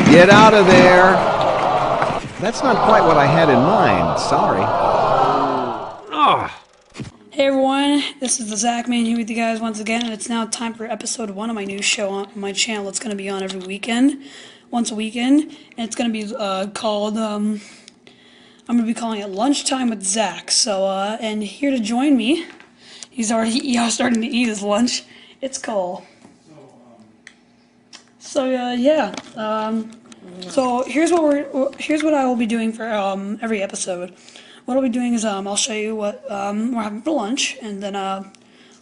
Get out of there! That's not quite what I had in mind. Sorry. Ugh. Hey everyone, this is the Zach Man here with you guys once again, and it's now time for episode 1 of my new show on my channel. It's going to be on every weekend, once a weekend, and it's going to be called, I'm going to be calling it Lunchtime with Zach. So, and here to join me, he's already starting to eat his lunch. It's Cole. So, yeah. So here's what I will be doing for every episode. What I'll be doing is I'll show you what we're having for lunch, and then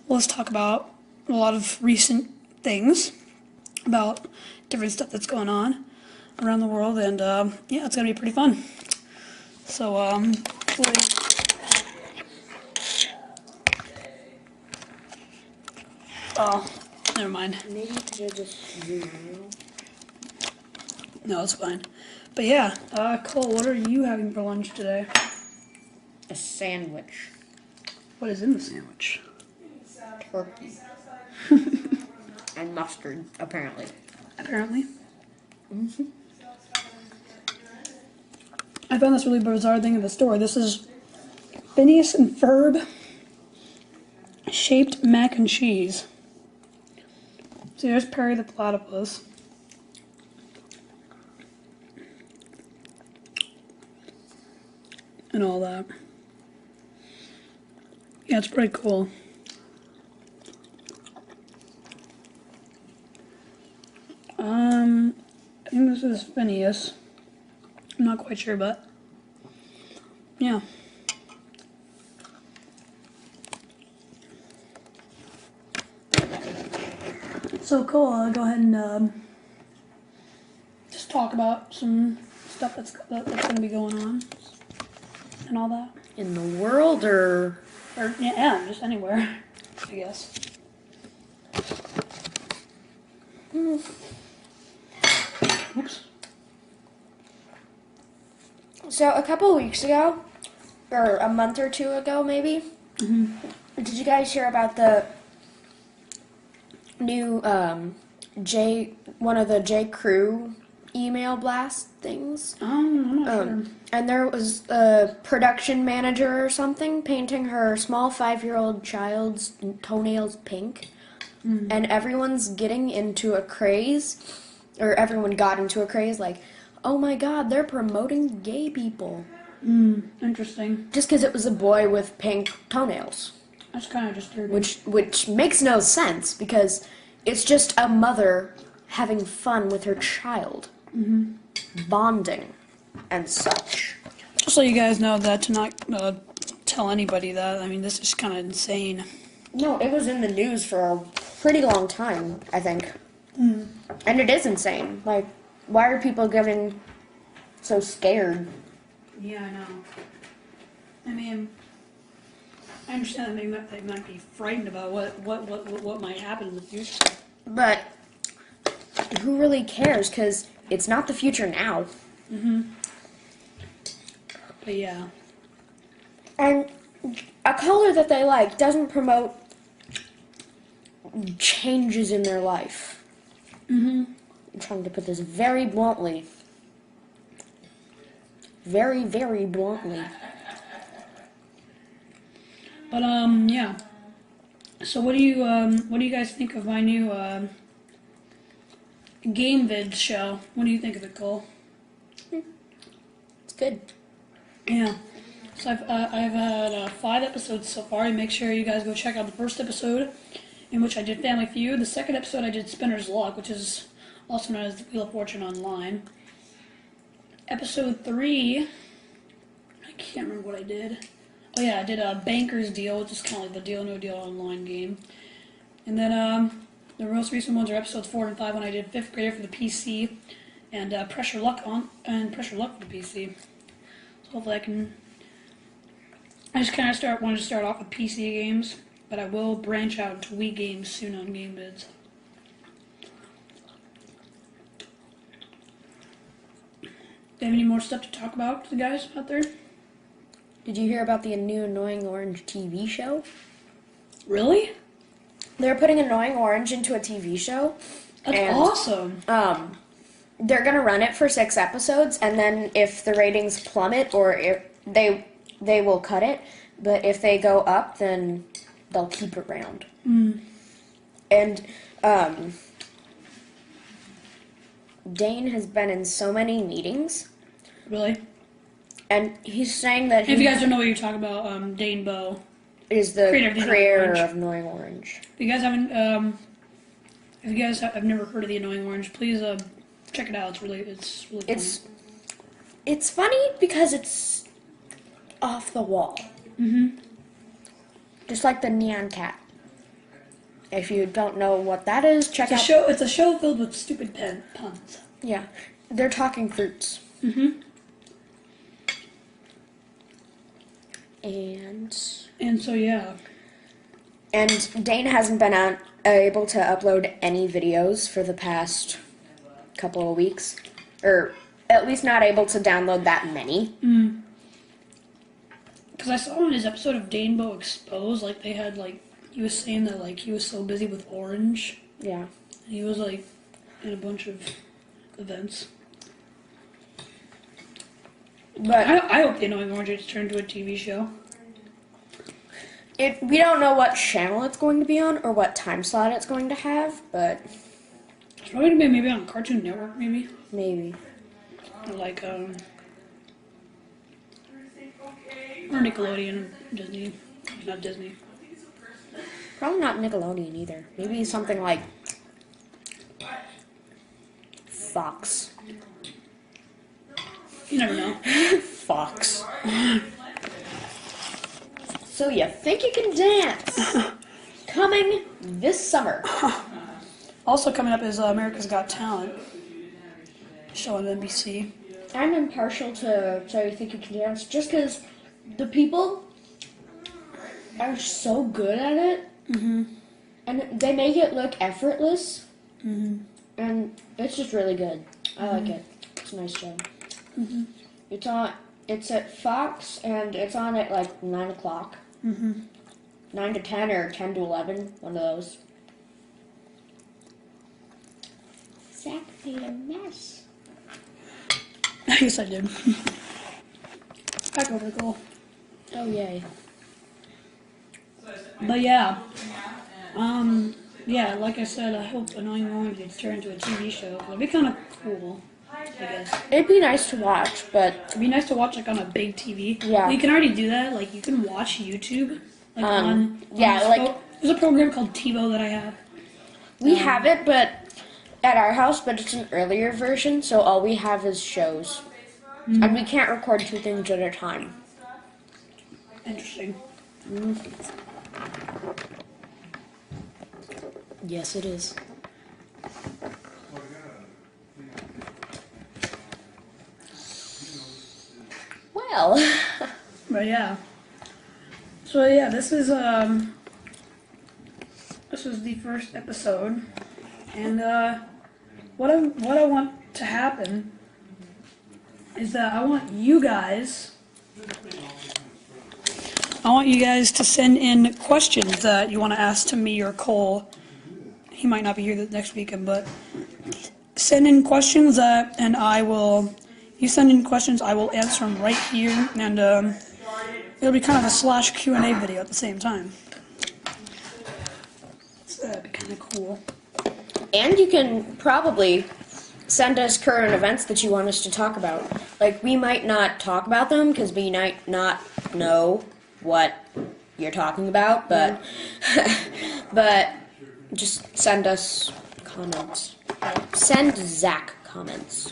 we'll just talk about a lot of recent things, about different stuff that's going on around the world, and yeah, it's gonna be pretty fun. So oh, never mind. Maybe you could just zoom out. No, it's fine. But yeah, Cole, what are you having for lunch today? A sandwich. What is in the sandwich? Turkey. And mustard, apparently. Apparently. Mm-hmm. I found this really bizarre thing in the store. This is Phineas and Ferb shaped mac and cheese. So there's Perry the Platypus. And all that. Yeah, it's pretty cool. I think this is Phineas. I'm not quite sure, but yeah. So cool. I'll go ahead and just talk about some stuff that's going to be going on and all that. In the world, or yeah, just anywhere, I guess. Oops. So a couple of weeks ago, or a month or two ago maybe, did you guys hear about the new one of the J. Crew email blast things? I'm not sure. And there was a production manager or something painting her small 5-year-old child's toenails pink, and everyone's getting into a craze, or everyone got into a craze like, oh my god, they're promoting gay people. Interesting. Just because it was a boy with pink toenails. That's kind of disturbing. Which makes no sense, because it's just a mother having fun with her child. Bonding and such. Just so you guys know that to not tell anybody that, I mean, this is kind of insane. No, it was in the news for a pretty long time, I think. And it is insane. Like, why are people getting so scared? Yeah, I know. I mean, I understand that they might be frightened about what might happen in the future. But who really cares? Because it's not the future now. But yeah. And a color that they like doesn't promote changes in their life. I'm trying to put this very bluntly. Very, very bluntly. But yeah. So what do you guys think of my new game vid show? What do you think of it, Cole? It's good. Yeah. So I've had 5 episodes so far. Make sure you guys go check out the first episode, in which I did Family Feud. The second episode I did Spinner's Luck, which is also known as the Wheel of Fortune Online. episode 3. I can't remember what I did. Oh yeah, I did a Banker's Deal, which is kind of like the Deal No Deal online game. And then the most recent ones are episodes 4 and 5 when I did 5th grader for the PC and Pressure Luck for the PC. So hopefully I just kind of wanted to start off with PC games, but I will branch out into Wii games soon on GameBids. Do you have any more stuff to talk about to the guys out there? Did you hear about the new Annoying Orange TV show? Really? They're putting Annoying Orange into a TV show. That's awesome. They're gonna run it for 6 episodes, and then if the ratings plummet, or if they will cut it. But if they go up, then they'll keep it around. And Dane has been in so many meetings. Really? And he's saying that if you guys don't know what you're talking about, Dane Bowe is the creator of Annoying Orange. If you guys haven't, if you guys have never heard of the Annoying Orange, please check it out. It's really funny. It's funny because it's off the wall. Just like the Neon Cat. If you don't know what that is, check out. It's a show filled with stupid puns. Yeah, they're talking fruits. And so yeah. And Dane hasn't been able to upload any videos for the past couple of weeks, or at least not able to download that many. Because I saw in his episode of Dane Bowe Exposed, like they had he was saying that he was so busy with Orange. Yeah. And he was in a bunch of events. But I hope the Annoying Orange gets turned into a TV show. We don't know what channel it's going to be on or what time slot it's going to have, but it's probably going to be maybe on Cartoon Network, maybe. Maybe. Or or Nickelodeon, Disney. Not Disney. Probably not Nickelodeon either. Maybe something like Fox. You never know. Fox. So you think you can dance? Coming this summer. Also coming up is America's Got Talent. Show on NBC. I'm impartial to So You Think You Can Dance just because the people are so good at it. And they make it look effortless. And it's just really good. I like it. It's a nice show. It's at Fox, and it's on at 9 o'clock. 9 to 10 or 10 to 11, one of those. Zach made a mess. Yes, I did. Back over the goal. Oh, yay. But yeah. Yeah, like I said, I hope Annoying Orange gets turned into a TV show. It'd be kind of cool, I guess. It'd be nice to watch, but It'd be nice to watch on a big TV. Yeah. Well, you can already do that. You can watch YouTube. There's a program called TiVo that I have. We have it, but at our house, but it's an earlier version, so all we have is shows. And we can't record 2 things at a time. Interesting. Yes, it is. Well. But yeah. So yeah, this is the first episode, and what I want to happen is that I want you guys to send in questions that you want to ask to me or Cole. He might not be here the next weekend, but send in questions and you send in questions, I will answer them right here, and it'll be kind of a / Q&A video at the same time. So that'd be kind of cool. And you can probably send us current events that you want us to talk about. We might not talk about them because we might not know what you're talking about, but but just send us comments. Send Zach comments.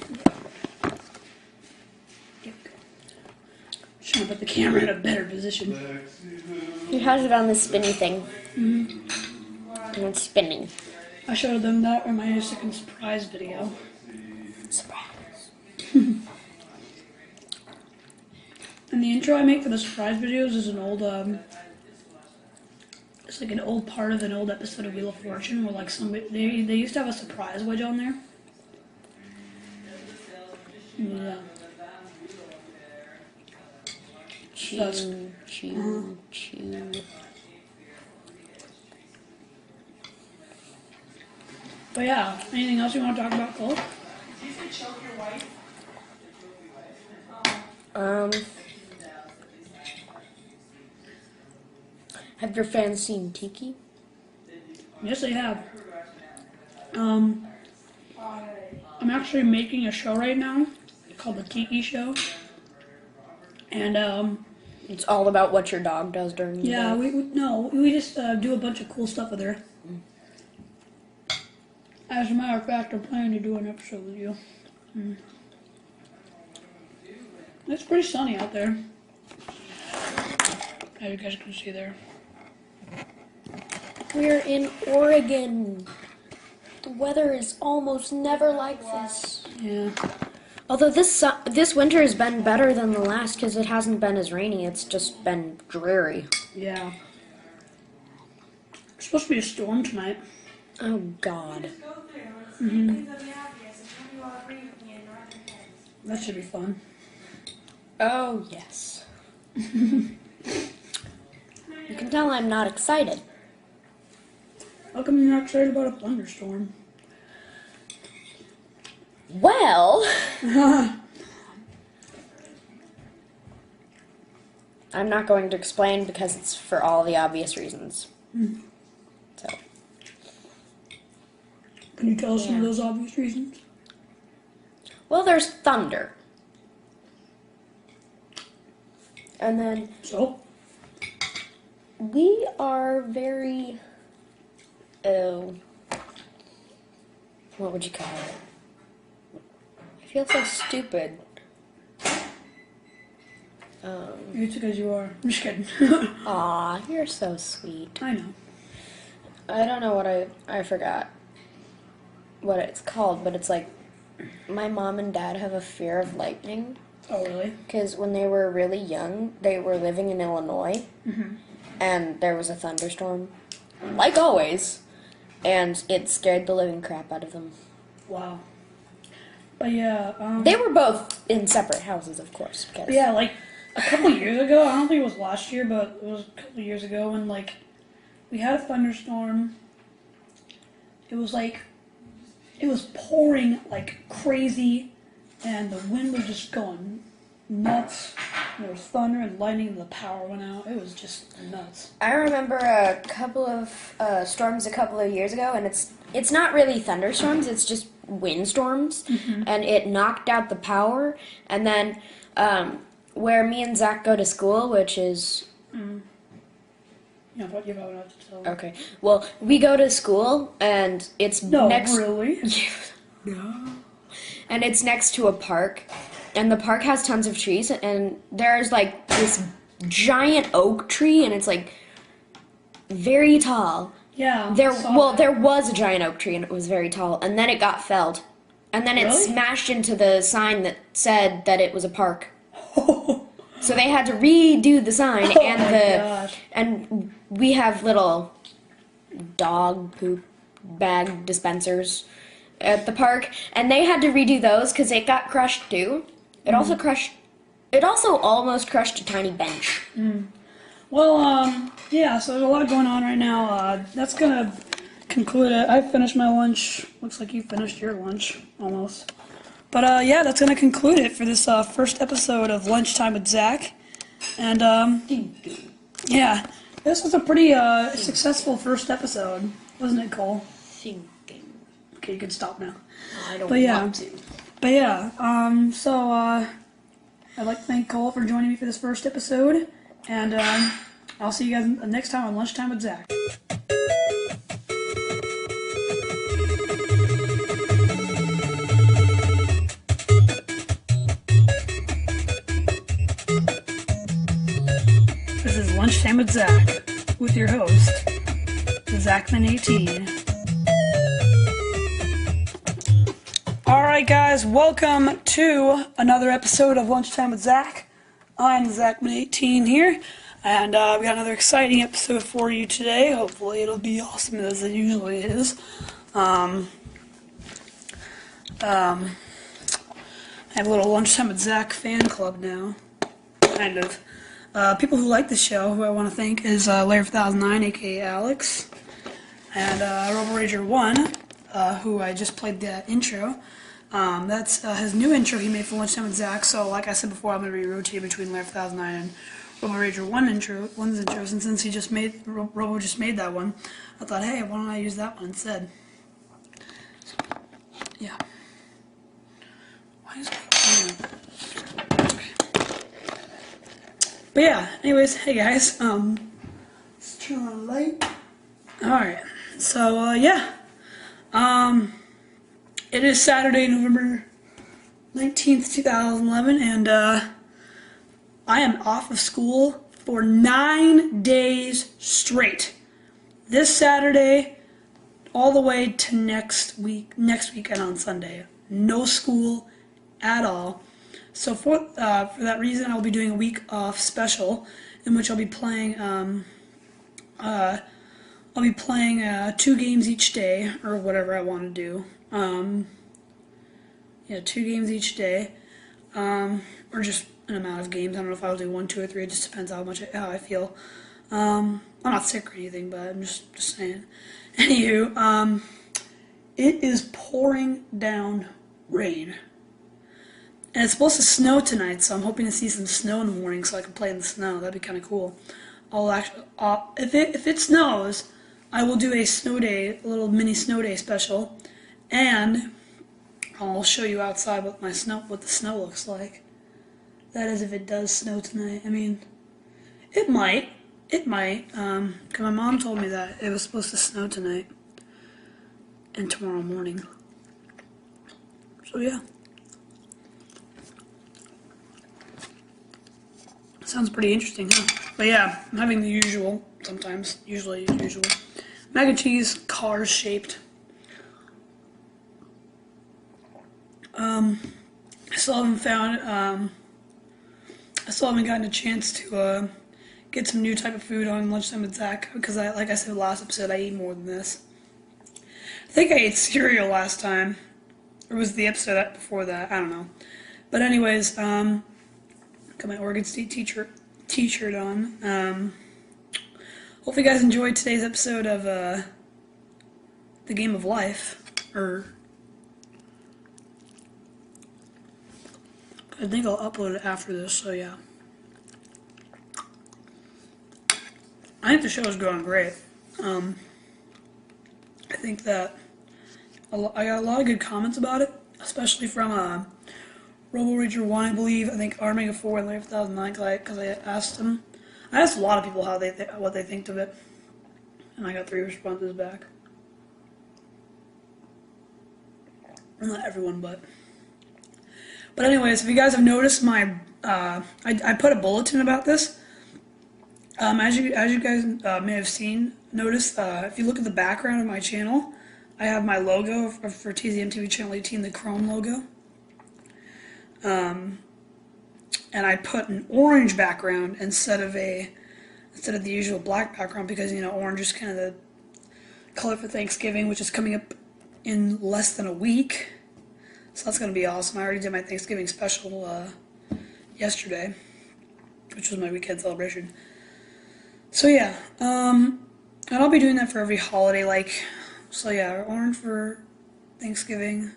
I'll put the camera in a better position. He has it on the spinny thing. And it's spinning. I showed them that in my second surprise video. Surprise. And the intro I make for the surprise videos is an old, it's like an old part of an old episode of Wheel of Fortune where like somebody, they used to have a surprise wedge on there. Yeah. Chew, chew, chew. But yeah, anything else you want to talk about, Cole? Have your fans seen Tiki? Yes, I have. I'm actually making a show right now called The Tiki Show. And, It's all about what your dog does during the yeah, day. we just do a bunch of cool stuff with her. As a matter of fact, I'm planning to do an episode with you. It's pretty sunny out there. As you guys can see there. We're in Oregon. The weather is almost never like this. Yeah. Although this winter has been better than the last because it hasn't been as rainy. It's just been dreary. Yeah. It's supposed to be a storm tonight. Oh, God. That should be fun. Oh, yes. You can tell I'm not excited. How come you're not excited about a thunderstorm? Well, I'm not going to explain because it's for all the obvious reasons. So, Can you tell us some of Yeah. those obvious reasons? well, there's thunder. And then So? we are very, what would you call it? I feel so stupid. It's because you are. I'm just kidding. Aw, you're so sweet. I know. I don't know what I forgot what it's called, but it's like my mom and dad have a fear of lightning Oh, really? because when they were really young, they were living in Illinois, and there was a thunderstorm, like always, and it scared the living crap out of them. Wow. But yeah, They were both in separate houses, of course. Because yeah, like a couple years ago, I don't think it was last year, but it was a couple years ago when like we had a thunderstorm. It was like it was pouring like crazy, and the wind was just going nuts. There was thunder and lightning, and the power went out. It was just nuts. I remember a couple of storms a couple of years ago, and it's not really thunderstorms, it's just windstorms, and it knocked out the power, and then where me and Zach go to school, which is... Yeah, but you have enough to tell. Okay, well, we go to school, and it's No, next... really? No. And it's next to a park, and the park has tons of trees, and there's like this giant oak tree, and it's like very tall. Yeah. There that. was a giant oak tree, and it was very tall, and then it got felled, and then it Really? smashed into the sign that said that it was a park. So they had to redo the sign, Oh and my gosh. and we have little dog poop bag dispensers at the park, and they had to redo those because it got crushed too. It also crushed. It also almost crushed a tiny bench. Well, yeah, so there's a lot going on right now. That's gonna conclude it. I finished my lunch. Looks like you finished your lunch, almost. But, yeah, that's gonna conclude it for this, first episode of Lunchtime with Zach. And, yeah, this was a pretty, successful first episode, wasn't it, Cole? Thinking. Okay, you can stop now. I don't But yeah. want to. But yeah, so, I'd like to thank Cole for joining me for this first episode. And, I'll see you guys next time on Lunchtime with Zach. This is Lunchtime with Zach, with your host, Zachman18. Alright guys, welcome to another episode of Lunchtime with Zach. I'm Zachman18 here, and we got another exciting episode for you today. Hopefully it'll be awesome as it usually is. I have a little Lunchtime with Zach fan club now, kind of. People who like the show, who I want to thank, is Lair1009, aka Alex, and RoboRager1, who I just played the intro. That's his new intro he made for Lunchtime with Zach. So, like I said before, I'm going to be rotating between Lair1009 and RoboRager1's intro, and since he just made Robo just made that one, I thought, hey, why don't I use that one instead? So, yeah. Why is it? But yeah, anyways, hey guys, let's turn on the light. Alright, so, yeah, it is Saturday, November 19th, 2011, and, I am off of school for 9 days straight. This Saturday, all the way to next weekend on Sunday. No school at all. So for that reason, I'll be doing a week off special, in which I'll be playing 2 games each day, or whatever I want to do. Yeah, 2 games each day, or just an amount of games. I don't know if I'll do 1, 2, or 3. It just depends how I feel. I'm not sick or anything, but I'm just saying. Anywho, it is pouring down rain. And it's supposed to snow tonight, so I'm hoping to see some snow in the morning so I can play in the snow. That'd be kind of cool. I'll actually, if it snows, I will do a snow day, a little mini snow day special, and I'll show you outside what the snow looks like. That is, if it does snow tonight. I mean, it might. Because my mom told me that it was supposed to snow tonight and tomorrow morning. So yeah. Sounds pretty interesting, huh? But yeah, I'm having the usual, sometimes, usually usual. Mac and cheese, cars shaped. I still haven't gotten a chance to get some new type of food on Lunchtime with Zach, because like I said last episode, I eat more than this. I think I ate cereal last time, or was the episode before that? I don't know. But anyways, got my Oregon State t-shirt on. Hope you guys enjoyed today's episode of The Game of Life. I think I'll upload it after this, so yeah. I think the show is going great. I think that I got a lot of good comments about it, especially from RoboRager1, I believe. I think Armega4 and Lair1009, because I asked them. I asked a lot of people what they think of it, and I got 3 responses back. Well, not everyone, but anyways, if you guys have noticed, I put a bulletin about this. As you guys may have noticed, if you look at the background of my channel, I have my logo for TZM TV Channel 18, the Chrome logo. And I put an orange background instead of the usual black background, because orange is kind of the color for Thanksgiving, which is coming up in less than a week. So that's going to be awesome. I already did my Thanksgiving special yesterday, which was my weekend celebration. So yeah, and I'll be doing that for every holiday, so yeah, orange for Thanksgiving,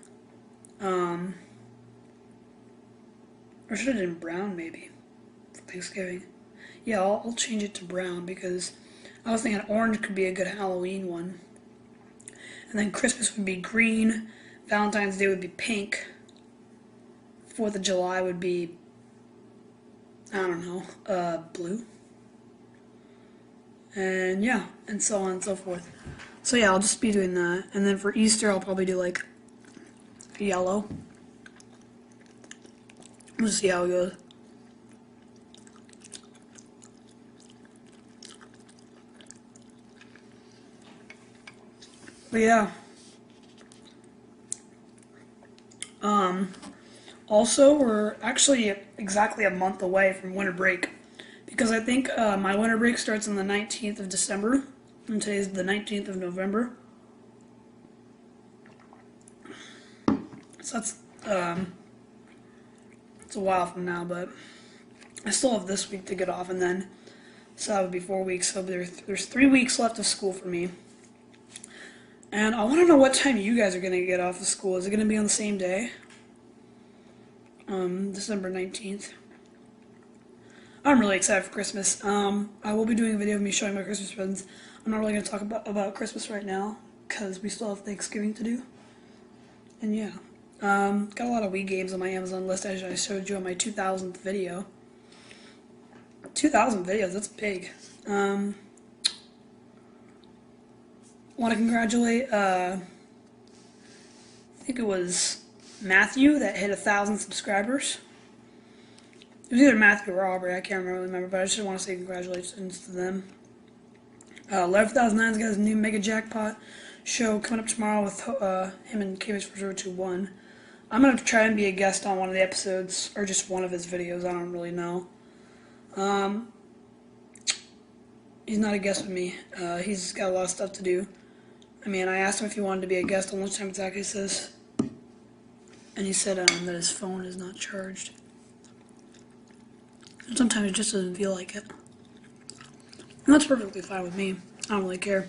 or should I do brown maybe, for Thanksgiving? Yeah, I'll change it to brown, because I was thinking orange could be a good Halloween one. And then Christmas would be green, Valentine's Day would be pink, 4th of July would be, I don't know, blue. And yeah, and so on and so forth. So yeah, I'll just be doing that. And then for Easter, I'll probably do yellow. We'll see how it goes. But yeah. Also, we're actually exactly a month away from winter break. Because I think my winter break starts on the 19th of December. And today's the 19th of November. So that's it's a while from now, but I still have this week to get off, and then so that would be 4 weeks. So there's 3 weeks left of school for me, and I want to know what time you guys are gonna get off of school. Is it gonna be on the same day, December 19th? I'm really excited for Christmas. I will be doing a video of me showing my Christmas presents. I'm not really gonna talk about Christmas right now because we still have Thanksgiving to do, and yeah. Got a lot of Wii games on my Amazon list, as I showed you on my 2000th video. 2,000 videos, that's big. Want to congratulate, I think it was Matthew that hit 1,000 subscribers. It was either Matthew or Aubrey, I can't remember, but I just want to say congratulations to them. 11,009's got his new Mega Jackpot show coming up tomorrow with him and KMH4021. I'm going to try and be a guest on one of the episodes, or just one of his videos, I don't really know. He's not a guest with me. He's got a lot of stuff to do. I mean, I asked him if he wanted to be a guest on Lunchtime Attack, he says. And he said that his phone is not charged. And sometimes it just doesn't feel like it. And that's perfectly fine with me. I don't really care.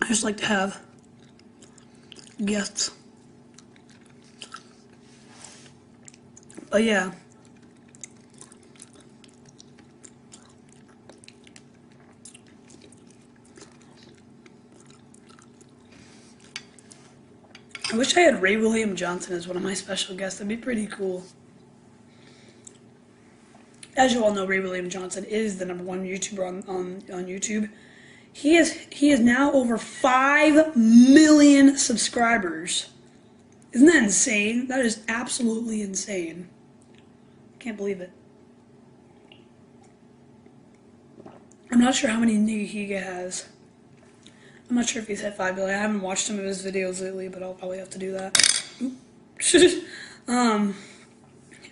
I just like to have guests. But yeah. I wish I had Ray William Johnson as one of my special guests. That'd be pretty cool. As you all know, Ray William Johnson is the #1 YouTuber on YouTube. He is now over 5 million subscribers. Isn't that insane? That is absolutely insane. Can't believe it. I'm not sure how many he has. I'm not sure if he's hit 5 million. I haven't watched some of his videos lately, but I'll probably have to do that. Hit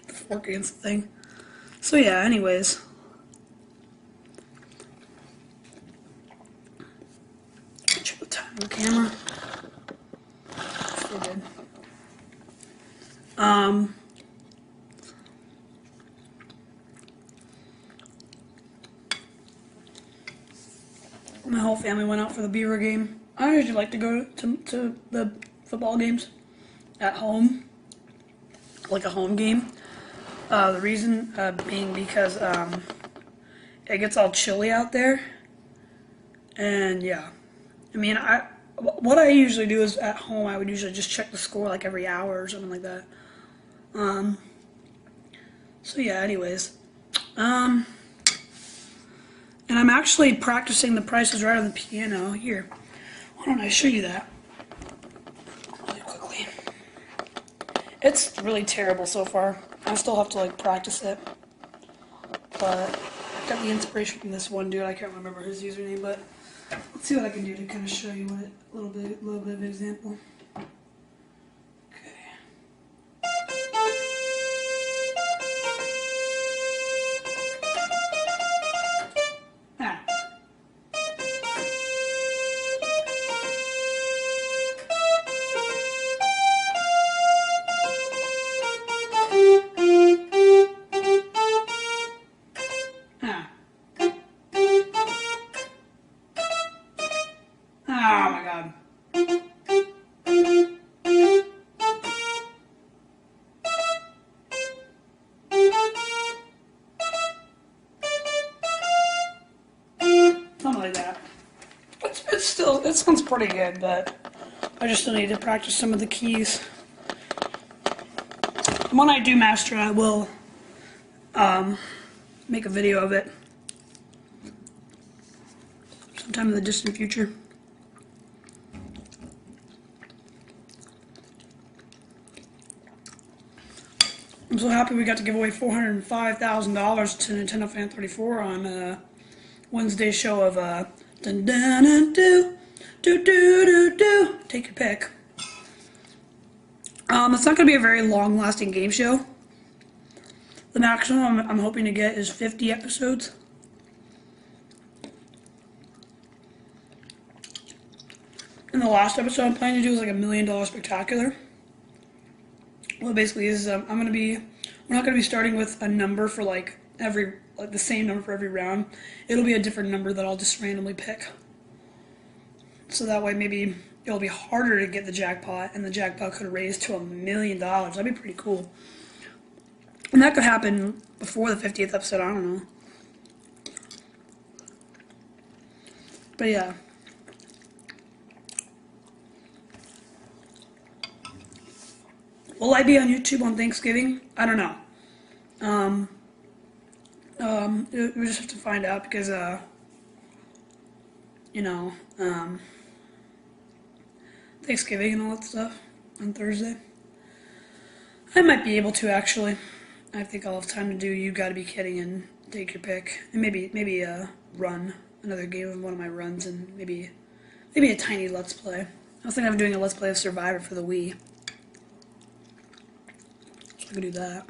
the fork against the thing. So yeah, anyways. Check the time on the camera. Still good. My whole family went out for the Beaver game. I usually like to go to the football games at home, like a home game. The reason being because it gets all chilly out there, and yeah, I mean, what I usually do is at home I would usually just check the score like every hour or something like that. So yeah, anyways, and I'm actually practicing The Price is Right on the piano. Here, why don't I show you that really quickly? It's really terrible so far. I still have to like practice it, but I got the inspiration from this one dude. I can't remember his username, but let's see what I can do to kind of show you what a little bit of an example. Oh my god. Something like that. It's still, it sounds pretty good, but I just still need to practice some of the keys. When I do master, I will make a video of it sometime in the distant future. I'm so happy we got to give away $405,000 to Nintendo Fan 34 on Wednesday's show of Dun Dun Dun Doo. Do do do do. Take your pick. It's not going to be a very long-lasting game show. The maximum I'm hoping to get is 50 episodes. And the last episode I'm planning to do is like $1 million spectacular. Well, basically is we're not gonna be starting with a number for like the same number for every round. It'll be a different number that I'll just randomly pick. So that way maybe it'll be harder to get the jackpot, and the jackpot could raise to $1 million. That'd be pretty cool. And that could happen before the 50th episode, I don't know. But yeah. Will I be on YouTube on Thanksgiving? I don't know. We just have to find out because, Thanksgiving and all that stuff on Thursday. I might be able to actually. I think I'll have time to do You Gotta Be Kidding and Take Your Pick, and maybe run another game of one of my runs, and maybe a tiny Let's Play. I was thinking of doing a Let's Play of Survivor for the Wii. So I could do that.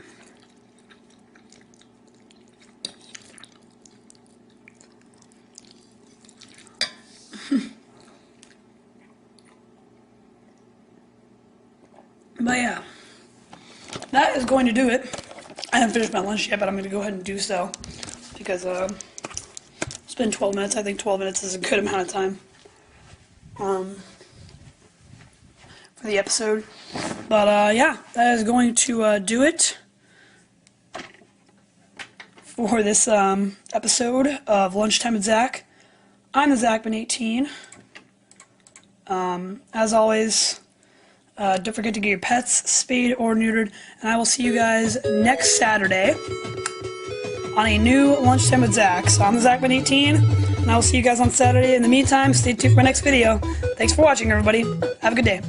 But yeah, that is going to do it. I haven't finished my lunch yet, but I'm going to go ahead and do so because it's been 12 minutes. I think 12 minutes is a good amount of time for the episode. But yeah, that is going to do it for this episode of Lunchtime with Zach. I'm the Zachman18. As always, don't forget to get your pets spayed or neutered, and I will see you guys next Saturday on a new Lunchtime with Zach. So I'm the Zachman18, and I will see you guys on Saturday. In the meantime, stay tuned for my next video. Thanks for watching, everybody. Have a good day.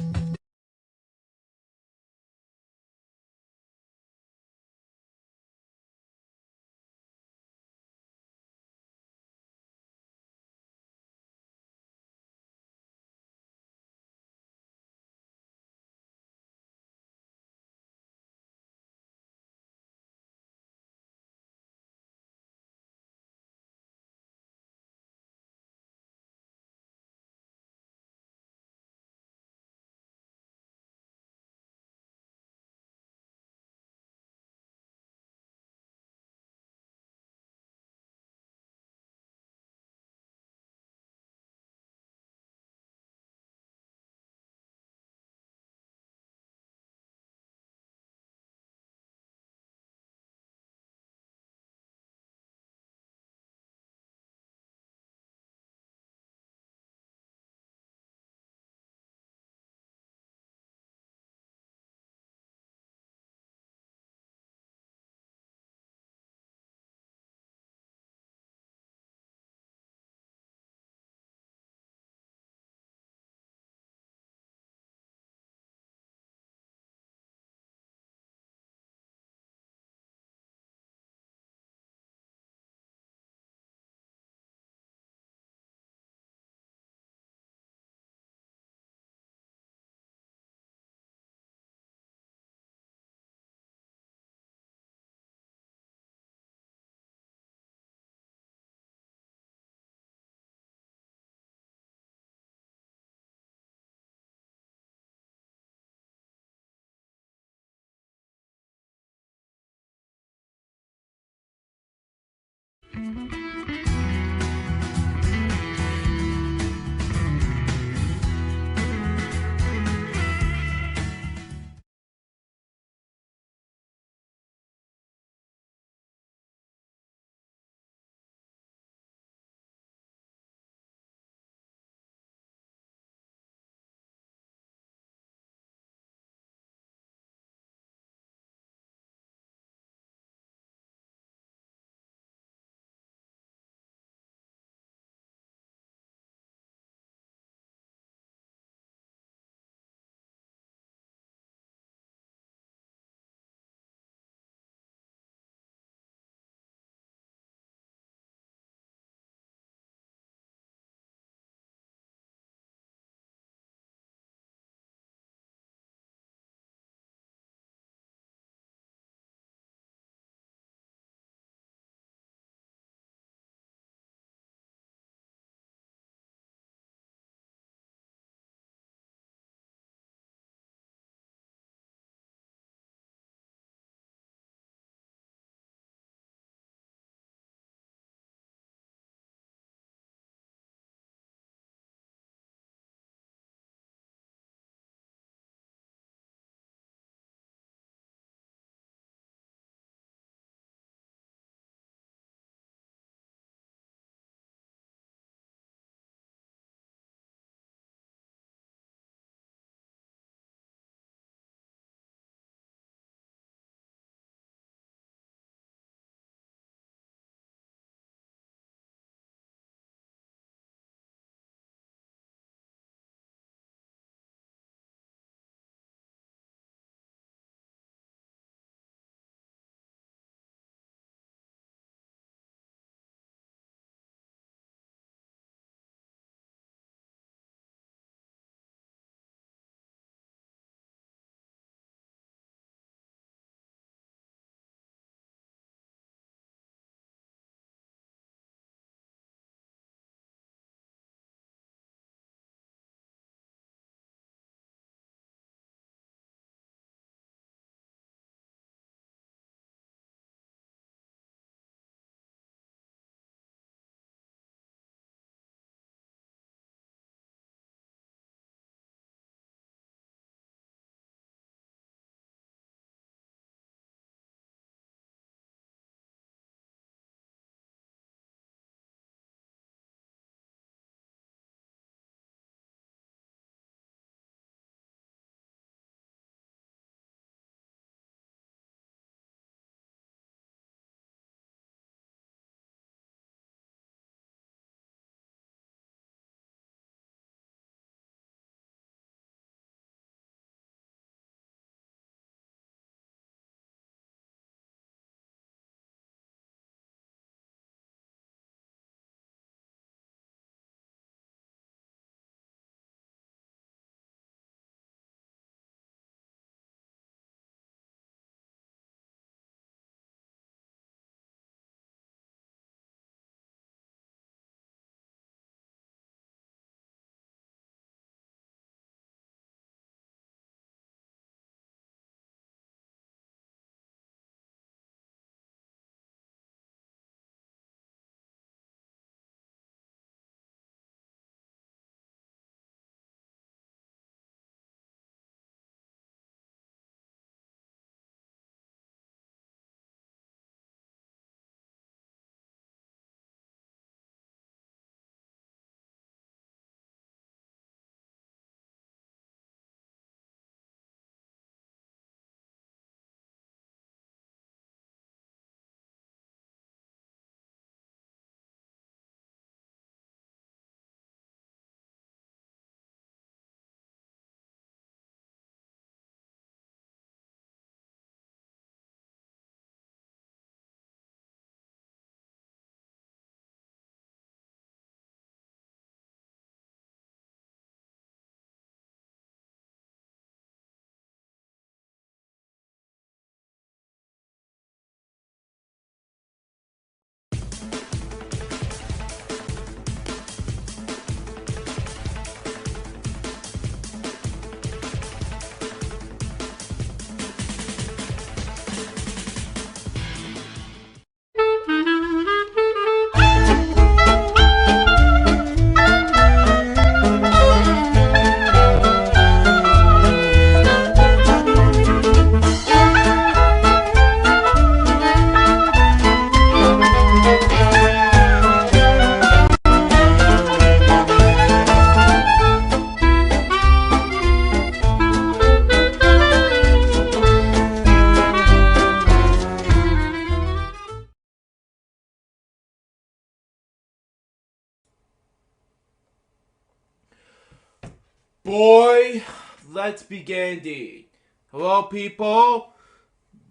Boy, let's begin indeed. Hello people,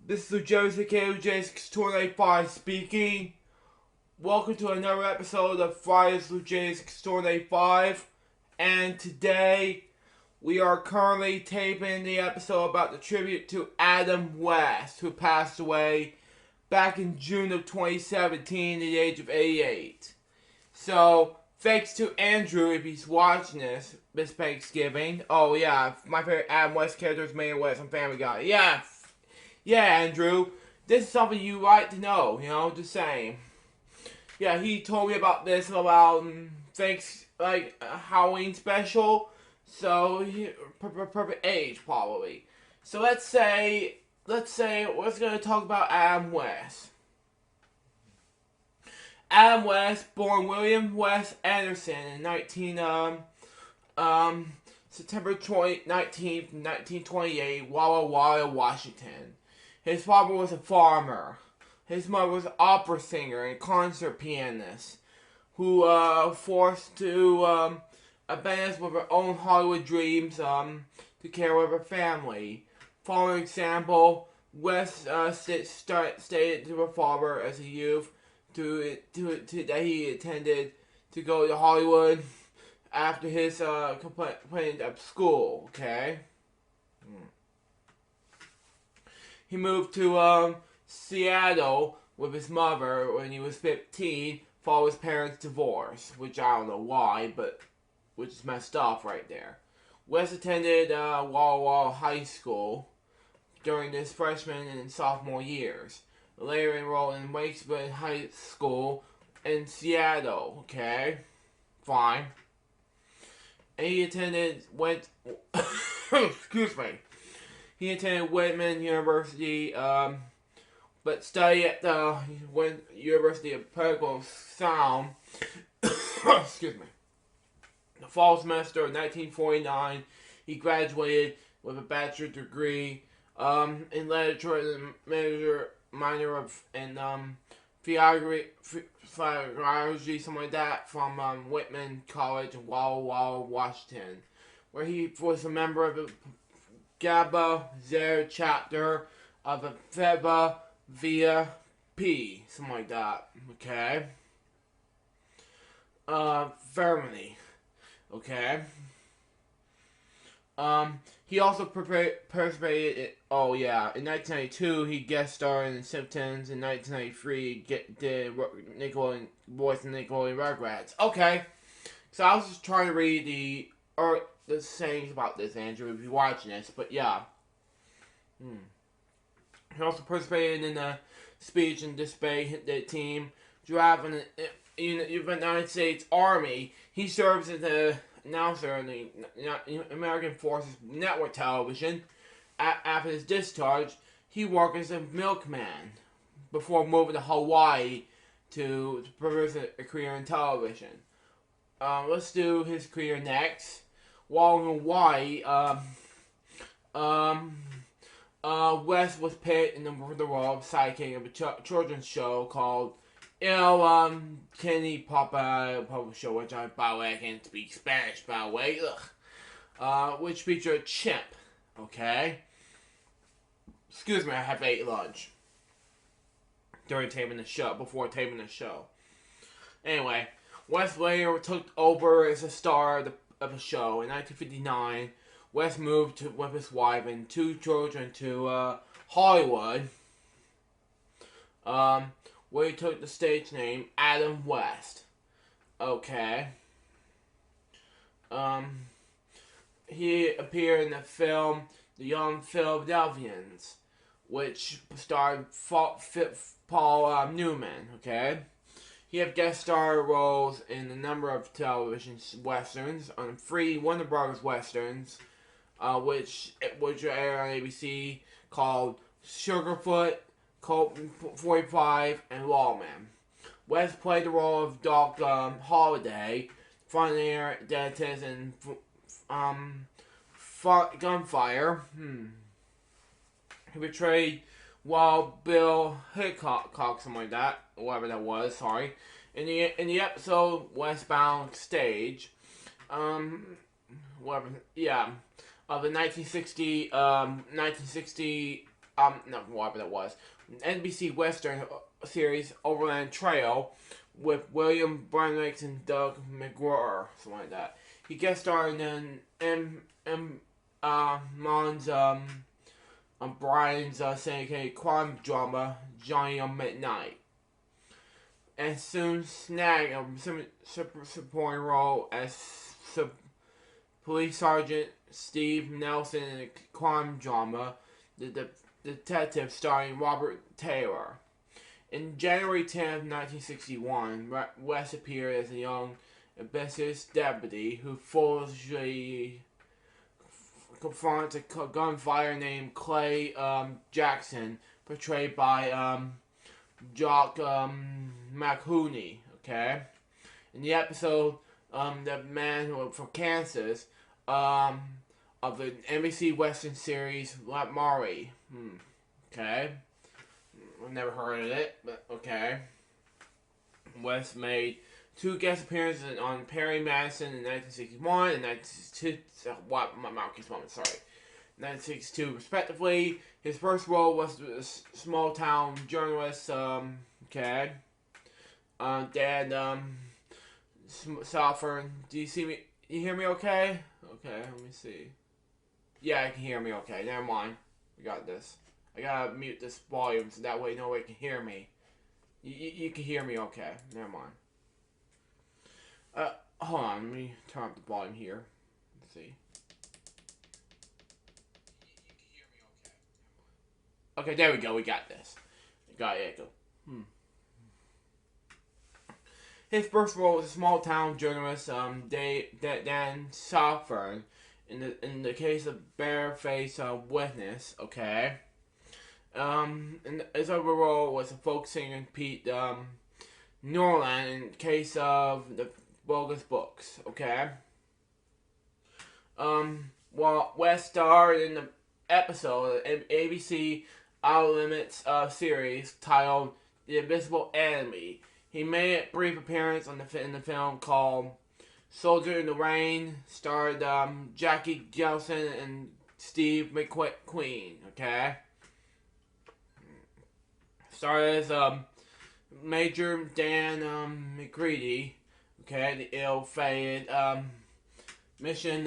this is Joseph KJ628 speaking. Welcome to another episode of Friday's J628, and today we are currently taping the episode about the tribute to Adam West, who passed away back in June of 2017 at the age of 88. So, thanks to Andrew if he's watching this Thanksgiving. Oh yeah, my favorite Adam West character is Mayor West on Family Guy. Yeah, Andrew. This is something you like to know, just saying. Yeah, he told me about this about Halloween special. So, perfect age probably. So let's say we're going to talk about Adam West. Adam West, born William West Anderson in September 19th, 1928, Walla Walla, Washington. His father was a farmer. His mother was an opera singer and concert pianist, who forced to abandon with her own Hollywood dreams to care for her family. Following example, West stated to her father as a youth that he intended to go to Hollywood after his completion of school. Okay, he moved to Seattle with his mother when he was 15, following his parents' divorce, which I don't know why, but which is messed up right there. West attended Walla Walla High School during his freshman and sophomore years. Later enrolled in Wakesville High School in Seattle. Okay, fine. And he attended He attended Whitman University, but studied at the University of Political Sound. Excuse me. The fall semester of 1949, he graduated with a bachelor's degree in literature and minor in theology, something like that, from Whitman College in Walla Walla, Washington, where he was a member of the Gamma Zer chapter of the Theta Via P, something like that. Okay. Germany. Okay. He also participated in 1992 he guest starred in The Simpsons. In 1993 did voice in Nickelodeon Rugrats. Okay, so I was just trying to read the sayings about this, Andrew, if you're watching this, but yeah. He also participated in the speech and debate team draft in the United States Army. He serves as the announcer on the American Forces Network Television. After his discharge, he worked as a milkman before moving to Hawaii to pursue a career in television. Let's do his career next. While in Hawaii, West was picked in the role of sidekick of a children's show called Kenny Papa show, which by the way, I can't speak Spanish, by the way, which featured a chimp, okay? Excuse me, I have ate lunch before taping the show. Anyway, West later took over as a star of the show. In 1959, West moved with his wife and 2 children to Hollywood, where he took the stage name Adam West. Okay. He appeared in the film The Young Philadelphians, which starred Paul Newman. Okay. He had guest star roles in a number of television westerns, on 3 Warner Brothers westerns, which aired on ABC, called Sugarfoot, Colt 45, and Lawman. West played the role of Doc Holliday, Frontier Dentist, and Gunfire. He portrayed Wild Bill Hickok, something like that, whatever that was. Sorry. In the episode Westbound Stage, whatever, yeah, of the 1960, no, whatever that was, NBC Western series Overland Trail with William Brandix and Doug McGruer, something like that. He guest starred in Mons, Brian's syndicated crime drama Johnny on Midnight, and soon snagged a supporting role as Police Sergeant Steve Nelson in a crime drama The Detective starring Robert Taylor. In January 10th, 1961, West appeared as a young ambitious deputy who foolishly confronts a gunfighter named Clay Jackson, portrayed by Jock McHooney. Okay, in the episode, the man from Kansas, of the NBC Western series Murray. Okay, I've never heard of it, but okay. West made 2 guest appearances on Perry Madison in 1961 and 1962. My mouth keeps moving. Sorry, 1962 respectively. His first role was a small town journalist. Okay. Dad. Southern. Do you see me? You hear me? Okay. Okay. Let me see. Yeah, I can hear me. Okay. Never mind. We got this. I gotta mute this volume so that way nobody can hear me. You can hear me. Okay. Never mind. Hold on, let me turn up the volume here. Let's see. You can hear me okay. Okay, there we go, we got this. Got it, go. His first role was a small town journalist, Dan Southern, in the case of Bareface Witness, okay. And his other role was a folk singer Pete Norland in case of the bogus books, okay? While West starred in the episode of ABC Outer Limits series titled The Invisible Enemy, he made a brief appearance in the film called Soldier in the Rain, starred Jackie Gelson and Steve McQueen, okay? Starred as Major Dan McCready, okay, the ill-fated mission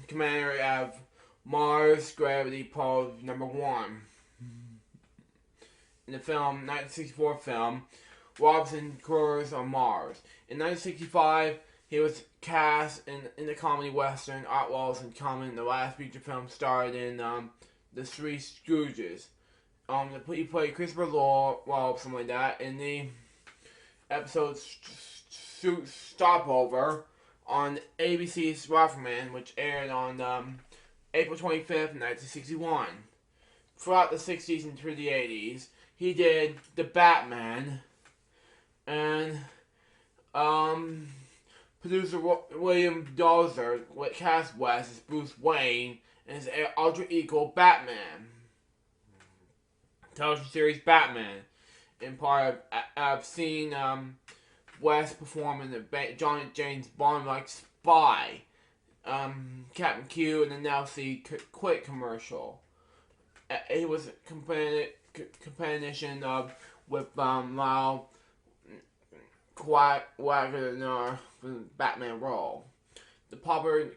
commander of Mars Gravity Probe Number 1. In the 1964 film, Robinson Cruise on Mars. In 1965, he was cast in the comedy western Outlaws in Common, the last feature film starred in The Three Stooges. He played Christopher Lloyd, something like that, in the episode Stopover on ABC's Rifleman, which aired on April 25th, 1961. Throughout the 60s and through the 80s, he did The Batman, and producer William Dozer cast West as Bruce Wayne and his alter ego Batman. Television series Batman. In part, I've seen West perform in the Johnny James Bond-like Spy, Captain Q, and the Now See Quit commercial. It was a combination with Lyle Wagner for the Batman role. The popular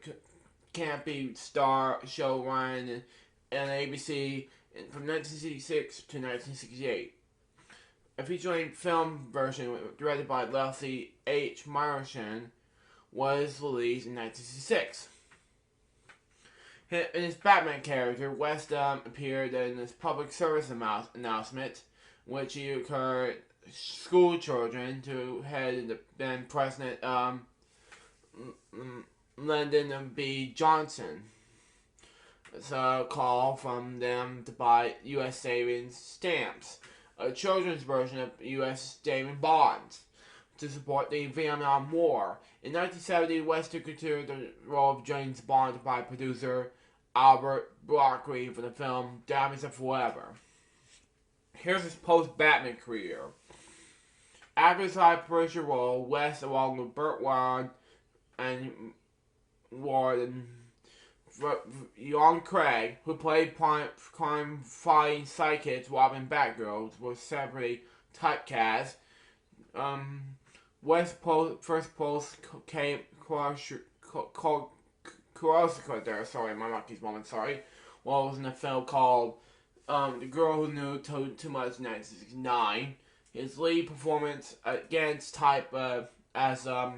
campy star show ran on ABC from 1966 to 1968. A feature-length film version directed by Leslie H. Martian was released in 1966. In his Batman character, West appeared in his public service announcement, which he encouraged school children to head the then President Lyndon B. Johnson. It's a call from them to buy U.S. savings stamps, a children's version of U.S. savings bonds, to support the Vietnam War. In 1970, West took the role of James Bond by producer Albert Broccoli for the film Diamonds Are Forever. Here's his post-Batman career. After his high-pressure role, West, along with Burt Ward and Ward, young Craig, who played crime-fighting sidekicks Robin Batgirl, was separately typecast. West Post first post came Kurosaka there. Sorry, my monkey's moment. Sorry. Well, it was in a film called The Girl Who Knew Too Much in 1969. His lead performance against type as tough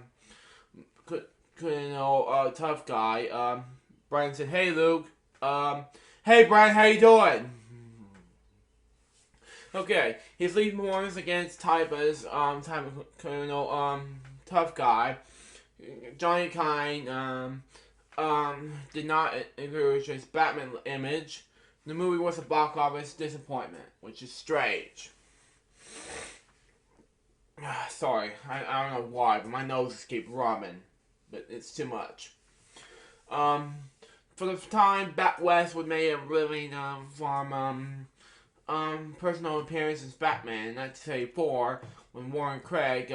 guy. Brian said, "Hey Luke, hey Brian, how you doing?" Okay, his lead performance against type as tough guy. Johnny Kind did not encourage his Batman image. The movie was a box office disappointment, which is strange. Sorry, I don't know why, but my nose just keeps rubbing. But it's too much. For the time, Bat West would make a living from personal appearances as Batman in 1984, when Warren Craig,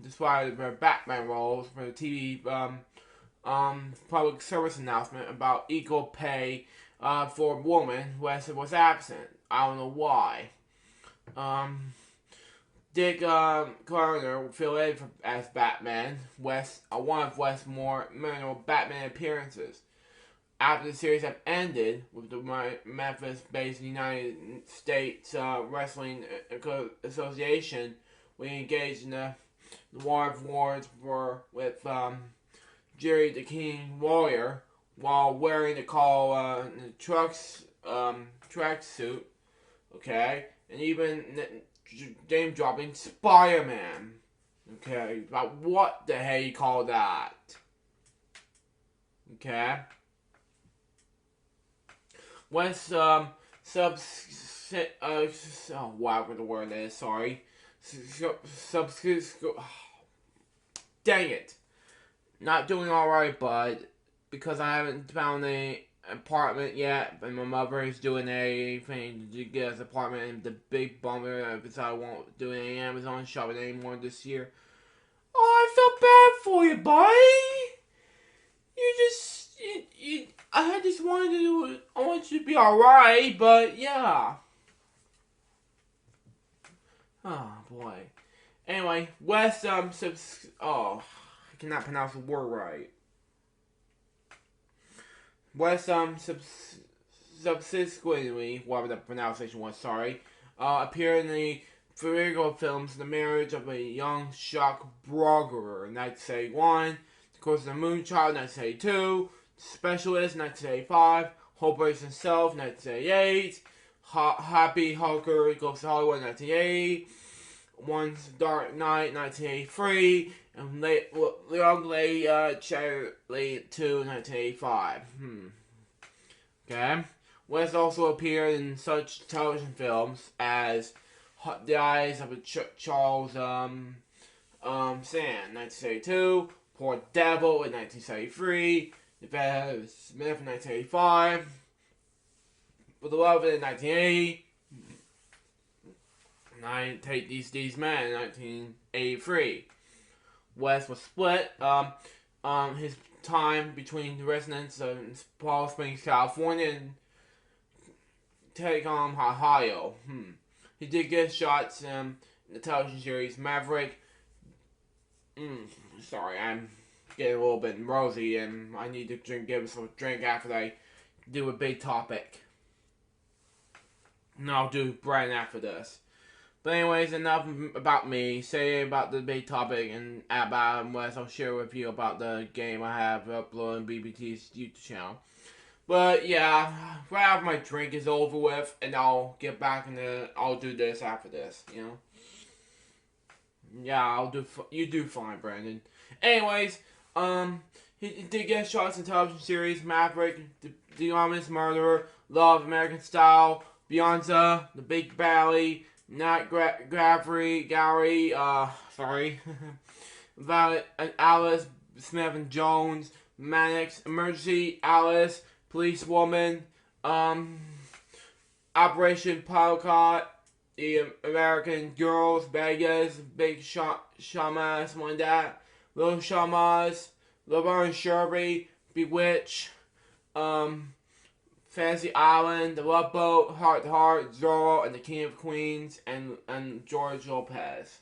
despite their Batman roles for the TV public service announcement about equal pay for women, West was absent. I don't know why. Dick Clarner filled in as Batman, one of West's more memorable Batman appearances. After the series had ended with the Memphis-based United States Wrestling Association, we engaged in the War of Words with Jerry the King Warrior while wearing the tracksuit, okay, and even name dropping Spider-Man, okay, about what the hell you call that, okay. What's whatever the word is, sorry. Dang it. Not doing alright, bud. Because I haven't found an apartment yet, and my mother is doing everything to get us an apartment, and the big bummer because I won't do any Amazon shopping anymore this year. Oh, I feel bad for you, buddy. I just wanted to do it. I want you to be alright, but yeah. Oh boy. Anyway, West I cannot pronounce the word right. West subsequently, whatever the pronunciation was, sorry, appeared in the Vertigo films The Marriage of a Young Shock Brogger in 1981, The Course of the Moonchild 1982, Specialist 1985, Hope Breaks Himself 1988, Happy Hawker Goes to Hollywood 1980, One's Dark Knight 1983, and Young Lady Charlie 2 1985. Okay. West also appeared in such television films as The Eyes of a Charles Sand 1972, Poor Devil in 1973, The Bad Smith in 1985, For the Love in 1980, and I Take These Men in 1983. West was split. His time between the residents of Palm Springs, California, and Tacoma, Ohio. He did get shots in the television series Maverick. Sorry, I'm getting a little bit rosy, and I need to give us a drink after I do a big topic. And I'll do Brian after this. But anyways, enough about me. Say about the big topic and about West. I'll share with you about the game I have uploaded on BBT's YouTube channel. But yeah, right after my drink is over with, and I'll get back and I'll do this after this. You know. Yeah, you do fine, Brandon. Anyways, he did get shots in television series Maverick, The Honest Murderer, Love, American Style, Beyonce, The Big Valley, Not Gary, sorry, Violet and Alice, Smith and Jones, Mannix, Emergency, Alice, Policewoman, Operation Polcott, The American Girls, Vegas, Big Shamas, something like that, Little Shamas, Laverne Sherby, Bewitched, Fantasy Island, The Love Boat, Heart to Heart, Zorro, and The King of Queens, and George Lopez.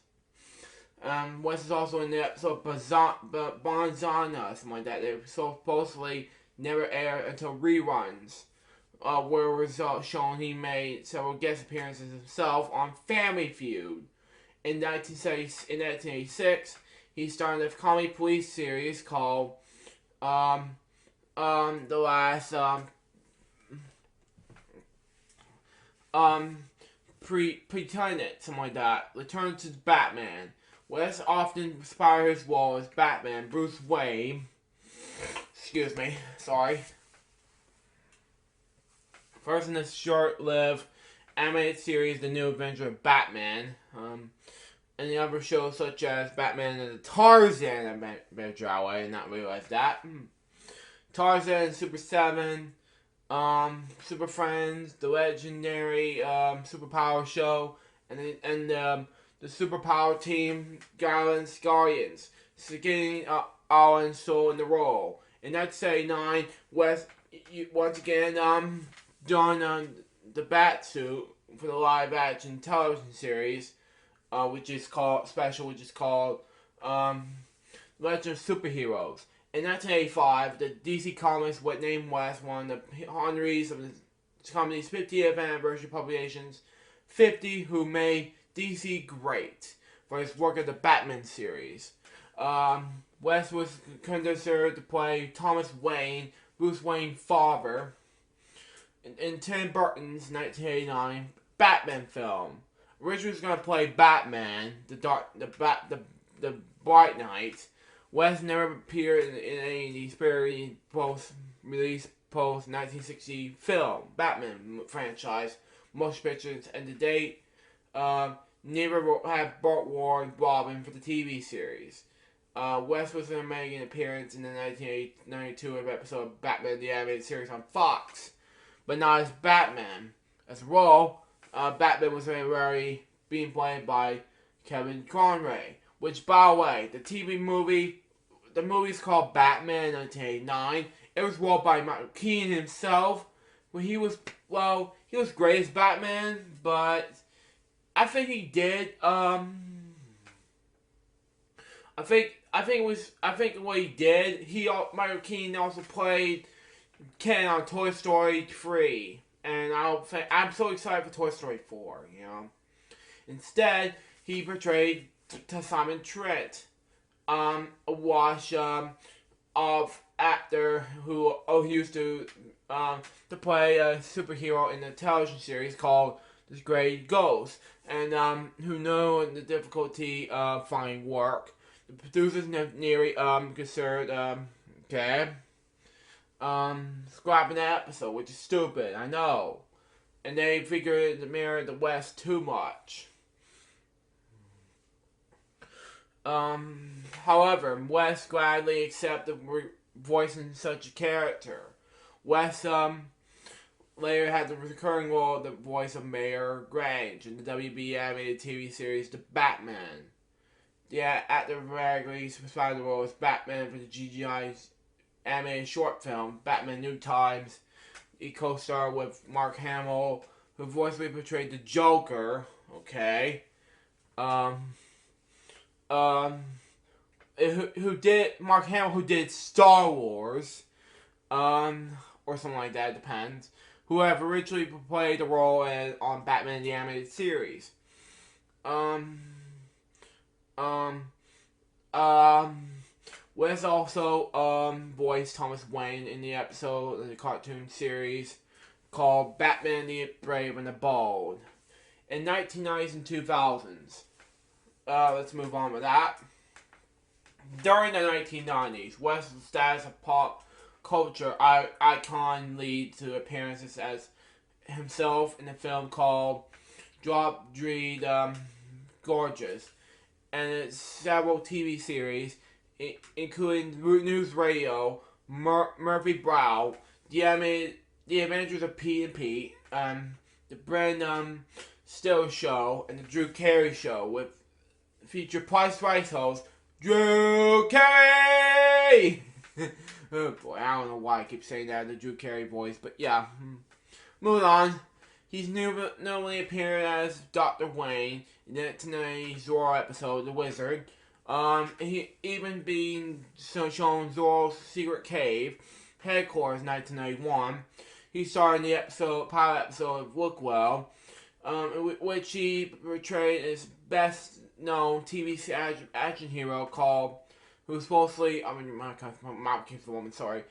West is also in the episode Bonzana, something like that. They supposedly never aired until reruns, where it was shown he made several guest appearances himself on Family Feud. In 1986, he starred in a comedy police series called The Last Pretendant, something like that. Return to Batman. West often inspired his role as Batman, Bruce Wayne. Excuse me, sorry. First in this short-lived animated series, The New Adventure of Batman, and the other shows such as Batman and the Tarzan Adventure. I did not realize that. Tarzan, Super 7, Super Friends, the legendary Superpower Show, and the Superpower Team Guardians, getting Alan Soul in the role. In 1979, West once again donned the bat suit for the live action television series, which is called Legend of Superheroes. In 1985, the DC Comics would name West one of the honorees of the company's 50th anniversary publications, 50 Who Made DC Great, for his work at the Batman series. West was considered to play Thomas Wayne, Bruce Wayne's father, in Tim Burton's 1989 Batman film. Richard was going to play Batman, the Bright Knight. West never appeared in any of these post-release post-1960 film Batman franchise, motion pictures, and to date, never had Burt Ward Robin for the TV series. West was making an appearance in the 1992 episode of Batman the Animated Series on Fox, but not as Batman. As a role, Batman was very being played by Kevin Conroy, which, by the way, the movie's called Batman 1989. It was wrote by Michael Keaton himself. When he was great as Batman, but I think he did. I think what he did. Michael Keaton also played Ken on Toy Story 3, and I'm so excited for Toy Story 4. You know, instead he portrayed Simon Trent, a wash of actor who used to play a superhero in a television series called The Grey Ghost, and who know the difficulty of finding work. The producers nearly considered scrapping that episode, which is stupid, I know, and they figured it mirrored the West too much. However, West gladly accepted voicing such a character. West later had the recurring role of the voice of Mayor Grange in the WB animated TV series The Batman. The actor regularly provided the role as Batman for the GGI's animated short film Batman New Times. He co-starred with Mark Hamill, who voicefully portrayed the Joker. Okay. Mark Hamill, who did Star Wars, or something like that, it depends, who have originally played the role on Batman the Animated Series. Wes also voiced Thomas Wayne in the episode of the cartoon series called Batman the Brave and the Bold in 1990s and 2000s. Let's move on with that. During the 1990s, West's status of pop culture icon lead to appearances as himself in a film called Drop Dead Gorgeous, and its several TV series, including News Radio, Murphy Brown, The Adventures of Pete and Pete, The Brendan Still Show, and The Drew Carey Show, with feature Price Right host Drew Carey. Oh boy, I don't know why I keep saying that in the Drew Carey voice, but yeah. Moving on. He's normally appeared as Dr. Wayne in the tonight's Zorro episode, The Wizard. He even being shown Zorro's secret cave, headquarters, 1991. He starred in the pilot episode of Look Well, in which he portrayed his best-known TV action hero called, who falsely, my mouth came from the woman, sorry,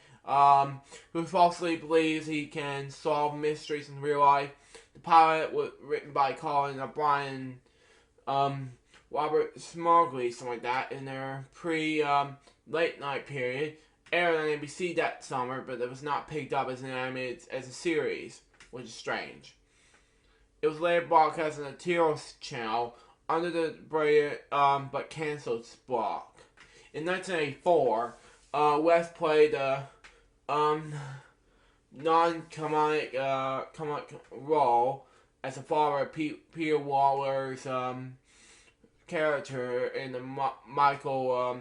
who falsely believes he can solve mysteries in real life. The pilot was written by Colin O'Brien, Robert Smalley, something like that, in their late night period. Aired on NBC that summer, but it was not picked up as as a series, which is strange. It was later broadcast on the Teros channel under the but canceled block. In 1984, West played a non-comedic role as the father of Peter Waller's character in the Michael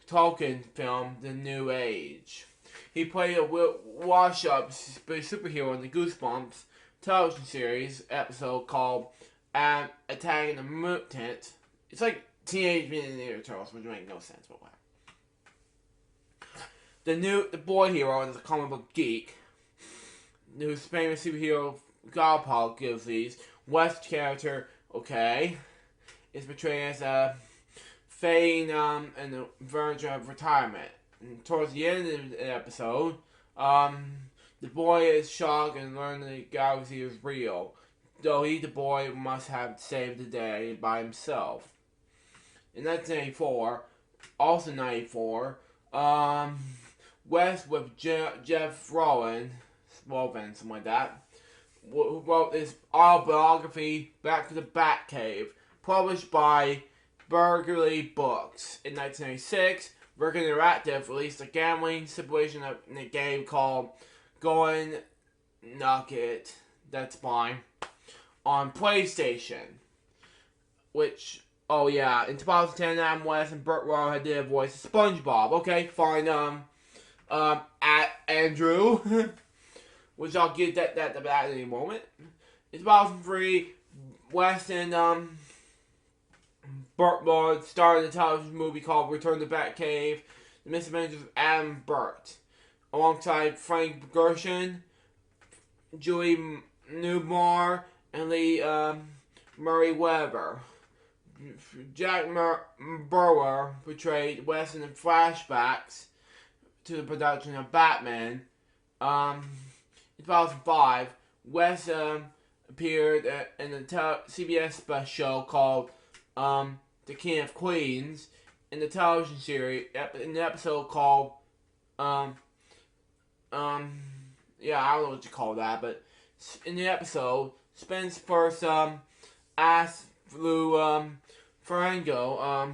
Tolkien film The New Age. He played a wash-up superhero in the Goosebumps television series episode called Attacking the Mutant. It's like Teenage Mutant Ninja Turtles, which makes no sense, but whatever. The boy hero is a comic book geek whose famous superhero Godpaw gives these. West's character, is portrayed as a fading and the verge of retirement. And towards the end of the episode, the boy is shocked and learns the galaxy is real, though the boy, must have saved the day by himself. In 1994, also 94, West with Jeff Rowan, something like that, who wrote this autobiography, Back to the Batcave, published by Burgley Books. In 1996, Virgin Interactive released a gambling simulation in a game called Going Nugget, that's fine, on PlayStation. Which, in 2010, Adam West and Burt Rowe had their voice of SpongeBob. Okay, fine, at Andrew, which I'll get that in a moment. In 2003, West and Burt Rowe starred in a television movie called Return to Batcave, The Misadventures of Adam Burt, alongside Frank Gershon, Julie Newmar, and Lee Murray Weber. Jack Burwer portrayed West in the flashbacks to the production of Batman. In 2005, West appeared in a CBS special called The King of Queens in the television series, in the episode called I don't know what you call that, but in the episode, Spence first asked Lou Ferrigno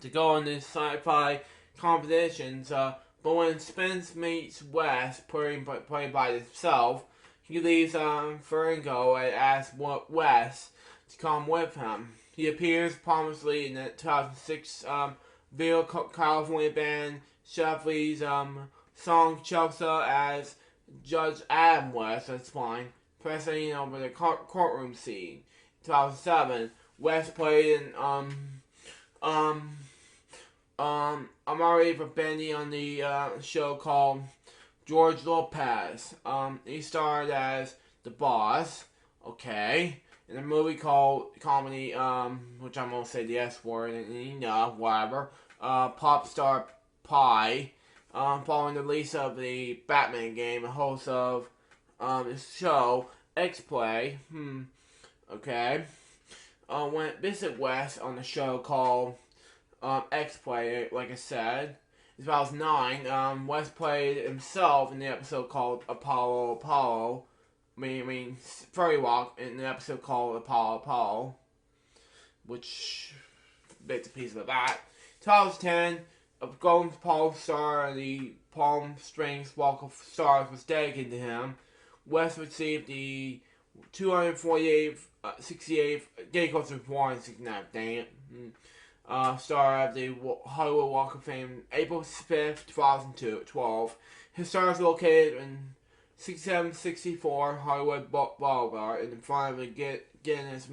to go on these sci-fi competitions, but when Spence meets West, played by himself, he leaves Ferrigno and asks West to come with him. He appears prominently in the 2006 video California band Shuffley's song Chelsea as Judge Adam West, that's fine, presiding over the courtroom scene. 2007, West played in Amari for Benny on the show called George Lopez. He starred as the boss, in a movie called comedy, which I'm gonna say the S word, and whatever. Pop Star Pie. Following the release of the Batman game, the host of this show, X-Play, went visit West on the show called X-Play, like I said. In 2009, West played himself in the episode called Apollo. Furry Walk in the episode called Apollo, which bits and pieces of that. 2010, a Golden Palm Star, the Palm Springs Walk of Stars was dedicated to him. West received the 248th, 68th, getting close to 469th, dang it, star of the Hollywood Walk of Fame, April 5th, 2012. His star is located in 6764 Hollywood Boulevard in front of the Guinness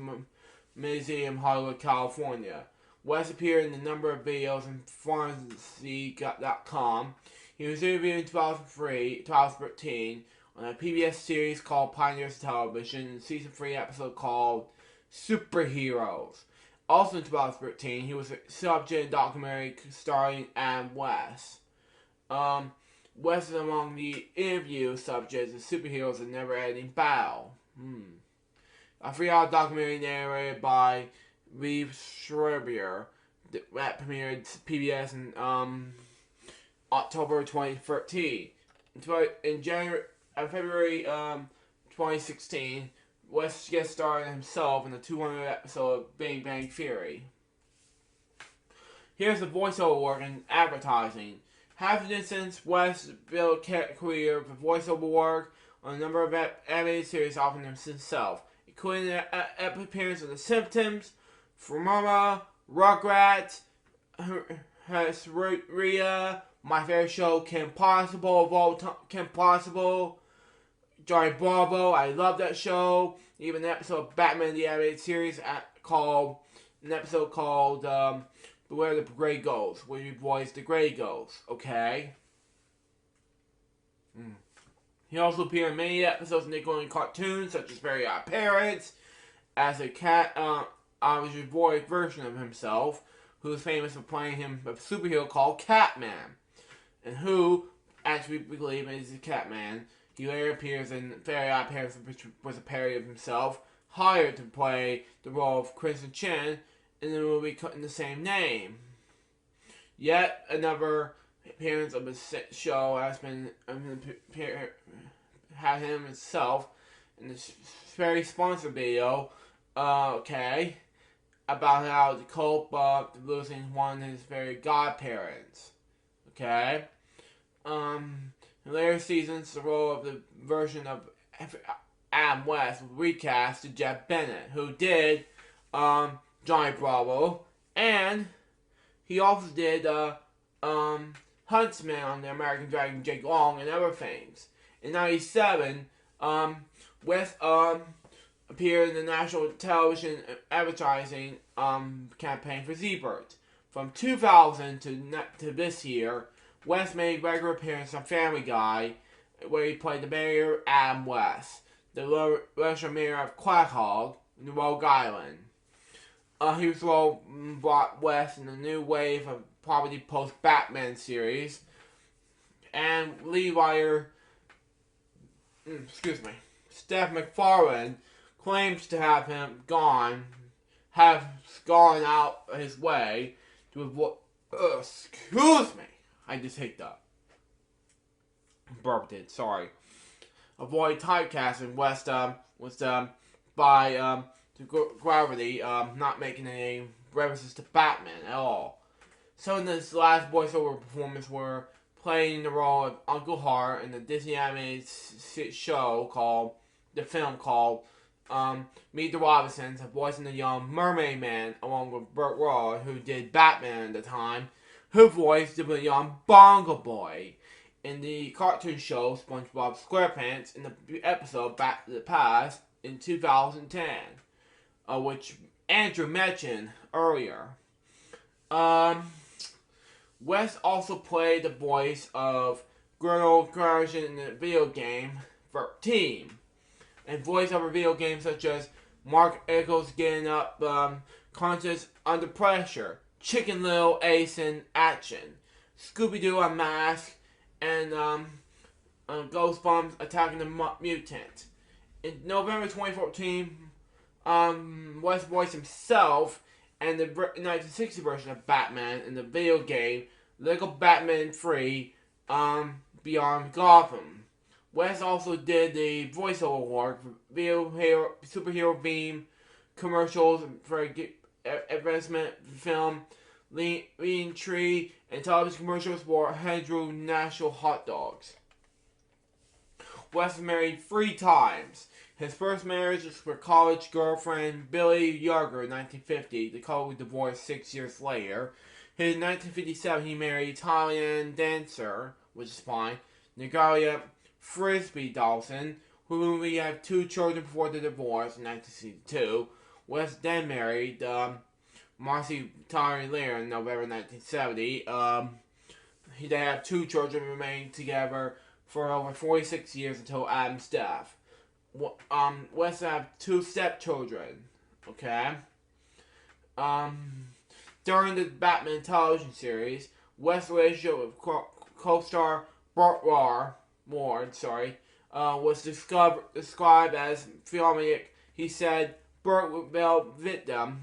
Museum, Hollywood, California. West appeared in a number of videos on Pharmacy.com. He was interviewed in 2013 on a PBS series called Pioneers of Television, season 3 episode called Superheroes. Also in 2013, he was a subject in a documentary starring Adam West. West is among the interview subjects of Superheroes and Never Ending Battle. A 3-hour documentary narrated by Reeve Schreiber that premiered PBS in October 2013. In February 2016, West guest starred himself in the 200th episode of Big Bang Theory. Here's the voiceover work in advertising. Half the distance, West built a career for voiceover work on a number of animated series often himself, including an appearance on The Simpsons, Futurama, Rugrats, Ria, My Favorite Show, Kim Possible, Johnny Bravo. I love that show. Even an episode of Batman the Animated Series called Beware the Grey Ghost, where you voiced the Grey Ghost. Okay. He also appeared in many episodes of Nickelodeon cartoons, such as Very Odd Parents, as a voiced version of himself, who is famous for playing him a superhero called Catman, and who, as we believe, is the Catman. He later appears in Very Odd Parents, which was a parody of himself, hired to play the role of Crimson Chin in the movie in the same name. Yet another appearance of the show has been had him himself in this very sponsored video, about how to cope losing one of his very godparents. Okay? In later seasons, the role of the version of Adam West was recast to Jeff Bennett, who did Johnny Bravo, and he also did Huntsman on the American Dragon Jake Long and other things. In 1997, West appeared in the national television advertising campaign for Z-Birds. From 2000 to this year, West made regular appearances on Family Guy, where he played the mayor Adam West, the Russian mayor of Quackhog, in Rogue Island. He was brought West in a new wave of probably post-Batman series, and lead writer, Steph MacFarlane claims to have him gone out his way to avoid. I just hate that. Burped it. Sorry. Avoid typecasting. West was by Gravity not making any references to Batman at all. So in this last voiceover performance, we're playing the role of Uncle Hart in the Disney animated show called Meet the Robinsons, voicing the young Mermaid Man along with Burt Reynolds, who did Batman at the time, who voiced the young Bongo Boy in the cartoon show SpongeBob SquarePants in the episode Back to the Past in 2010, which Andrew mentioned earlier. West also played the voice of Gurnal Garrison in the video game 13, and voiced over video games such as Mark Eccles Getting Up, Conscious Under Pressure, Chicken Little Ace in Action, Scooby-Doo Unmasked, and Ghostbumps Attacking the Mutant. In November 2014, West voiced himself and the 1960 version of Batman in the video game Lego Batman 3 Beyond Gotham. West also did the voiceover work for superhero theme commercials for investment film Lean Tree and television commercials for Hendrew National Hot Dogs. West was married 3 times. His first marriage was with college girlfriend Billy Younger in 1950. The couple divorced 6 years later. In 1957, he married Italian dancer, which is fine, Natalia Frisbee Dawson, whom we have 2 children before the divorce in 1962. West then married Marcy Tyree Lear in November 1970. They have 2 children, remained together for over 46 years until Adam's death. West have 2 stepchildren. Okay. During the Batman television series, West's relationship with co-star Burt Ward, was described as filmic. He said Burt rebelled victim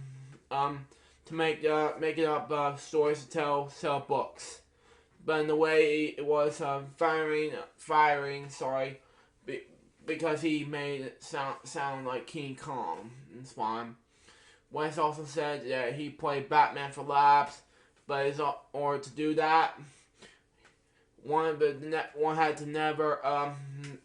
to make it up stories to sell books, but in the way it was firing, because he made it sound like King Kong. It's fine. West also said that he played Batman for laughs, but in order to do that, one had to never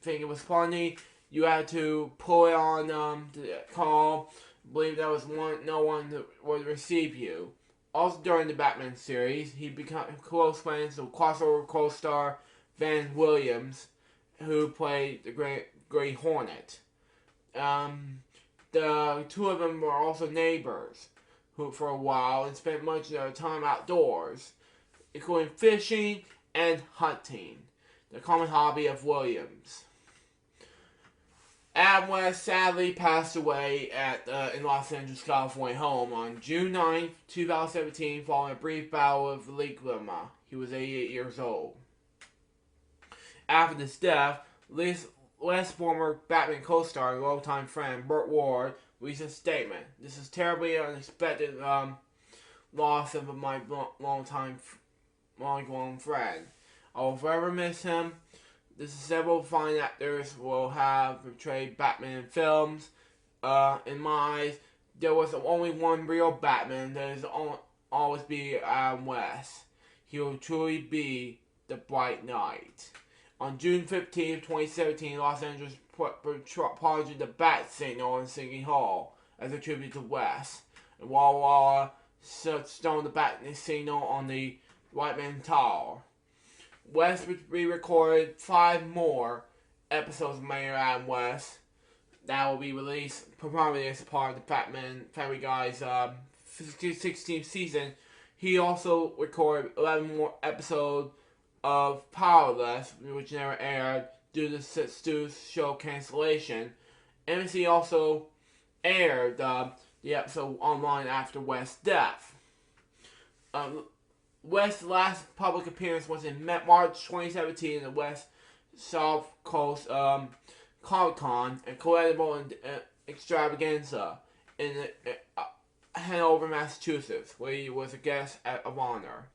think it was funny. You had to pull it on the call. Believe there was no one that would receive you. Also during the Batman series, he became close friends with crossover co-star Van Williams, who played the Green Hornet. The 2 of them were also neighbors for a while and spent much of their time outdoors, including fishing and hunting, the common hobby of Williams. Adam West sadly passed away in Los Angeles, California home on June 9, 2017, following a brief battle with lymphoma. He was 88 years old. After this death, West's former Batman co-star and longtime friend Burt Ward released a statement. "This is terribly unexpected loss of my long-time friend. I will forever miss him. Several fine actors will have portrayed Batman in films. In my eyes, there was only one real Batman. There will always be Adam West. He will truly be the Bright Knight." On June 15, 2017, Los Angeles projected the Bat Signal in City Hall as a tribute to West, and Walla Walla stoned the Bat Signal on the White Man Tower. West re-recorded 5 more episodes of Mayor Adam West that will be released probably as part of the Batman Family Guy's 16th season. He also recorded 11 more episodes of Powerless, which never aired due to Stu's show cancellation. NBC also aired the episode online after West's death. West's last public appearance was in March 2017 at the West South Coast Comic-Con and Collectible Extravaganza in Hanover, Massachusetts, where he was a guest of honor.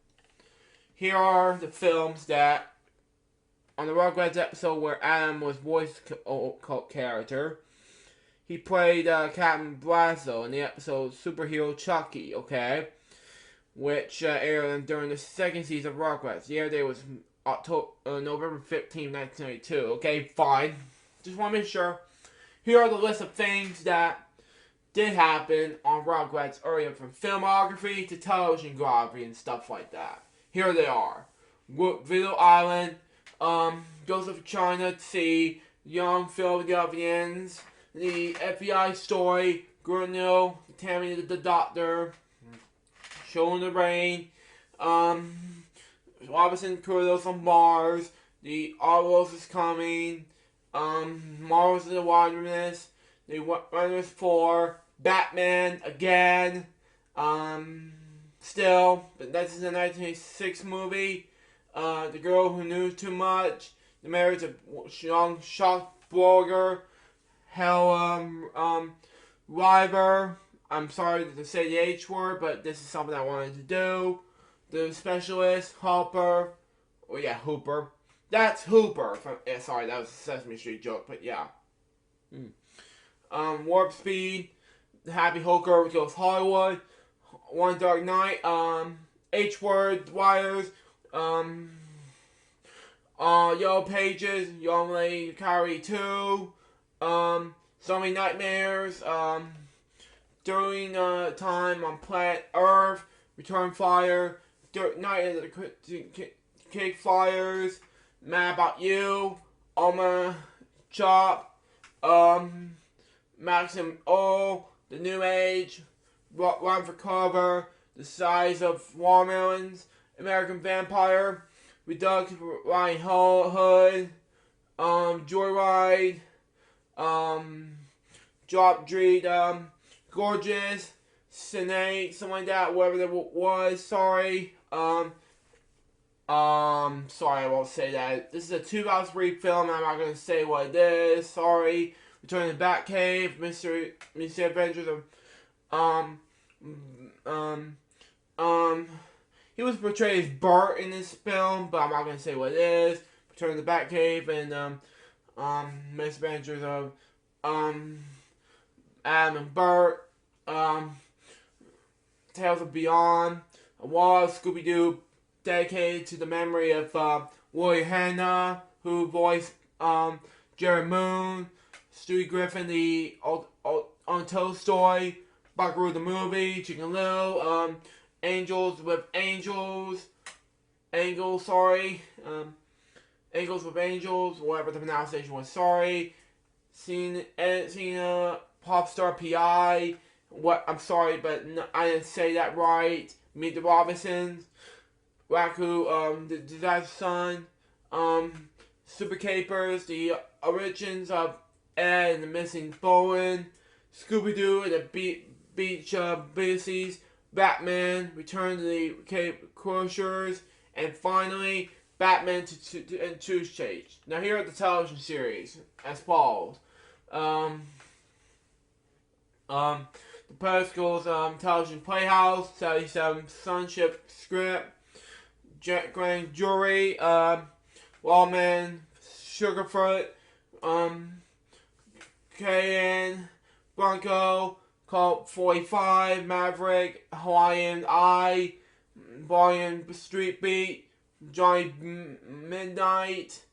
Here are the films that, on the Rugrats episode where Adam was voice character, he played Captain Blasco in the episode Superhero Chucky, okay? Which aired during the 2nd season of Rugrats. The air date was November 15, 1992. Okay, fine. Just want to make sure. Here are the list of things that did happen on Rugrats earlier, from filmography to television graphy and stuff like that. Here they are. Video Island, Joseph of China at Sea, Young Philadelphians, the FBI Story, Gurnell, Tammy the Doctor, Show in the Rain, Robinson Crusoe on Mars, The Autos is Coming, Mars in the Wilderness, The Runners 4, Batman Again, Still, but that's the 1986 movie, The Girl Who Knew Too Much, The Marriage of Young Shockblogger, Hell, River. I'm sorry to say the H word, but this is something I wanted to do. The Specialist, Hopper. Oh yeah, Hooper. That's Hooper. Sorry, that was a Sesame Street joke, but yeah. Warp Speed, The Happy Hooker Goes Hollywood, One Dark Night, H word, Wires, Yellow Pages, Young Lady Carrie 2, Zombie Nightmares, during time on Planet Earth, Return Fire, Night of the Cake Flyers, Mad About You, Alma Chop, Maxim O, The New Age, Run for Cover, The Size of Watermelons, American Vampire, Redux, Ryan Hood, Joyride, Drop Dread, Gorgeous, Senate, something like that, whatever that was, sorry. Sorry, I won't say that. This is a 2003 film, I'm not gonna say what it is, sorry. Return to the Batcave, Mystery Adventures of, he was portrayed as Bert in this film, but I'm not gonna say what it is. Return to the Batcave and, Mystery Adventures of, Adam and Bert, Tales of Beyond, a wall of Scooby-Doo dedicated to the memory of Roy Hanna, who voiced Jerry Moon, Stewie Griffin, the Untold Story, Buckaroo the Movie, Chicken Little, Angels with Angels, Angels with Angels, whatever the pronunciation was, sorry. Cena, Popstar P.I., I'm sorry, but I didn't say that right. Meet the Robinsons, Raku, the Disaster Son, Super Capers, the Origins of Ed and the Missing Bowen, Scooby-Doo and the Beach Beasties, Batman, Return to the Cape Crushers, and finally, Batman and Two Shades. Now here are the television series, as follows. The Postal's Television Playhouse, 77 Sunship Script, Grand Jury, Lawman, Sugarfoot, KN, Bronco, Colt 45, Maverick, Hawaiian Eye, Volume Street Beat, Johnny Midnight,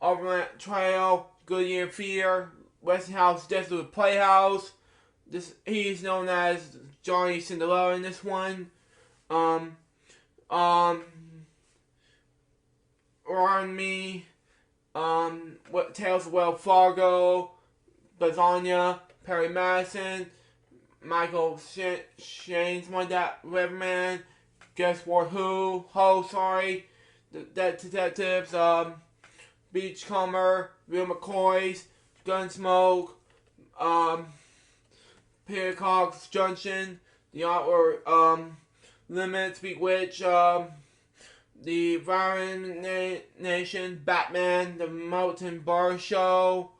Overland Trail, Goodyear Fear, Westinghouse Desolate Playhouse. He's known as Johnny Cinderella in this one. Army, what Tales of Wells Fargo, Lasagna, Perry Madison, Michael Shane's one that Riverman, Guess What Who, sorry, Detectives, Beachcomber, Real McCoys, Gunsmoke, Peacock's Junction, The Outward Limits, Bewitch, The Environment Nation, Batman, The Mountain Bar Show,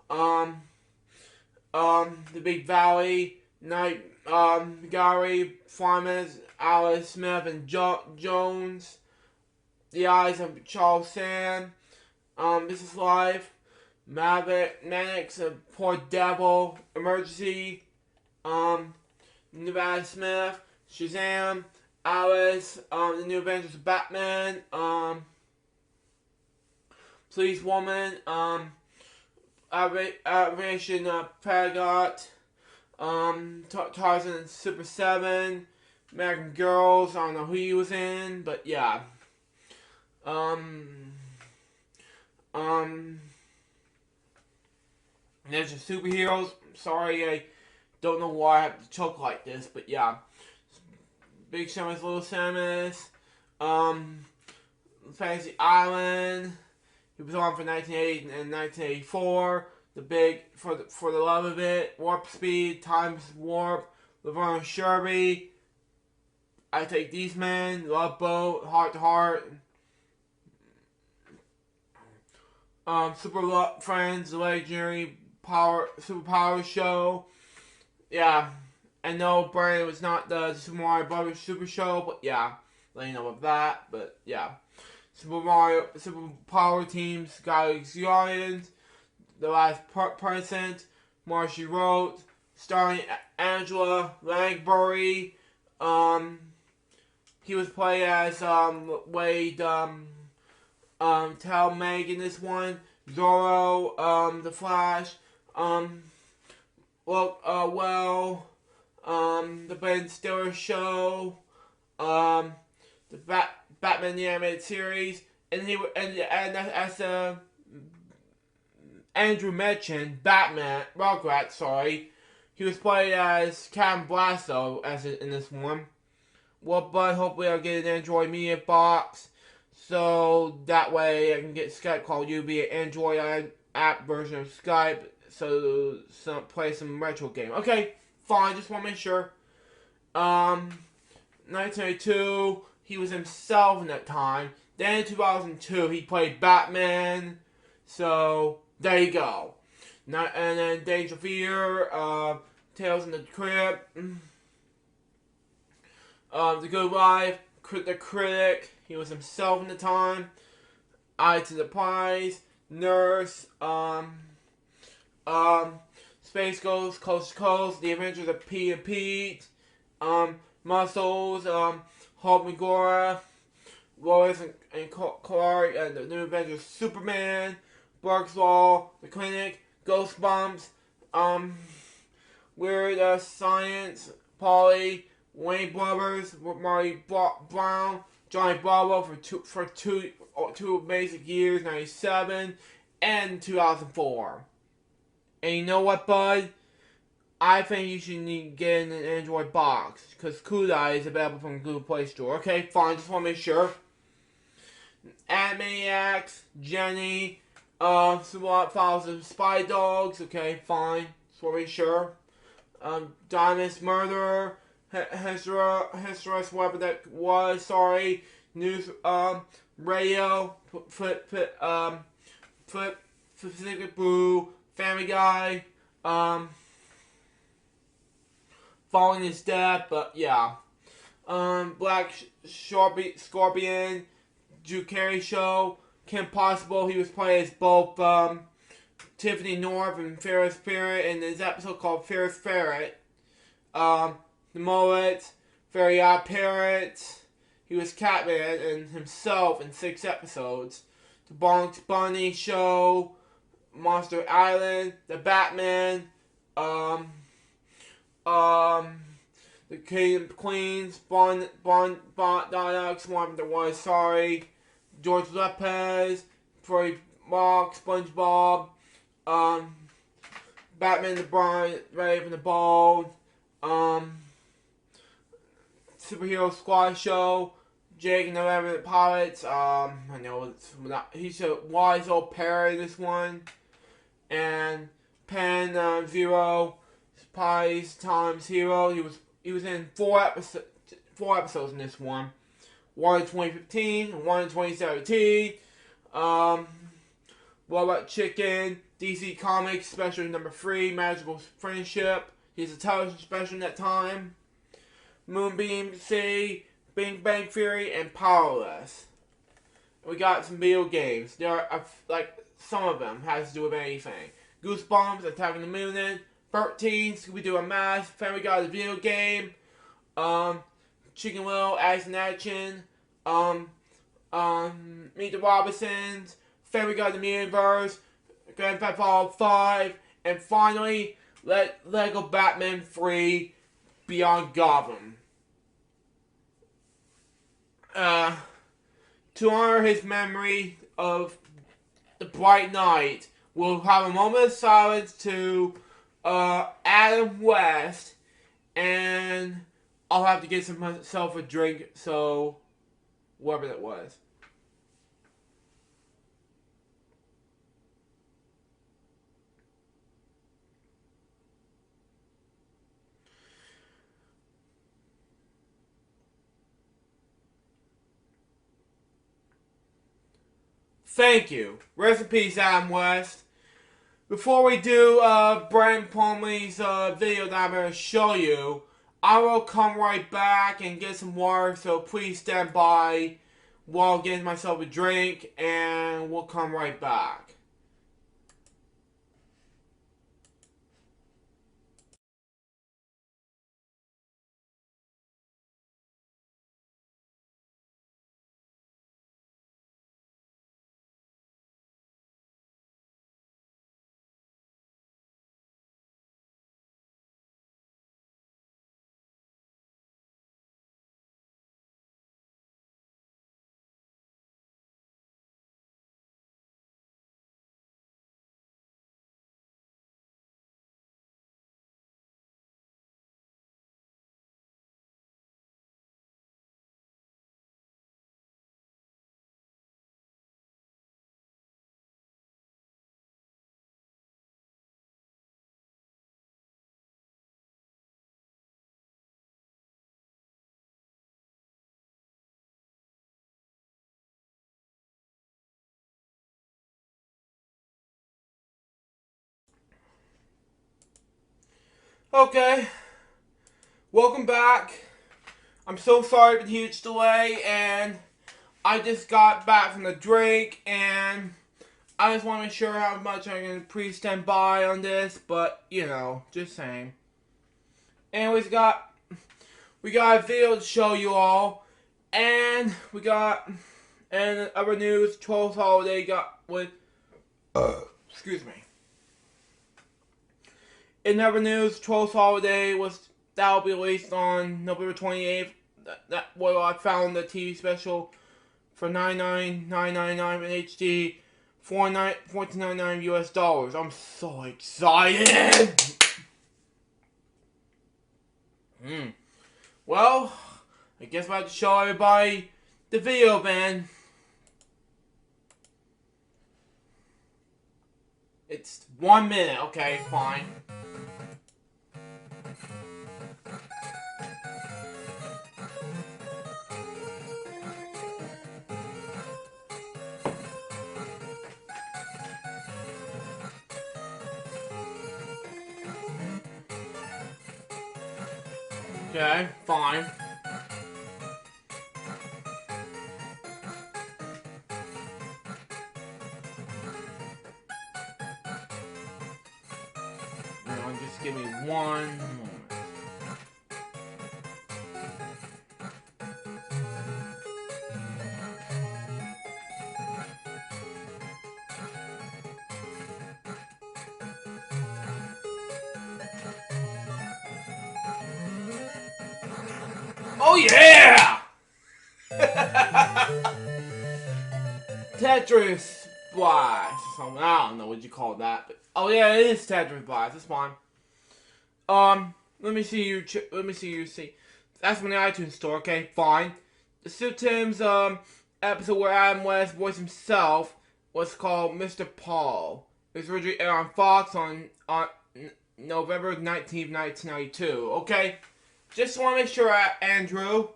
The Big Valley, Night Gallery, Farmers, Alice Smith and Jones, The Eyes of Charles Sand, This Is Life, Mannix, Poor Devil, Emergency, Nevada Smith, Shazam, Alice, The New Adventures of Batman, Police Woman, Aviation Paragot, Tarzan and Super 7, American Girls, I don't know who he was in, but yeah. There's the superheroes. Sorry, I don't know why I have to choke like this, but yeah. Big Samus, Little Samus, Fantasy Island. He was on for 1980 and 1984. The Big, for the Love of It, Warp Speed, Times Warp, Laverne Sherby, I Take These Men, Love Boat, Heart to Heart, Super Friends, The Legendary Superpower Show. Yeah, I know Brian was not the Super Mario Brothers Super Show, but yeah, let you know about that. But yeah, Super Power Teams, Galaxy Guardians, The Last Percent, Marshy Road, starring Angela Lansbury. He was played as Wade Tell Meg in this one, Zorro, The Flash, the Ben Stiller Show, the Batman the Animated Series, and as Andrew mentioned, Batman, Rugrats, sorry, he was played as Captain Blasto in this one. Well, but hopefully I'll get an Android Media box, so that way I can get Skype call you via Android app version of Skype, so play some retro game. Okay, fine, just want to make sure. 1992, he was himself in that time. Then in 2002, he played Batman. So, there you go. And then Danger Fear, Tales in the Crypt, The Good Life, The Critic, he was himself in the time. Eye to the Prize, Nurse, Space Ghost, Coast to Coast, The Adventures of Pete and Pete, Muscles, Hulk McGora, Lois and Clark, and The New Adventures of Superman, Burke's Law, The Clinic, Ghost Bumps, Weird Science, Polly, Wayne Brothers, Marty Brown, Johnny Bravo for two amazing years, 97 and 2004. And you know what, bud? I think you should get an Android box, because Kudai is available from the Google Play Store. Okay, fine, just want to make sure. Animaniacs, Jenny, SWAT Files of Spy Dogs, okay, fine, just want to make sure. Diamond's Murderer, History's whatever that was, sorry. News, Radio, Pacific Blue, Family Guy, Following His Death, but yeah. Black Scorpion, Drew Carey Show, Kim Possible, he was playing as both, Tiffany North and Ferris Ferret in this episode called Ferris Ferret. The Mullets, Very Odd Parents, he was Catman and himself in 6 episodes. The Bugs Bunny Show, Monster Island, The Batman, The King and Queens, Dialogue, Swamp the Was, sorry, George Lopez, Freddy Mark, SpongeBob, Batman the Brave and the Bold, Superhero Squad Show, Jake and the Rabbit Pirates, I know he's a wise old parrot in this one, and Pen Zero, Spies Times Hero, he was in 4 episodes in this one. One in 2015, one in 2017. Robot Chicken, DC Comics Special number 3, Magical Friendship. He's a television special in that time. Moonbeam City, Big Bang Theory, and Powerless. We got some video games. There are, some of them has to do with anything. Goosebumps, Attack on the Moon, 13, Scooby-Doo Unmasked, Family Guy the video game, Chicken Little, Action Action, Meet the Robinsons, Family Guy the Universe, Grand Theft Auto 5, and finally, Lego Batman 3 Beyond Gotham. To honor his memory of the bright night, we'll have a moment of silence to Adam West, and I'll have to get myself a drink, so whatever that was. Thank you. Rest in peace, Adam West. Before we do Brian Plumley's video that I'm going to show you, I will come right back and get some water, so please stand by while getting myself a drink, and we'll come right back. Okay, welcome back. I'm so sorry for the huge delay, and I just got back from the drink, and I just want to make sure how much I can stand by on this, but, you know, just saying. Anyways, we got a video to show you all, and we got, and other news, 12th holiday got with, excuse me. In other news, 12th holiday that'll be released on November 28th. That what I found the TV special for $99.99 in HD, $14.99 US. I'm so excited. Well, I guess I have to show everybody the video, man. It's 1 minute. Okay, fine. Okay, fine. Now, just give me 1 moment. Oh yeah! Tetris Blast or something. I don't know what you call that, but oh yeah, it is Tetris Blast. It's fine. Let me see you. See. That's from the iTunes store. Okay, fine. The Sue Tim's episode where Adam West voiced himself was called Mr. Paul. It was originally aired on Fox on November 19th, 1992. Okay. Just want to make sure, Andrew,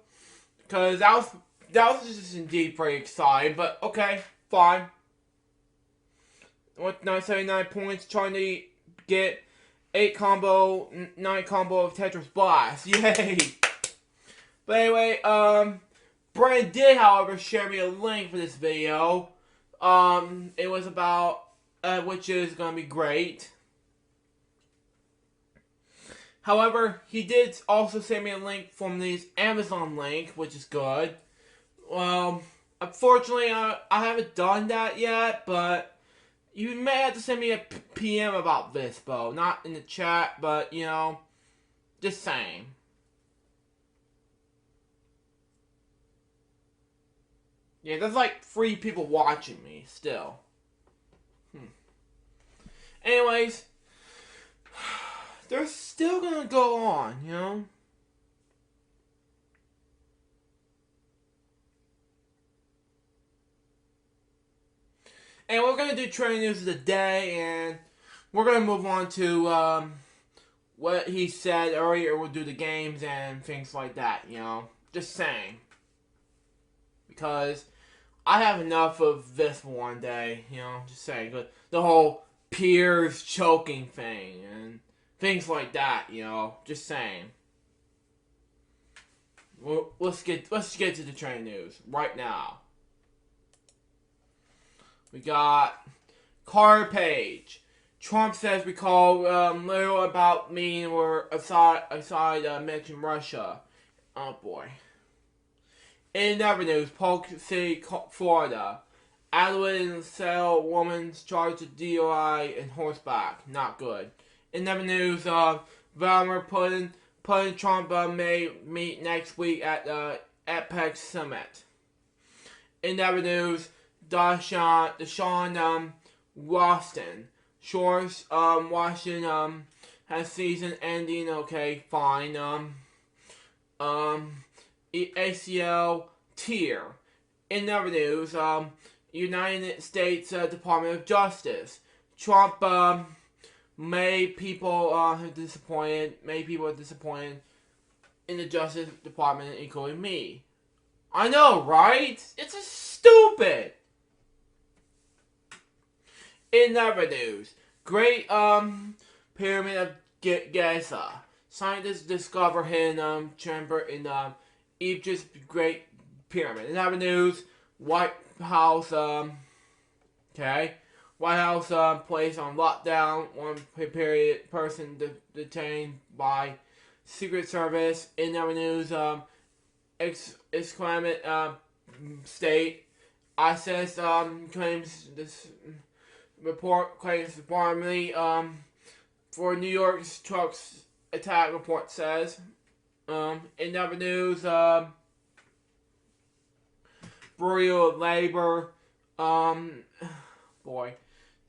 because that was just indeed pretty exciting. But okay, fine. With 979 points, trying to get 9 combo of Tetris Blast. Yay! But anyway, Brandon did, however, share me a link for this video. It was about, which is gonna be great. However, he did also send me a link from this Amazon link, which is good. Unfortunately, I haven't done that yet, but you may have to send me a PM about this, Bo. Not in the chat, but, you know, just saying. Yeah, there's like 3 people watching me still. Anyways, they're still gonna go on, you know? And we're gonna do training news of the day, and we're gonna move on to what he said earlier. We'll do the games and things like that, you know? Just saying. Because I have enough of this one day, you know? Just saying. The whole peers choking thing, and things like that, you know, just saying. Well, let's get to the training news right now. We got Carter Page. Trump says recall little about me or aside mention Russia. Oh boy. In other news, Polk City, Florida. Adelaide cell woman's charged with DUI and horseback. Not good. In other news, Vladimir Putin and Trump may meet next week at the APEC summit. In other news, Deshaun Watson Shores Washington has season ending. Okay, fine. ACL tear. In other news, United States Department of Justice. Trump made people disappointed in the Justice Department, including me. I know, right? It's just stupid. In other news, Great Pyramid of Giza. Scientists discover hidden chamber in Egypt's Great Pyramid. In other news, White House White House placed on lockdown one period person detained by Secret Service. In other news, Islamic State ISIS claims this report claims formally for New York's trucks attack report says. In other news, Bureau of Labor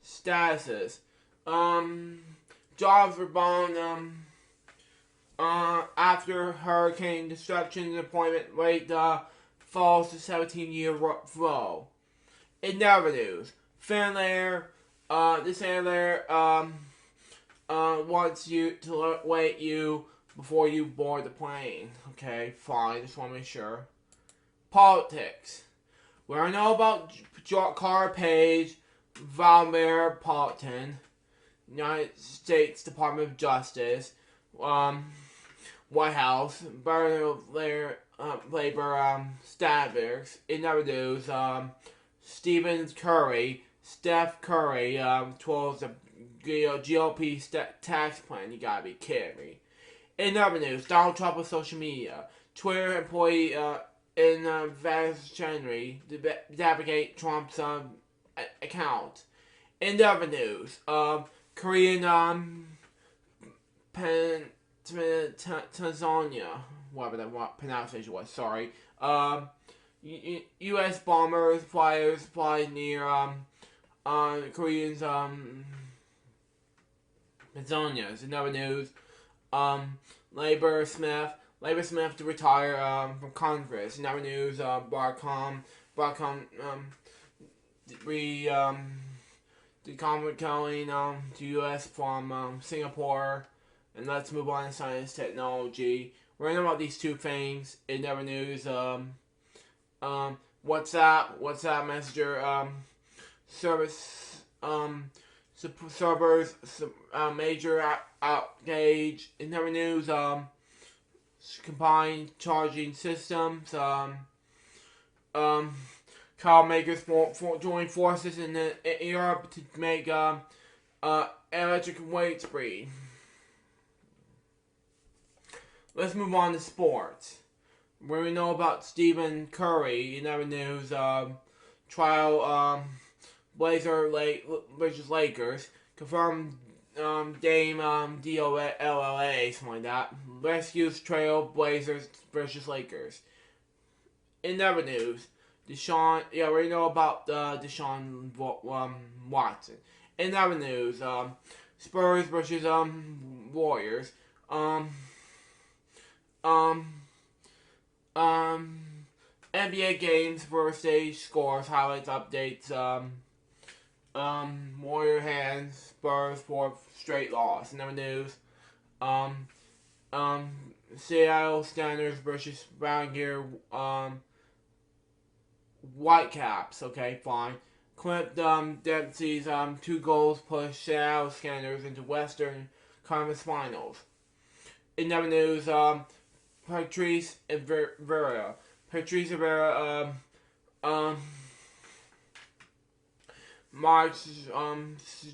statuses. Jobs rebound after hurricane destruction. The employment rate falls to 17-year low. In other news, this airliner wants you to wait you before you board the plane. Okay, fine. Just want to make sure. Politics. We all know about Carter Page, Vladimir Putin, United States Department of Justice, White House, Bureau of Labor statistics. In other news, Steph Curry, towards the GOP tax plan. You gotta be kidding me. In other news, Donald Trump on social media. Twitter employee in January to navigate Trump's account. In other news, Korean Tanzania, whatever that pronunciation was, sorry. U.S. bombers fly near Koreans Tanzania. In other news, Labor Smith to retire from Congress. In other news, Barcom decommissioning to U.S. from Singapore. And let's move on to science technology. We're going to know about these two things. In other news, WhatsApp Messenger service servers major outage. In other news, combined charging systems. Car makers join forces in Europe to make electric weight speed. Let's move on to sports. Where we know about Stephen Curry. In other news, trial Blazer versus Lakers. Confirmed Dame DOLLA, something like that. Rescues Trail Blazers versus Lakers. In other news, we know about Deshaun Watson. In other news, Spurs versus Warriors. NBA games, first stage scores, highlights, updates. Warrior hands Spurs for straight loss. In other news, Seattle Standards versus Brown Gear Whitecaps. Okay, fine. Clint Dempsey's 2 goals push Seattle Standards into Western Conference Finals. In other news, Patrice Rivera. March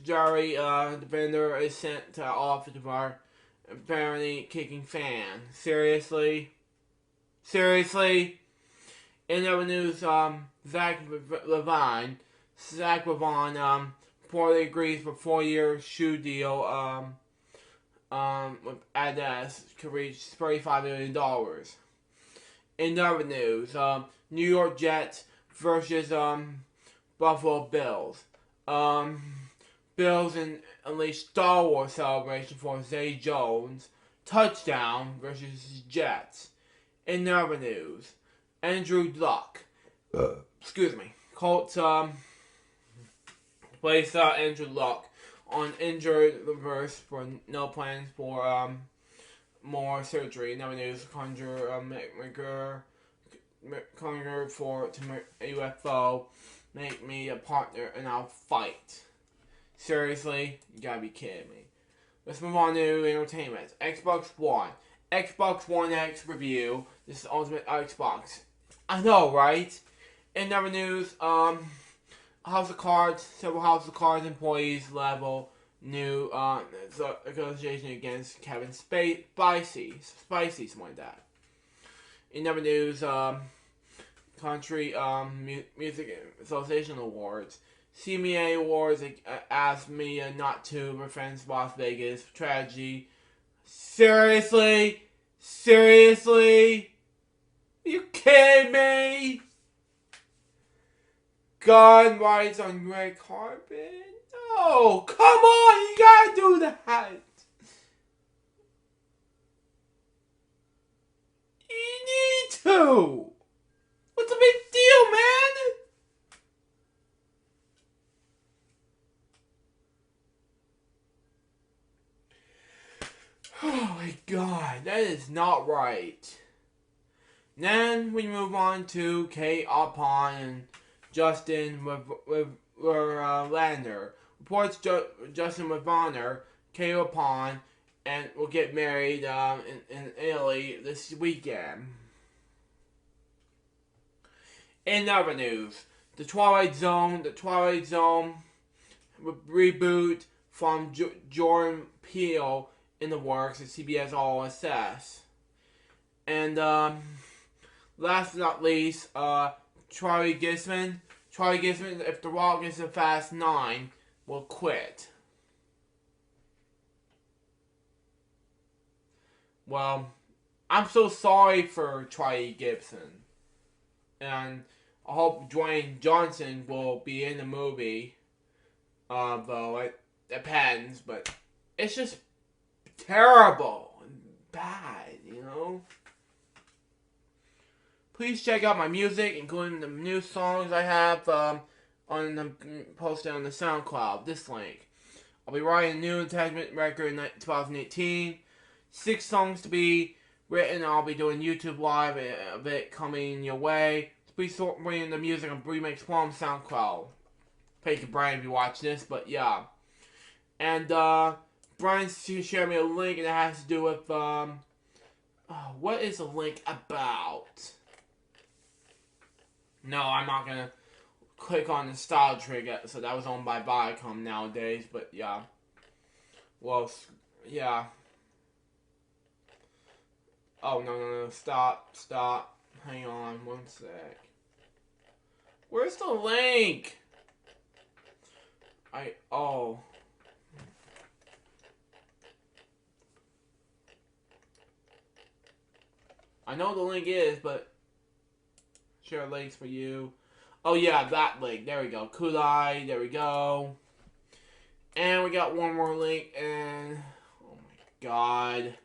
Jari defender is sent off the bar, apparently kicking fan. Seriously. In other news, Zach Levine reportedly agrees for 4-year shoe deal with Adidas could reach $35 million. In other news, New York Jets versus Buffalo Bills. Bills unleashed Star Wars celebration for Zay Jones. Touchdown versus Jets. In other news, Andrew Luck. Colts placed Andrew Luck on injured reverse for no plans for more surgery. In other news, Conjure for UFO. Make me a partner and I'll fight. Seriously? You gotta be kidding me. let's move on to entertainment. Xbox One. Xbox One X review. This is Ultimate Xbox. I know, right? In other news, House of Cards, several House of Cards employees level new negotiation against Kevin Spacey, something like that. In other news, Country Music Association Awards. CMA Awards asked me not to reference Las Vegas tragedy. Seriously? Seriously? Are you kidding me? Gun rights on red carpet? No, come on, you gotta do that. You need to. What's the big deal, man? Oh my god, that is not right. Then we move on to Kate Upon and Justin Lander. Reports Justin Wavner, Kate Upon, and will get married in Italy this weekend. In other news, the Twilight Zone reboot from Jordan Peele in the works at CBS All Access. And last but not least, Charlie Gisman, if The Rock is a Fast 9, will quit. Well, I'm so sorry for Charlie Gibson. And I hope Dwayne Johnson will be in the movie. Though it depends, but it's just terrible and bad, you know? Please check out my music, including the new songs I have posted on the SoundCloud. This link. I'll be writing a new attachment record in 2018. 6 songs to be written. I'll be doing YouTube Live of it coming your way. Please support me in the music on Remix Plum SoundCloud. Thank you, Brian, if you watch this, but yeah. And Brian shared me a link, and it has to do with what is the link about? No, I'm not gonna click on the style trigger. So that was owned by Viacom nowadays, but yeah. Well, yeah. Oh, no, stop. Hang on, one sec. Where's the link? I know the link is, but share links for you. Oh yeah, that link. There we go. Kudai. There we go. And we got one more link, and oh my god.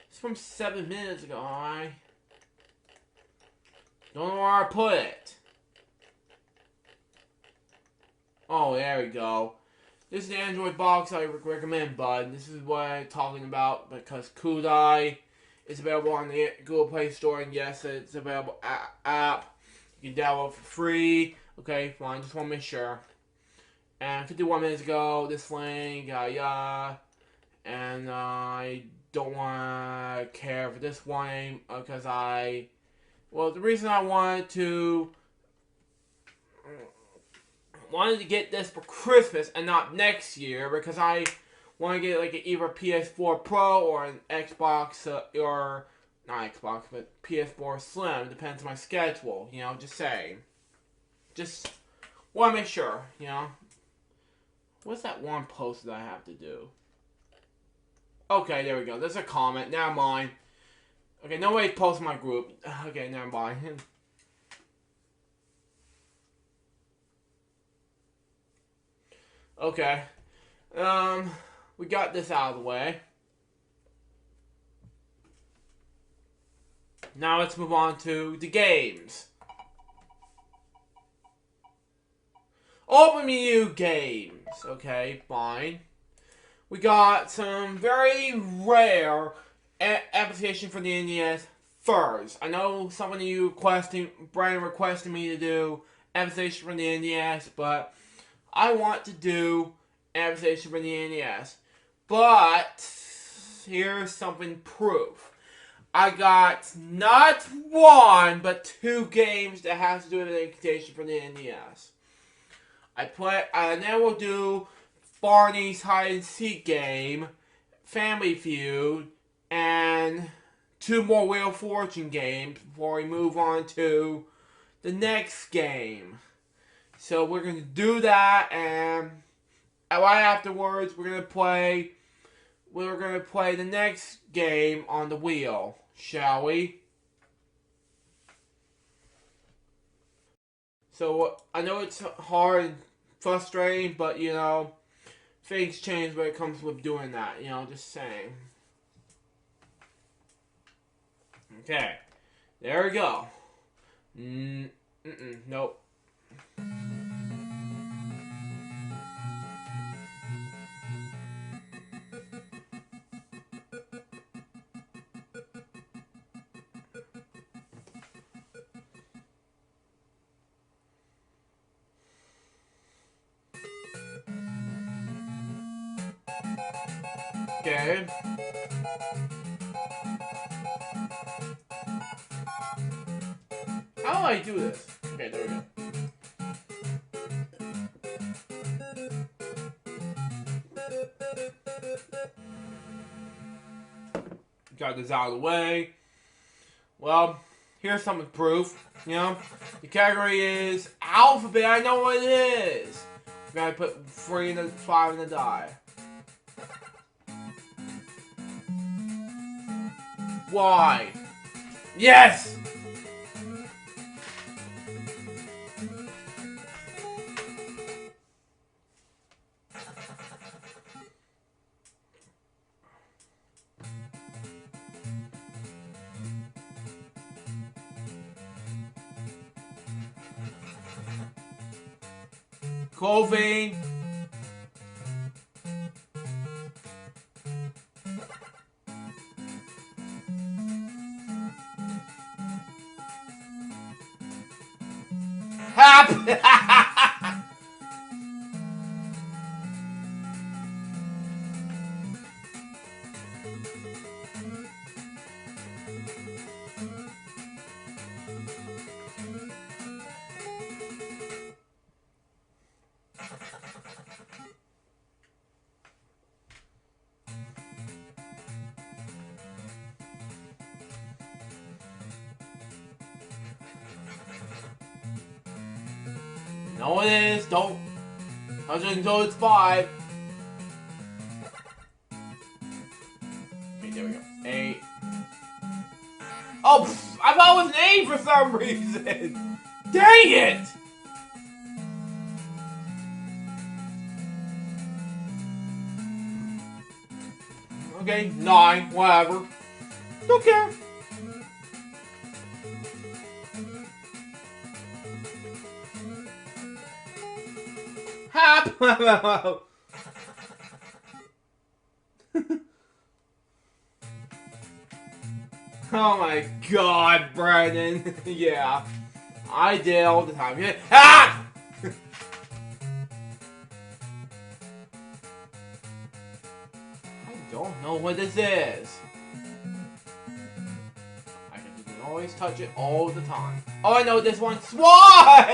It's from 7 minutes ago, alright? Don't know where I put it. Oh, there we go. This is the Android box I recommend, bud. This is what I'm talking about because Kudai is available on the Google Play Store, and yes, it's available app. You can download for free. Okay, fine. Just want to make sure. And 51 minutes ago, this link, and I don't want to care for this one because the reason I wanted to get this for Christmas and not next year because I want to get like either a PS4 Pro or an Xbox or not Xbox but PS4 Slim. Depends on my schedule. You know, just saying. Just want to make sure. You know. What's that one post that I have to do? Okay, there we go. There's a comment. Never mind. Okay, nobody posts my group. Okay, never mind. Okay. We got this out of the way. Now let's move on to the games. Open menu games. Okay, fine. We got some very rare application for the NES first. I know some of you Brian requested me to do application for the NES, but I want to do adaptation for the NES. But here's something proof. I got not one, but 2 games that has to do with an adaptation for the NES. And then we'll do Barney's hide and seek game, Family Feud, and 2 more Wheel of Fortune games before we move on to the next game. So we're going to do that, and right afterwards we're going to play the next game on the wheel, shall we? So I know it's hard and frustrating, but you know, things change when it comes with doing that, you know, just saying. Okay, there we go. Nope. Okay. How do I do this? Okay, there we go. Got this out of the way. Well, here's some proof. You know, the category is alphabet. I know what it is. Gotta put 3 and 5 in the die. Why? Yes! Clothing. No, it is. Don't. I was until it's 5. Okay, there we go. 8. Oh, I thought it was an 8 for some reason. Dang it! Okay, 9, whatever. Don't care. Oh my god, Brandon. Yeah. I did all the time. Yeah. Ah! I don't know what this is. I can always touch it all the time. Oh, I know this one. SWAT!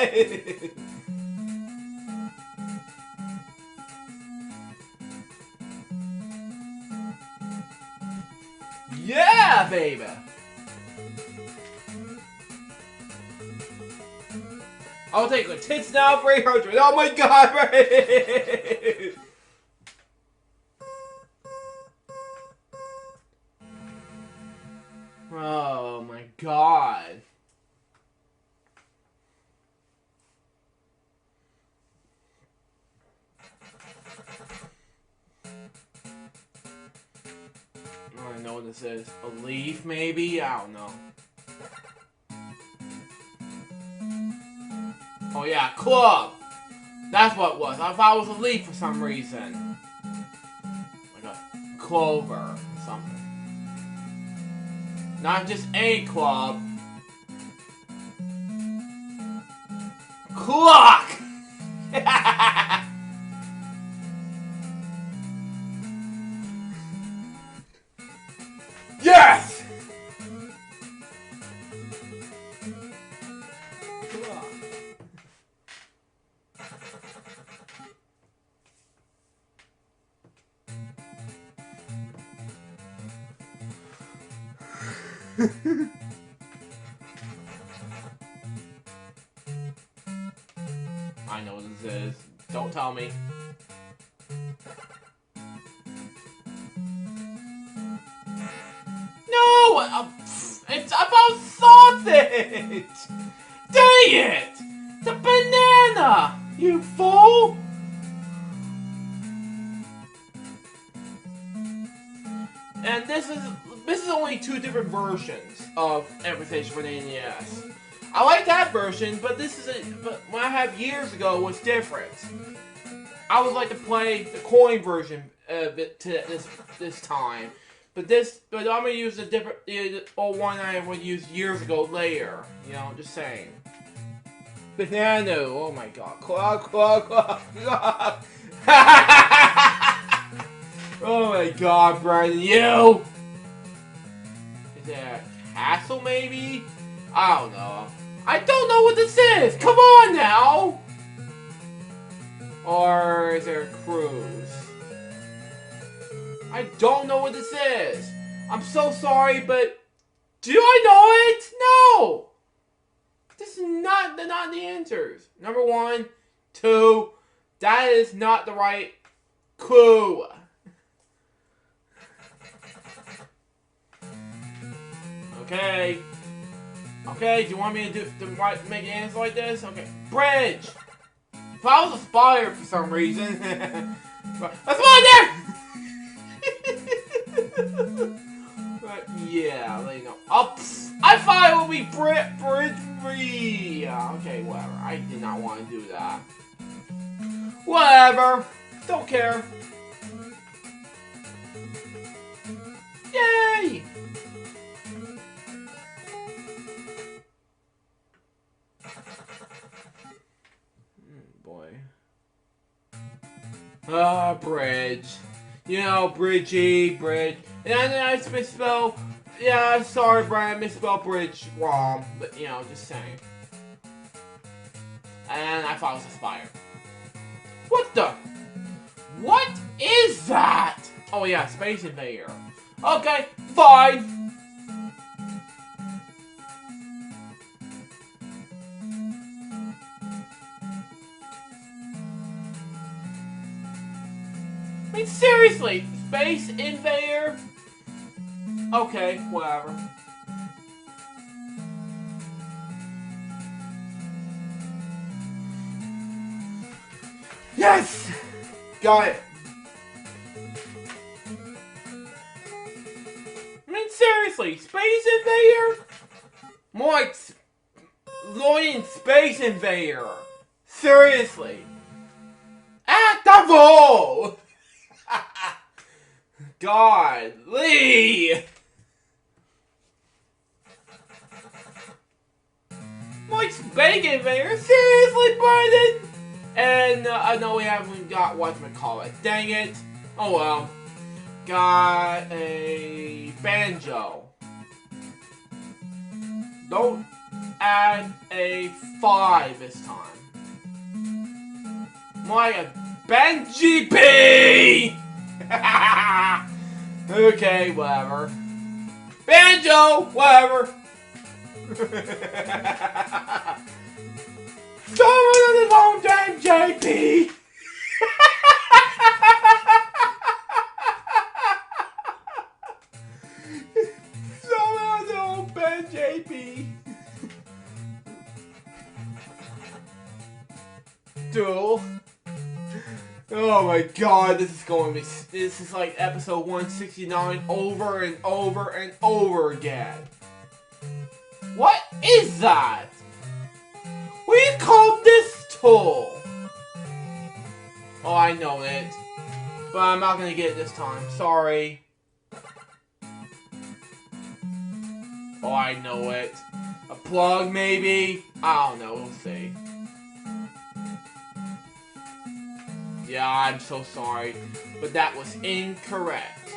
Yeah, baby! I'll take the tits now for 800. Oh my god, right? Oh my god. I know what this is. A leaf, maybe? I don't know. Oh yeah, club! That's what it was. I thought it was a leaf for some reason. Like a clover or something. Not just a club. Clock! I know what this is. Don't tell me. No! It's about sausage! Dang it! It's a banana! You fool! And this is only 2 different versions of Invitation for the NES. I like that version, but but when I had years ago, it was different. I would like to play the coin version of it to this time, but I'm gonna use the old one I would use years ago later. You know, just saying. Banana! Oh my God! Claw, claw, claw, claw. Oh my God, Brandon, you! Is it a castle, maybe? I don't know. I don't know what this is! Come on now! Or is there a cruise? I don't know what this is. I'm so sorry, but do I know it? No! This is not the answers. Number 1, 2, that is not the right clue. Okay. Okay, do you want me to make answers like this? Okay. Bridge! If I was a spire for some reason. That's one there! But yeah, there you go. I thought it would be Bridge 3! Okay, whatever. I did not want to do that. Whatever. Don't care. Yay! Boy. Bridge. You know, bridge. And I misspelled. Yeah, sorry, Brian, misspelled bridge wrong. But, you know, just saying. And I thought it was a spire. What the? What is that? Oh, yeah, Space Invader. Okay, fine. I mean, seriously, Space Invader? Okay, whatever. Yes! Got it. I mean, seriously, Space Invader? More like Lloyd Space Invader. Seriously. Actable! God, Lee! Like Space Invader? Seriously, Brandon? And I know we haven't got whatchamacallit. Dang it. Oh well. Got a banjo. Don't add a 5 this time. More like a Benji P! Okay, whatever. Banjo! Whatever. Someone on the phone, damn JP! Someone on the phone, Ben JP! Duel. Oh my God, this is like episode 169 over and over and over again. What is that? What do you call this tool? Oh, I know it. But I'm not gonna get it this time. Sorry. Oh, I know it. A plug, maybe? I don't know. We'll see. Yeah, I'm so sorry. But that was incorrect.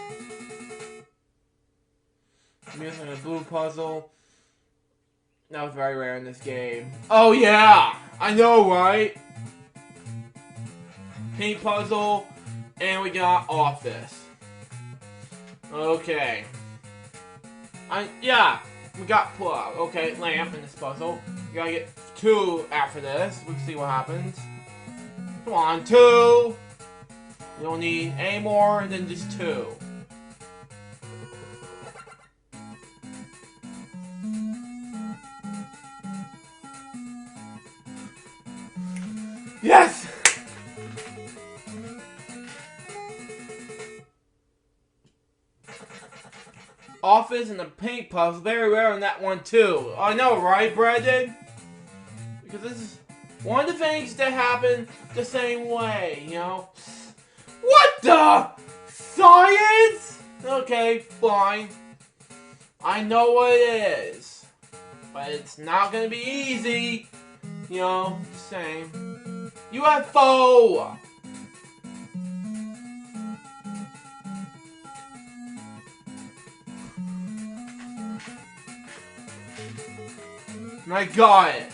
I'm using a blue puzzle. That was very rare in this game. Oh yeah! I know, right? Paint puzzle, and we got office. Okay. Yeah, we got plug. Okay, lamp in this puzzle. We gotta get 2 after this. We'll see what happens. Come on, 2! You don't need any more than just 2. Yes! Office and the paint puzzle, very rare on that one too. I know, right, Brandon? Because this is one of the things that happen the same way, you know? What the? Science? Okay, fine. I know what it is. But it's not gonna be easy. You know, just saying. UFO! I got it.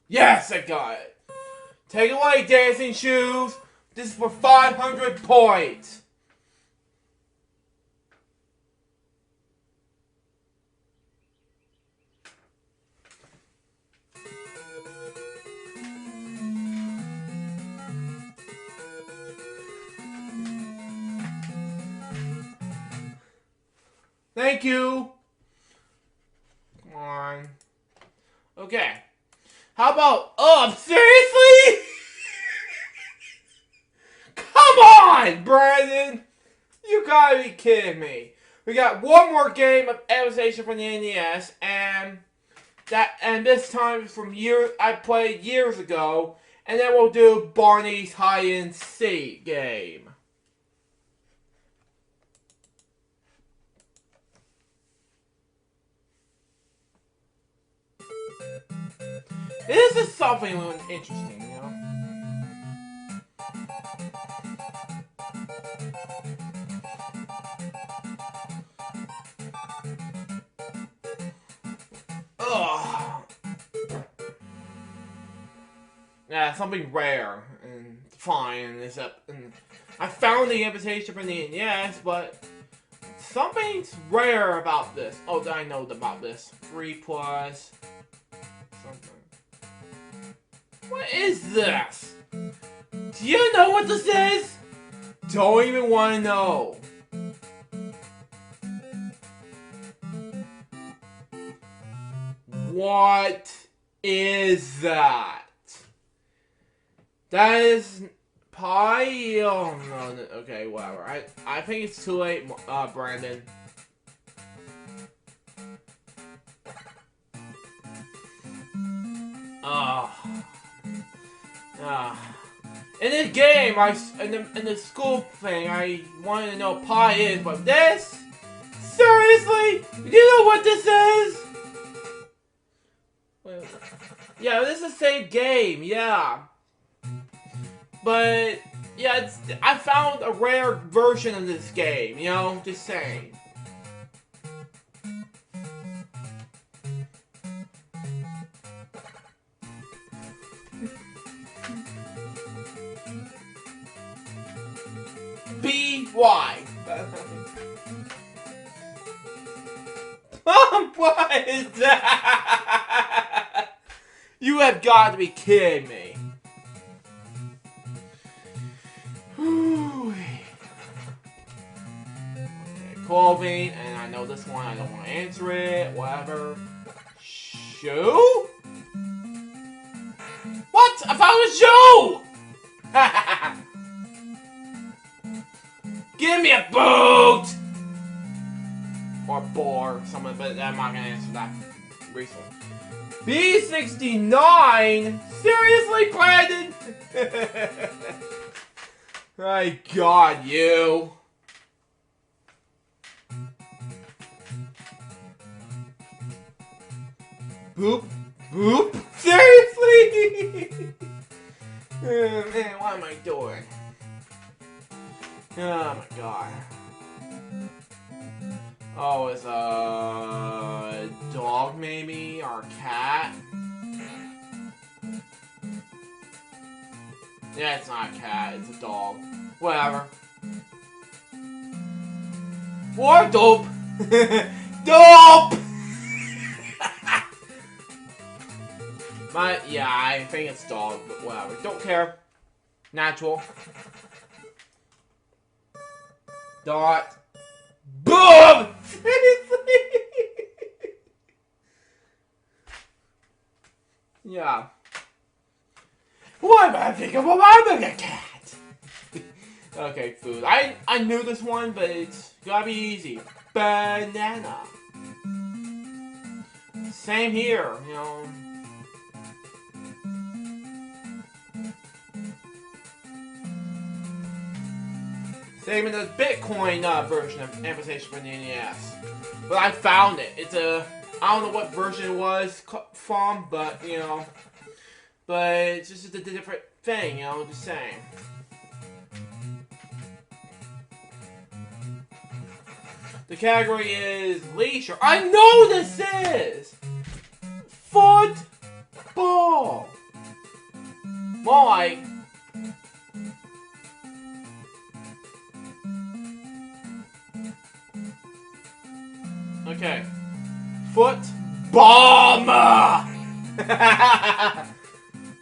Yes, I got it. Take away dancing shoes. This is for 500 points. Thank you. Come on. Okay. How about seriously? Come on, Brandon. You gotta be kidding me. We got one more game of Aviation from the NES, and this time from I played years ago, and then we'll do Barney's hide and seek game. This is something interesting, you know? Ugh. Yeah, something rare and fine. And I found the invitation from the NES, but something's rare about this. Oh, I know about this. 3 plus something. What is this? Do you know what this is? Don't even want to know. What is that? That is pie? Oh no, okay, whatever. I think it's too late, Brandon. In this game, in the school thing, I wanted to know what pie is, but this? Seriously? You know what this is? Yeah, this is the same game, yeah. But, yeah, I found a rare version of this game, you know? Just saying. B-Y. Mom, what is that? You have got to be kidding me. Okay, clothing, and I know this one, I don't want to answer it, whatever. Shoe? What? I found a shoe! Give me a boot! Or bar, something, but I'm not gonna answer that recently. B69? Seriously, Brandon? My God, you. Boop, boop. Seriously? Oh, man, what am I doing? Oh my God. Oh, it's a dog maybe, or a cat? Yeah, it's not a cat, it's a dog. Whatever. Or dope! Dope! Yeah, I think it's dog, but whatever. Don't care. Natural. Dot. Boom! Seriously? Yeah. Why am I thinking of a cat? Okay, food. I knew this one, but it's gotta be easy. Banana. Same here, you know. Same in the Bitcoin version of Amputation for the NES. But I found it. It's a... I don't know what version it was from, but, you know... But it's just a different thing, you know, just saying. The category is leisure. I know this is! Football! More like... Okay. Foot bomb!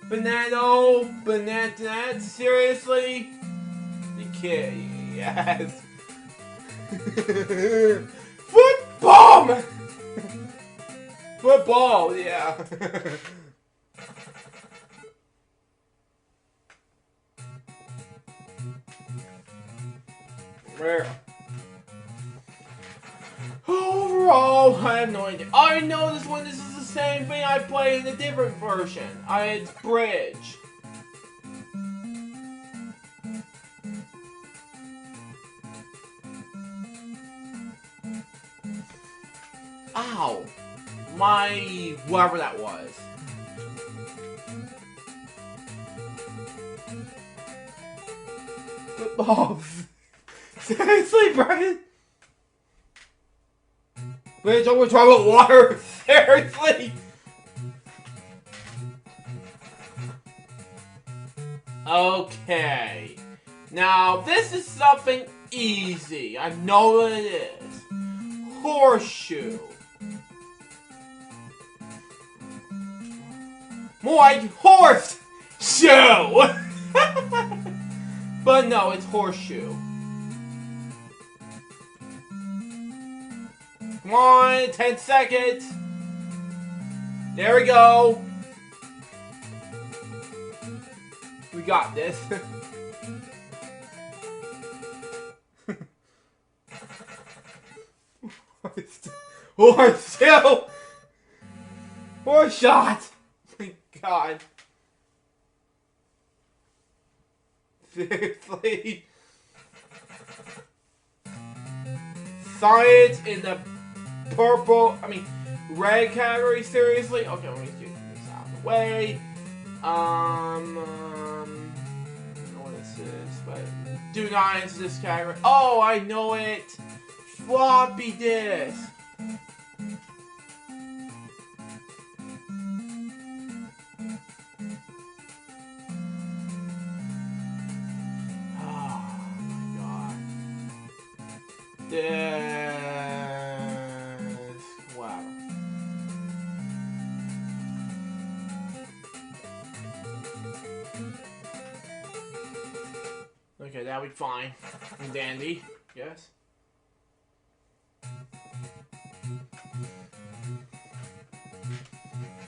Banana, seriously? You can't, yes. Foot bomb! Football, yeah. Where? Overall, I have no idea. I know this one. This is the same thing I played in a different version. It's Bridge. Ow. Whatever that was. Football. Seriously, Brian? Wait, don't we talk about water? Seriously? Okay. Now, this is something easy. I know what it is. Horseshoe. More like horse shoe. But no, it's horseshoe. Come on, 10 seconds. There we go. We got this. Horseshoe. Horse shot. My God. Seriously. Science in the red category, seriously? Okay, let me get this out of the way. I don't know what this is, but do not answer this category. Oh, I know it! Floppy disk! Oh my God. Wow. Okay, that'll be fine and dandy, yes.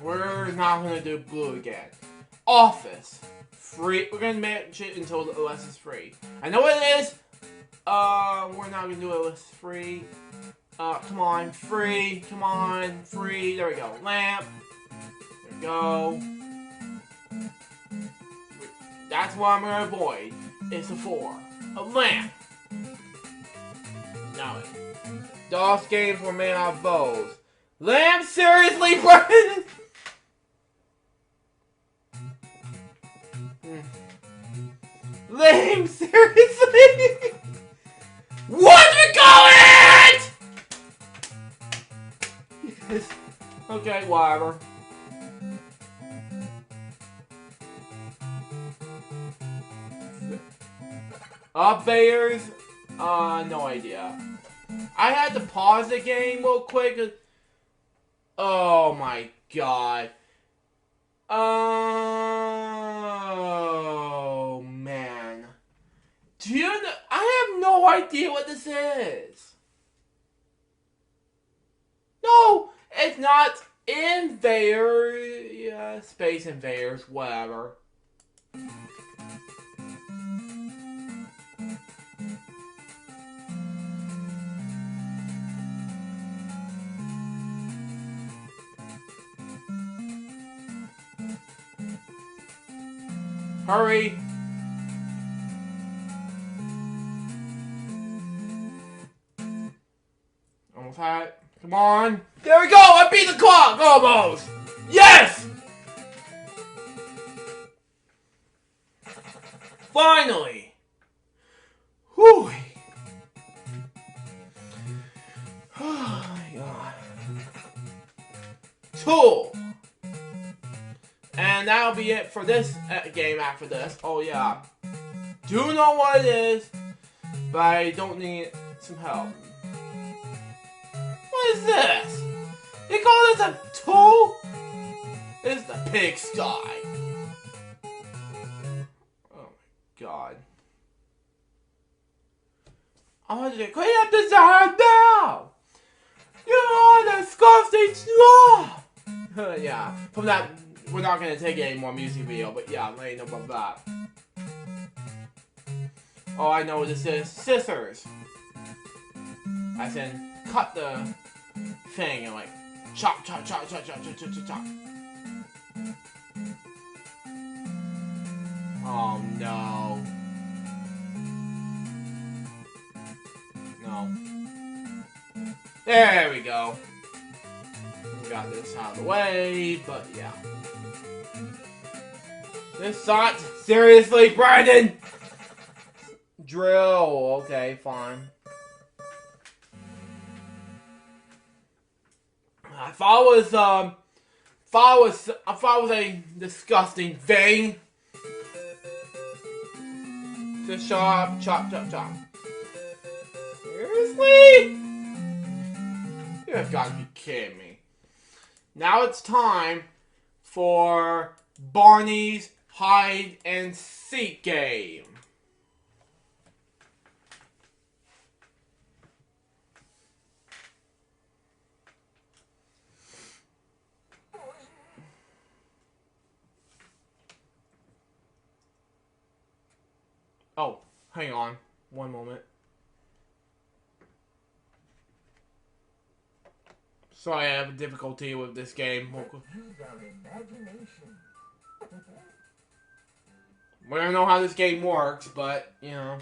We're not gonna do blue again. Office. Free. We're gonna match it until the list is free. I know what it is. We're not gonna do a list free. Come on, free. Come on, free. There we go. Lamp. There we go. That's what I'm gonna avoid. It's a 4. A lamp. Now it. DOS games were made out of bows. Lamp, seriously, Brendan? Lame, seriously? What you call it? Okay, whatever. Upbears? No idea. I had to pause the game real quick. Oh my god. Oh man. Do you know? I have no idea what this is. No, it's not Invaders. Yeah, Space Invaders, whatever. Hurry! Almost had it. Come on. There we go! I beat the clock! Almost! Yes! Finally! Whew! Oh my god. Cool! And that'll be it for this game after this. Oh yeah. Do know what it is, but I don't need some help. What is this? They call this a tool? It's the pigsty. Oh my god. I want to clean up this house now! You're disgusting sloth! Yeah, from that, we're not gonna take any more music video, but yeah, let you know about that. Oh, I know what this is. Scissors. As in, cut the thing and like, chop, chop, chop, chop, chop, chop, chop, chop, chop. Oh no. No. There we go. Got this out of the way, but yeah. This sucks. Seriously, Brandon? Drill. Okay, fine. I thought it was a disgusting thing. Just chop, chop, chop, chop. Seriously? You have got to be kidding me. Now it's time for Barney's hide and seek game. Oh, hang on. One moment. Sorry, I have a difficulty with this game. We don't know how this game works, but, you know.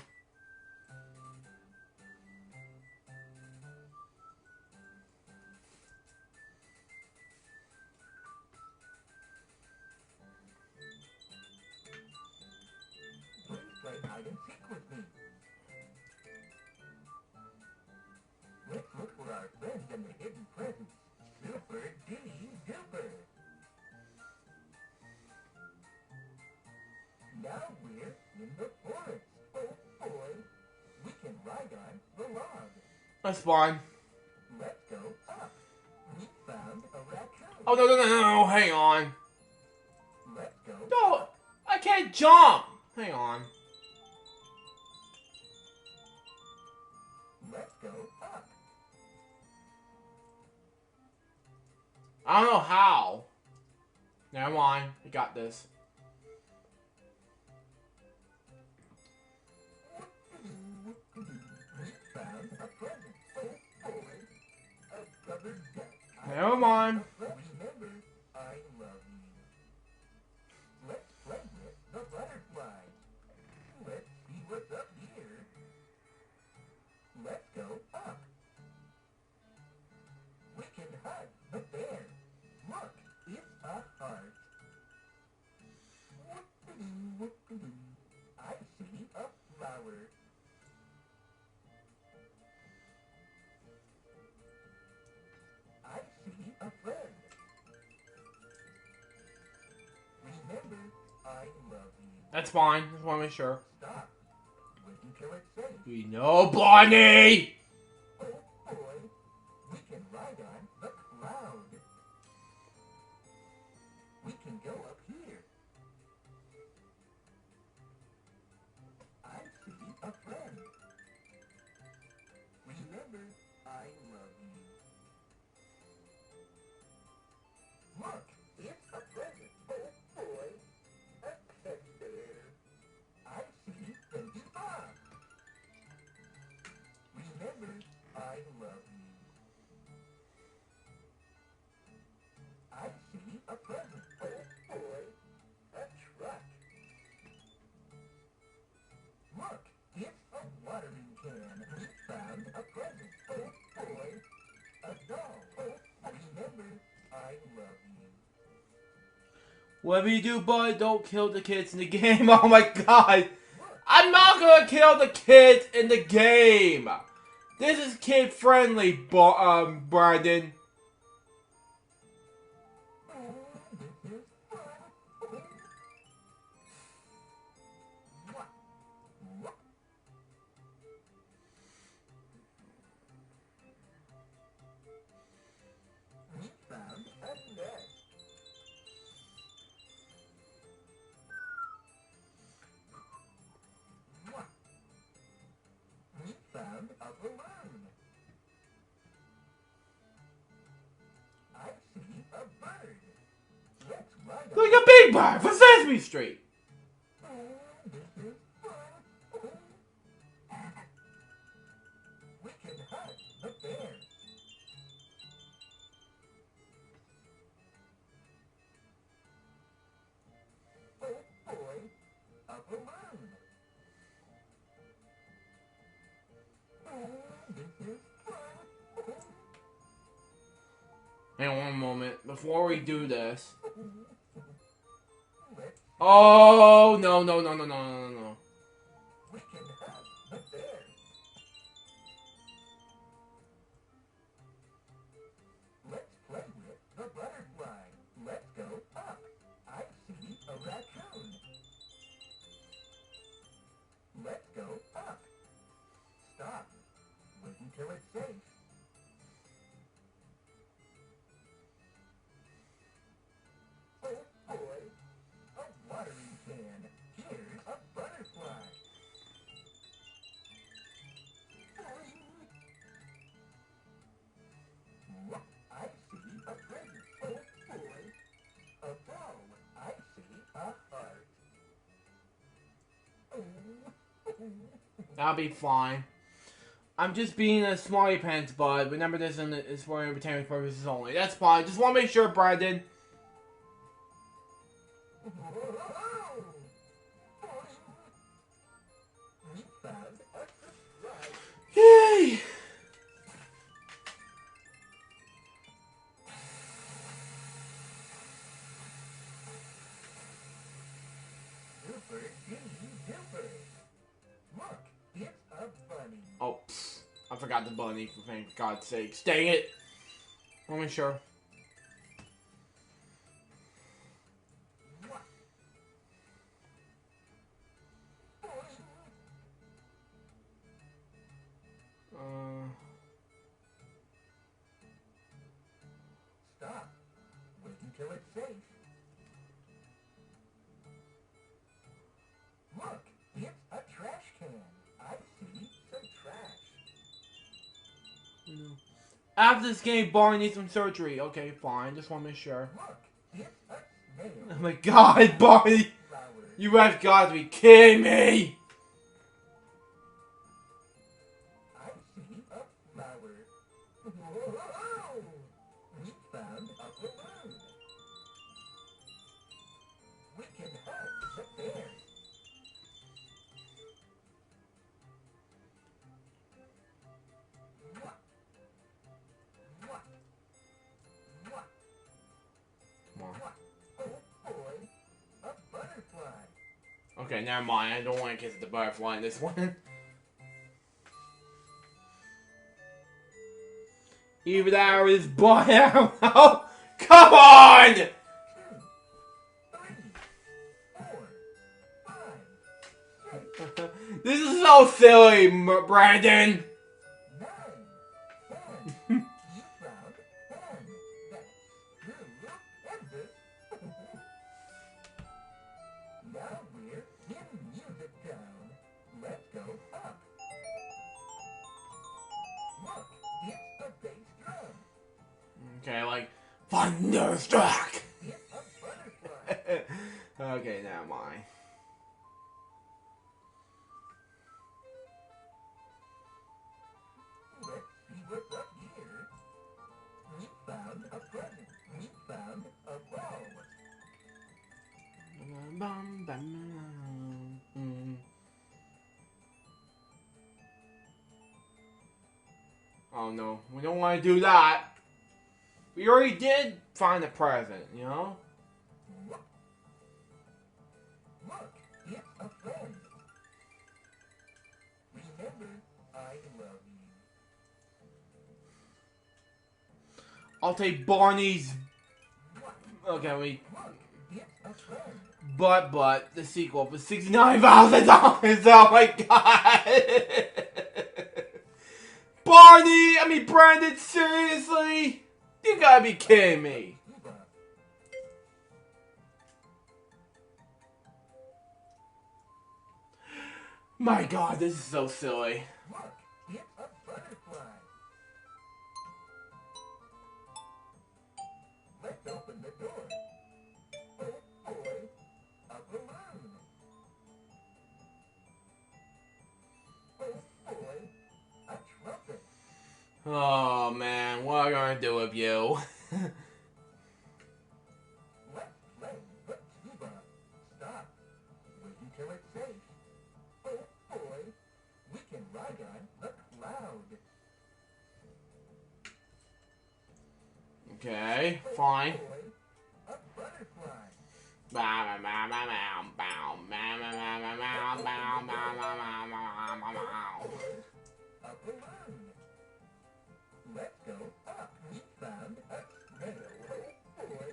Play hide and seek with me. Let's look for our friends and the hidden presents. Super duper. Now we're in the forest. Oh boy, we can ride on the log. That's fine. Let's go up. We found a raccoon. Oh, no, hang on. Let's go. No, I can't jump. Hang on. Let's go up. I don't know how. Never mind. We got this. Found a present. Oh boy, a rubber duck. Never mind. Remember, I love you. Let's play with the butterfly. Let's see what's up here. Let's go up. We can hug the bear. Look, it's a heart. Whoop-a-doo, whoop-a-doo. I see a flower. I see a That's fine. Just want to make sure. Stop. Wait until it's safe. We know, Bonnie! Oh boy, we can ride on the cloud. We can go up here. I see a friend. Remember, I love you. Look, it's a present. Oh boy, a teddy bear. I see baby Bob. Remember, I love you. I see a present. Oh boy, a truck. Look, it's a watering can. We found a present. Oh boy, a doll. Oh, remember, I love you. Whatever you do, bud, don't kill the kids in the game. Oh my god! I'm not gonna kill the kids in the game! This is kid friendly, Brandon. We found a nest. We found a balloon. I see a bird. Let's ride on. Like a big bird for Sesame Street. This is fun. We can hug the bear. Oh boy, a balloon. This is fun. Hang on one moment. Before we do this. Let's, Oh, no, no, no, no, no, no, no. we can hug the bear. Let's play with the butterfly. Let's go up. I see a raccoon. Let's go up. Stop. Wait until it's safe. Oh boy, a watering can. Here's a butterfly. Look, I see a present. Oh boy, a bow. I see a heart. That'll be fine. I'm just being a smarty pants, bud. Remember this is for entertainment purposes only. That's fine. Just want to make sure, Brandon. We found a surprise. Yay! Super duper. Look, it's a bunny. Oh, I forgot the bunny, for God's sakes. Dang it! Want to make sure. Stop. Wait until it's safe. Look, it's a trash can. I see some trash. After this game, Barney needs some surgery. Okay, fine. Just want to make sure. Look, it's a snail. Oh my God, Barney! Flower. You have got to be kidding me! I see a flower. Whoa! We found a balloon. We can hug the bear. Mwah. Mwah. Mwah. Come on. Mwah. Oh boy, a butterfly. Okay, never mind. I don't want to kiss the butterfly in this one. Either that or this boy. I don't know. Come on! 2, 3, 4, 5, This is so silly, Brandon. 9, 10. You found 10. That's true, is it? Now we're in Music Town. Let's go up. Look, it's a bass drum. Okay, like thunderstruck. It's a butterfly. Okay, never mind. Let's see what's up here. We found a present. We found a ball. Oh no, we don't want to do that. We already did find a present, you know? Look, it's a friend. Remember, I love you. I'll take Barney's. Okay, wait. Look, it's a friend. But the sequel for $69,000. Oh my god. Barney, Brandon, seriously? You gotta be kidding me. My god, this is so silly. Look, it's a butterfly. Let's open the door. Oh boy, a balloon. Oh boy, a trumpet. Oh man, what are we gonna do with you? Let's play the tuba. Stop. Wait until it's safe. Oh boy, we can ride on the cloud. Okay, fine. Boy, a butterfly. A balloon. Let's go up. We found a snail. Oh boy,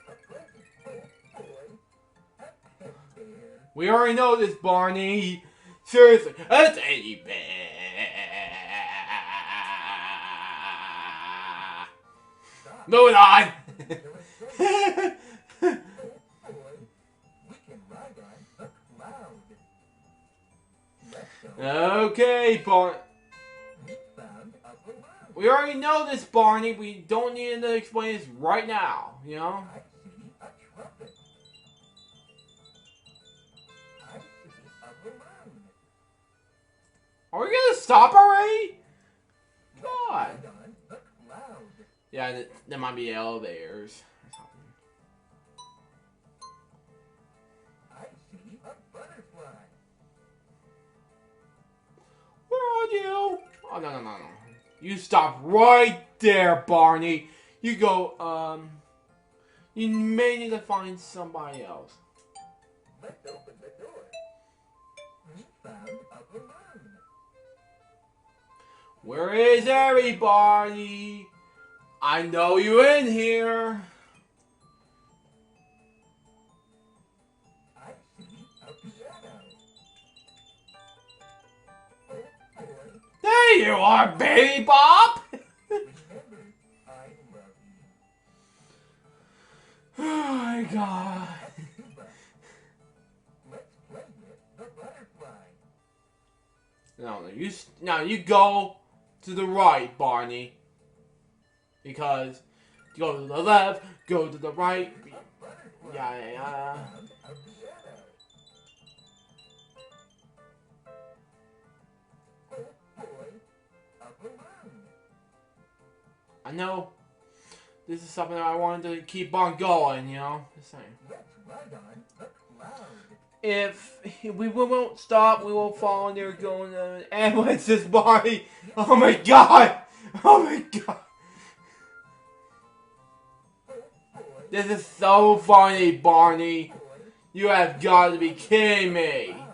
a present. Oh boy, a teddy bear. We already know this, Barney. Seriously, a teddy bear. Stop. Moving on. Until it's safe. Oh boy, we can ride on the cloud. Let's go. Okay, Barney. We found a balloon. We already know this, Barney. We don't need to explain this right now, you know? I see a trumpet. I see a balloon. Are we gonna stop already? God. Ride on the cloud. Yeah, there might be elevators or something. I see a butterfly. Where are you? Oh, no. You stop right there, Barney. You go, you may need to find somebody else. Let's open the door. We found a balloon. Where is everybody? I know you in here. I see a piano. Oh boy, There you are, baby Bob. remember, I love you. Oh my god. Tuba. Let's play with the butterfly. No, you go to the right, Barney. Because you go to the left, go to the right. A butterfly. Yeah. Found a piano. Oh boy, a balloon. I know this is something that I wanted to keep on going, you know? Just saying. Let's ride on the cloud. If we won't stop, we will fall in there going ambulance's body. Oh my god! Oh my god! Oh boy, This is so funny, Barney. boy, You have got to be kidding me. cloud.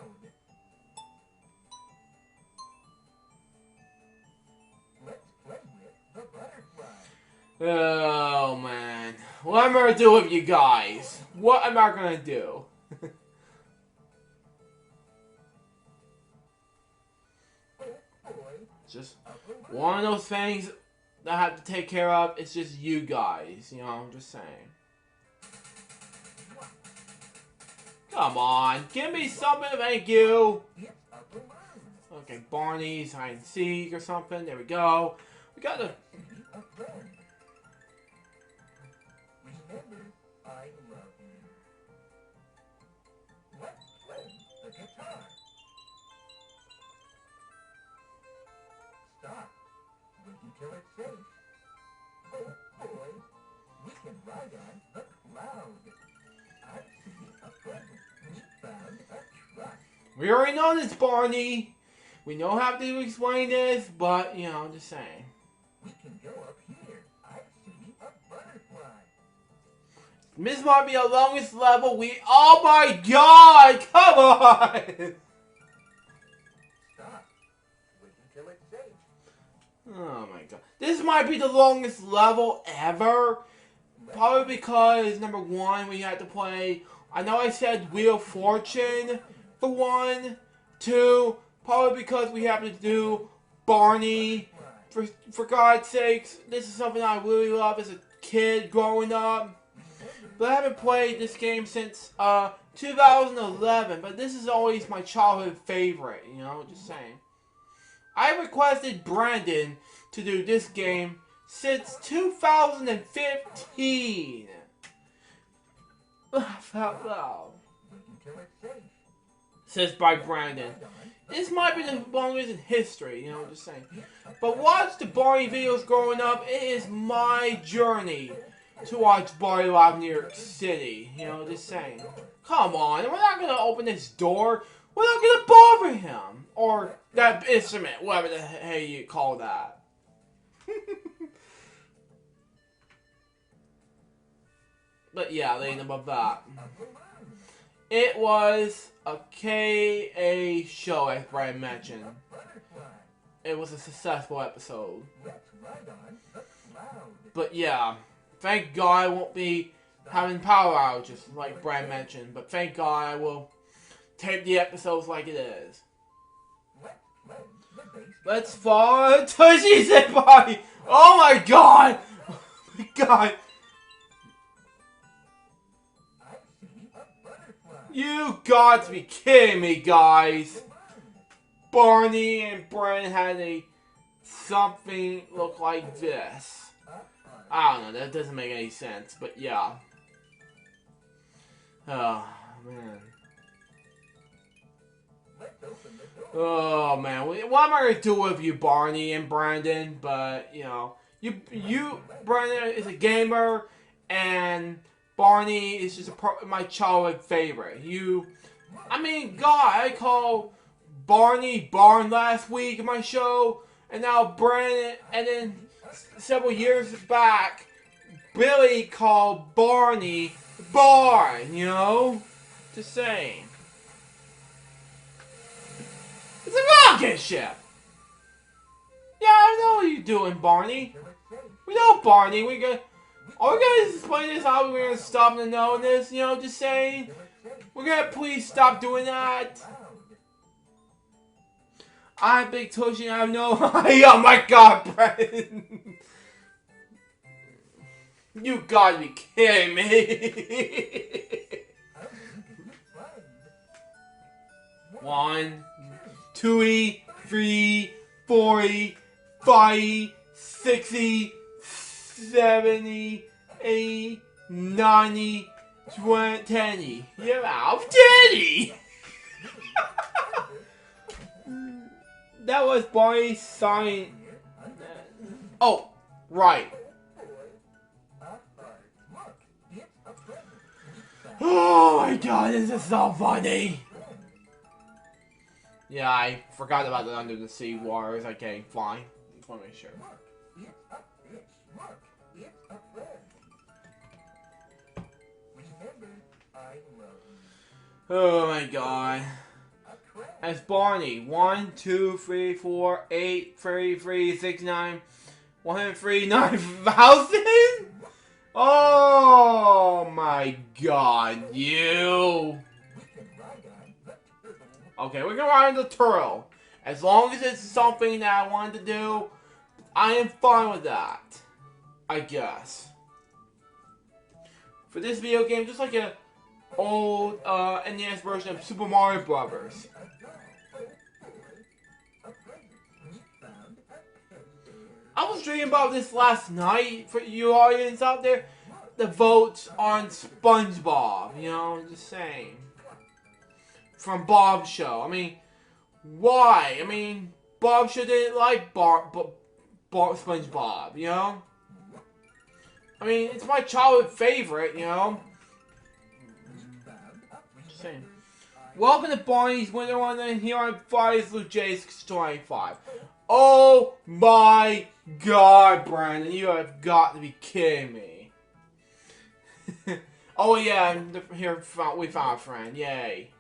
Let's play with the butterfly. Oh man. What am I gonna do with you guys? What am I gonna do? just one of those things that I have to take care of. It's just you guys, you know, I'm just saying. Come on, give me something, thank you. Okay, Barney's hide and seek or something. There we go. We got the. Remember, I love you. Let's play the guitar. Stop. Wait until it's safe. Oh boy, we can ride on a cloud. I see a present. We found a truck. We already know this, Barney. We know how to explain this, but you know, I'm just saying. We can go up here. I see a butterfly. This might be the longest level we. Oh my God! Come on! Stop. Wait until it's safe. Oh my God! This might be the longest level ever. Probably because number one, we had to play. I know I said Wheel of Fortune for 1, 2. Probably because we have to do Barney. For God's sakes, this is something I really love as a kid growing up. But I haven't played this game since 2011. But this is always my childhood favorite, you know, just saying. I requested Brandon to do this game since 2015. Laugh out loud. Says by Brandon. This might be the longest in history, you know, just saying. But watch the Barney videos growing up. It is my journey to watch Barney live in New York City, you know, just saying. Come on, we're not going to open this door. We're not going to bother him. Or that instrument, whatever the hell you call that. But yeah, they know about that. It was a KA show, as Brian mentioned. It was a successful episode. But yeah, thank God I won't be having power outages, like Brian mentioned. But thank God I will tape the episodes like it is. Let's fall to Jesus body. Oh my God! Oh my God! You got to be kidding me, guys! Barney and Brandon had something look like this. I don't know, that doesn't make any sense, but yeah. Oh, man. Oh, man. What am I going to do with you, Barney and Brandon? But, you know, you Brandon, is a gamer, and Barney is just my childhood favorite. I mean, God, I called Barney Barn last week in my show, and now Brandon, and then several years back, Billy called Barney Barn, you know? Just saying. It's a rocket ship! Yeah, I know what you're doing, Barney. We know, Barney, are we gonna explain this how we're gonna stop the knowing this, you know, just saying? We're gonna please stop doing that. I'm Big Tushy, I have no oh my God, Brandon. You gotta be kidding me. 1, 2, 3, 4, 5, 6, 7, 8, 9, 20, 10. You're out, 10. That was Barney's sign. Oh, right. Oh my God, this is so funny. Yeah, I forgot about the Under the Sea Wars. Okay, fine. Just want to make sure. Oh my God. As Barney, 1, 2, 3, 4, 8, 33, 69, 103, 9,000? Oh my God, you. Okay, we're gonna ride the turtle. As long as it's something that I wanted to do, I am fine with that. I guess. For this video game, just like a old NES version of Super Mario Brothers. I was dreaming about this last night for you audience out there. The votes on SpongeBob, you know, just saying. From Bob's show. I mean, why? I mean, Bob sure didn't like SpongeBob, you know? I mean, it's my childhood favorite, you know? Just saying. Welcome to Barney's Winter Wonderland here on Fridays with J625. Oh my god, Brandon, you have got to be kidding me. Oh yeah, here we found a friend, yay.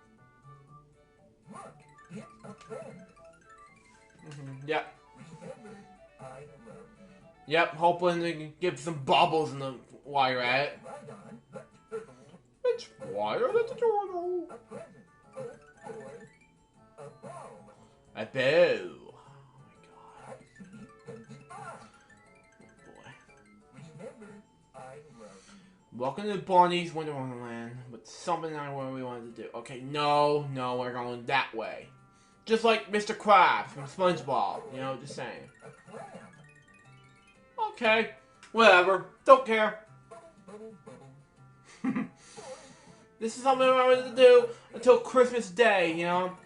Yep. Yep, hoping to give some bubbles in the while you're at it. It's wider than the turtle. A bow. Welcome to Barney's Winter Wonderland, but something I really wanted to do. Okay, no, we're going that way. Just like Mr. Krabs from SpongeBob, you know, just saying. Okay, whatever, don't care. This is something I wanted to do until Christmas Day, you know.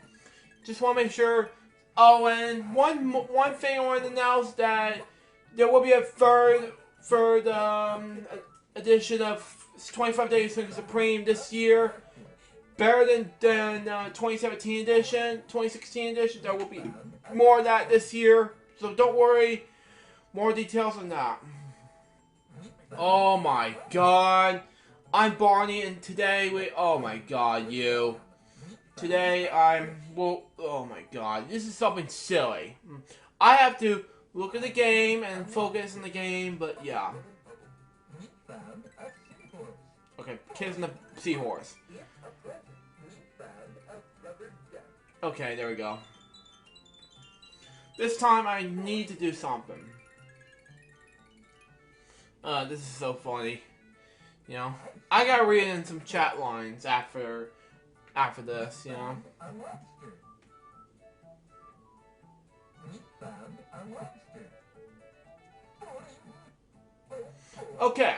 Just want to make sure. Oh, and one thing I wanted to announce that there will be a third edition of 25 Days of Supreme this year. Better than 2017 edition, 2016 edition. There will be more of that this year. So don't worry. More details on that. Oh my god. I'm Barney and today oh my god, you. Today oh my god. This is something silly. I have to look at the game and focus on the game, but yeah. Okay, kids and the seahorse. Okay, there we go. This time I need to do something. This is so funny. You know, I gotta read in some chat lines after this, you know. Okay.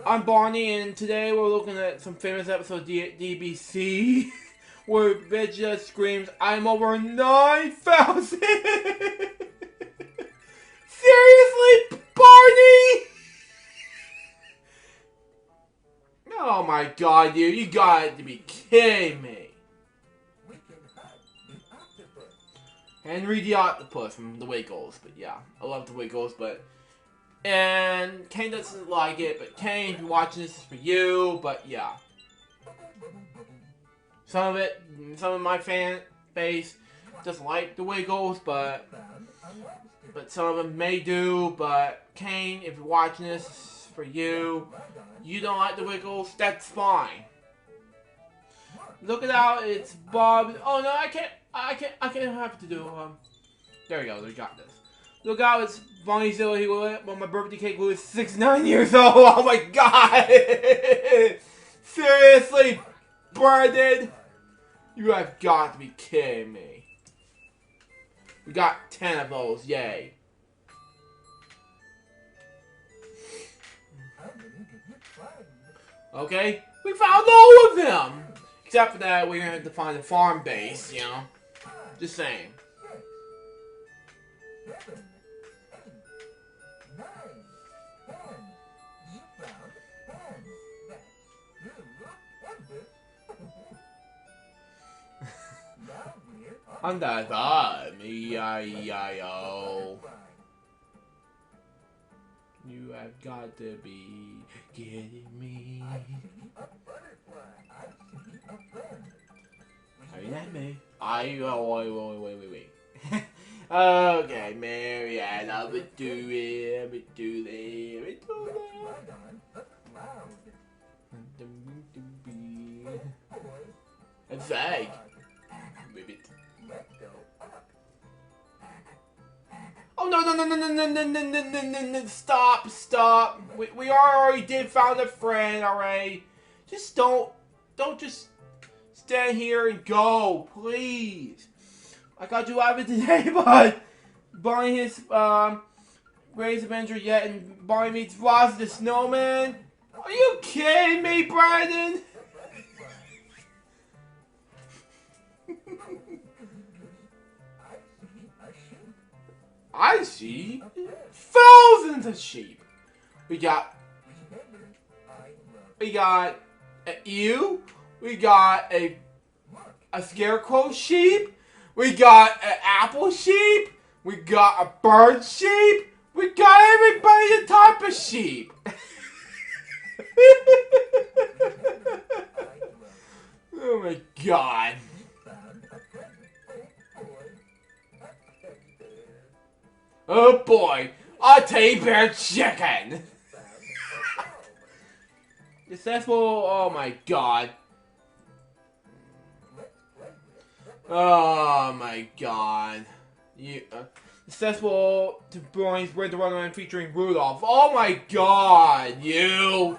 I'm Barney, and today we're looking at some famous episodes of DBC where Vegeta screams, "I'm over 9,000!" Seriously, Barney? Oh my god, dude, you got to be kidding me. Henry the Octopus from the Wiggles, but yeah, I love the Wiggles, but... And Kane doesn't like it, but Kane, if you're watching this, is for you, but yeah. Some of my fan base doesn't like the Wiggles, but some of them may do, but Kane, if you're watching this, this is for you. You don't like the Wiggles, that's fine. Look it out, it's Bob. Oh no, I can't have to do, there we go, we got this. Look out, it's Bonnie Silly when my birthday cake was 69 years old. Oh my god! Seriously, Brandon? You have got to be kidding me. We got 10 of those, yay. Okay, we found all of them! Except for that, we're gonna have to find a farm base, you know? Just saying. Under that, E-I-E-I-O. You have got to be kidding me. Are you that me? Wait. Okay, Marianne, I'll be doing, A fag. Ribbit. no, stop. We already did found a friend already. Just don't just stand here and go, please. I got to do everything today, but buying his Greatest Avenger yet and buying me Frosty the Snowman. Are you kidding me, Brandon? I see thousands of sheep. We got you. We got a scarecrow sheep. We got an apple sheep. We got a bird sheep. We got everybody the type of sheep. Oh my god. Oh boy, a teddy bear chicken. Successful, oh my god. Oh my god. Successful to Brian's Red the Runner featuring Rudolph. Oh my god, you.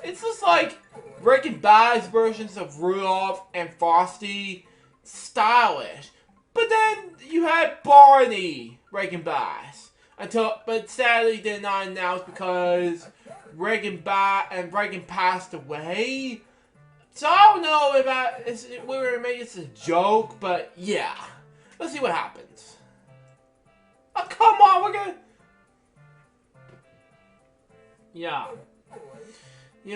It's just like Breaking Bad's versions of Rudolph and Frosty. Stylish. But then you had Barney Breaking Bad. But sadly did not announce because Breaking passed away. So I don't know if we were making this a joke, but yeah. Let's see what happens. Oh, come on, we're gonna... Yeah,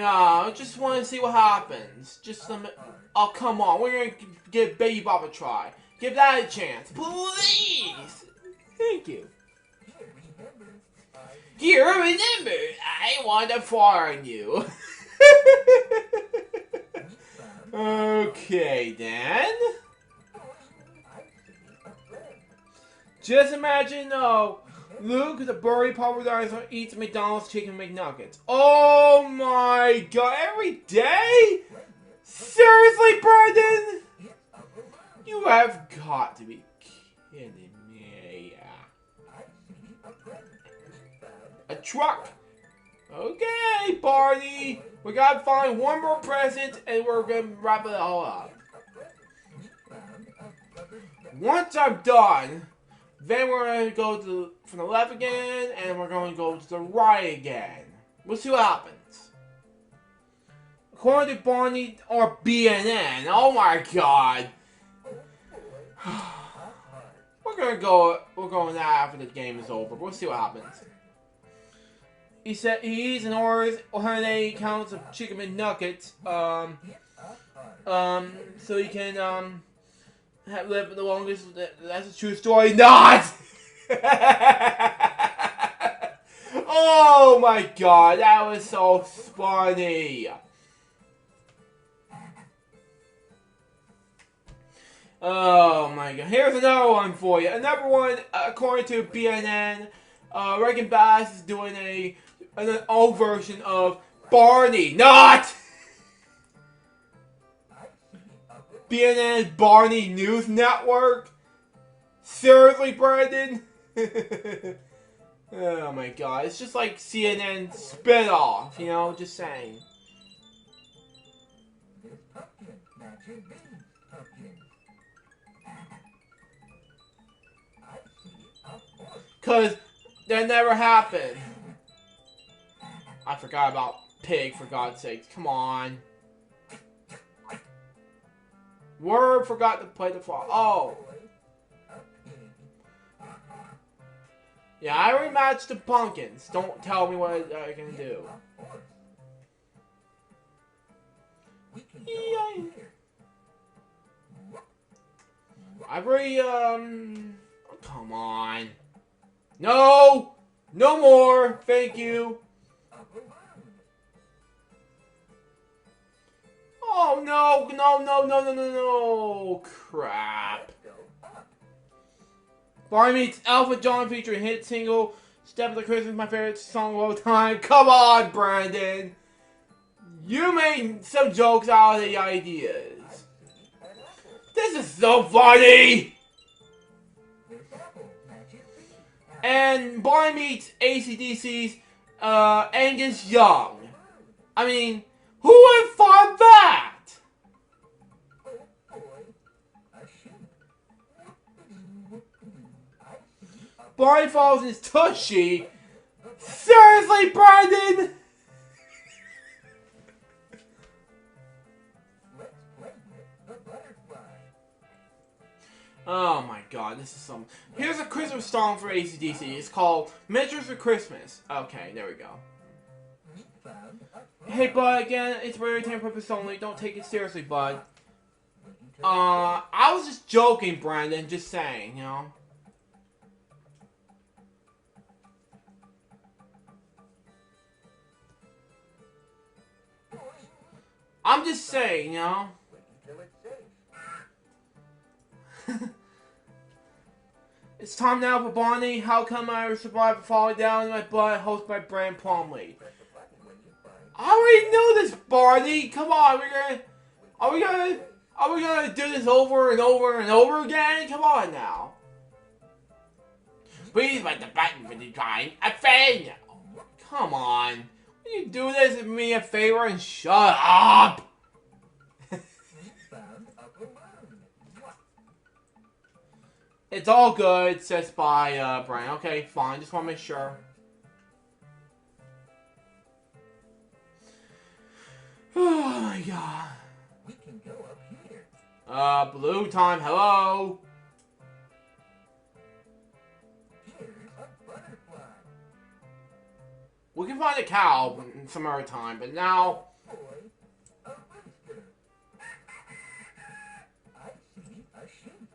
I just want to see what happens. Just some... Oh, come on, we're gonna give Baby Bob a try. Give that a chance, please! Thank you. Here, remember, I want to farm you. Okay, then. Just imagine, Luke, the burly Papa Dinosaur, eats McDonald's chicken McNuggets. Oh my god, every day? Seriously, Brandon? You have got to be kidding me. A truck. Okay, Barney. We gotta find one more present and we're gonna wrap it all up. Once I'm done, then we're gonna go from the left again and we're gonna go to the right again. We'll see what happens. According to Barney or BNN, oh my god. We're going after the game is over. We'll see what happens. He said he eats and orders 180 counts of chicken McNuggets, so he can, live the longest, that's a true story, not! Oh my god, that was so funny! Oh my god, here's another one for you. Another one, according to BNN, Reagan Bass is doing an old version of Barney, not! BNN's Barney News Network? Seriously, Brandon? Oh my god, it's just like CNN spin-off, you know, just saying. Cause that never happened. I forgot about Pig, for God's sake. Come on. Word forgot to play the fall. Oh. Yeah, I rematched the pumpkins. Don't tell me what I can do. Yeah. I've already, come on. No! No more! Thank you! Oh no! No! Crap. Barney meets Alpha John featuring hit single Step of the Christmas, my favorite song of all time. Come on, Brandon! You made some jokes out of the ideas. This is so funny! And Barney meets AC/DC's Angus Young. I mean, who would have thought that? Barney follows his tushy. Seriously, Brandon? Oh my god, this is some... Here's a Christmas song for AC/DC. It's called Measures for Christmas. Okay, there we go. Hey, bud, again, it's for entertainment purpose only. Don't take it seriously, bud. I was just joking, Brandon. Just saying, you know. I'm just saying, you know. It's time now for Barney. How come I survived falling down in my butt? Hosted by Brand Plumley. I already knew this, Barney. Come on, are we gonna do this over and over and over again? Come on now. Please press the button for the time. A fan. Come on. Will you do this and me a favor and shut up? It's all good, says by Brian. Okay, fine. Just want to make sure. Oh my god. We can go up here. Blue time. Hello. Here's a butterfly. We can find a cow some other time, but now. Boy, a rooster. I see a sheep.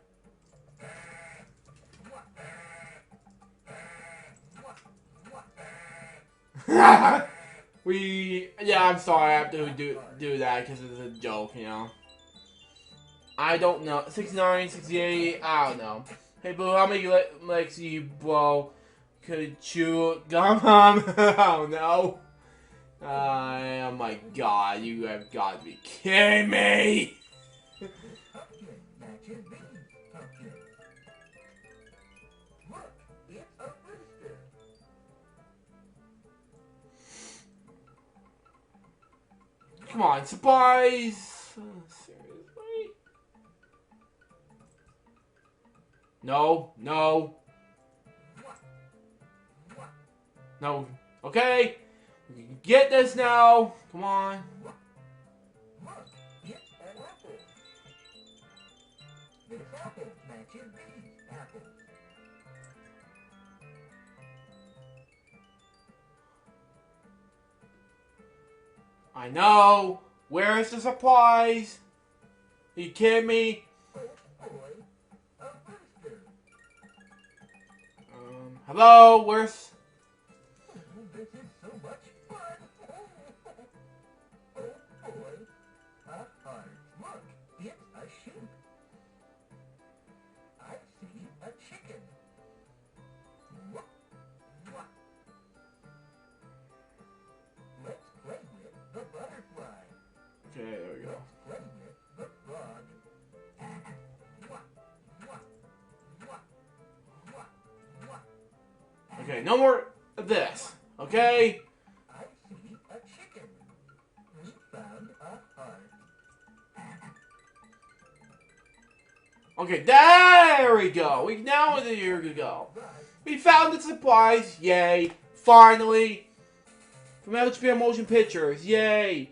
Yeah, I'm sorry, I have to do that because it's a joke, you know. I don't know. 69, 68, I don't know. Hey, Boo, how many legs do you blow? Could you gum? I don't know. Oh my god, you have got to be kidding me! Pumpkin matches me. Pumpkin. Look, it's a rooster. Come on, supplies! Seriously? No, no. No. Okay. We can get this now. Come on. Look, it's an apple. This apple matches these apples. I know. Where's the supplies? Are you kidding me? Oh boy, a rooster. Hello? Where's... This is so much fun. Oh boy, a heart. Look, it's a sheep. I see a chicken. Let's play with the butterfly. Okay, there we go. Play with the frog. Okay, no more of this. Okay? I see a chicken. We found a heart. Okay, there we go. Now it's a year to go. We found the supplies. Yay. Finally. From HBO Motion Pictures. Yay.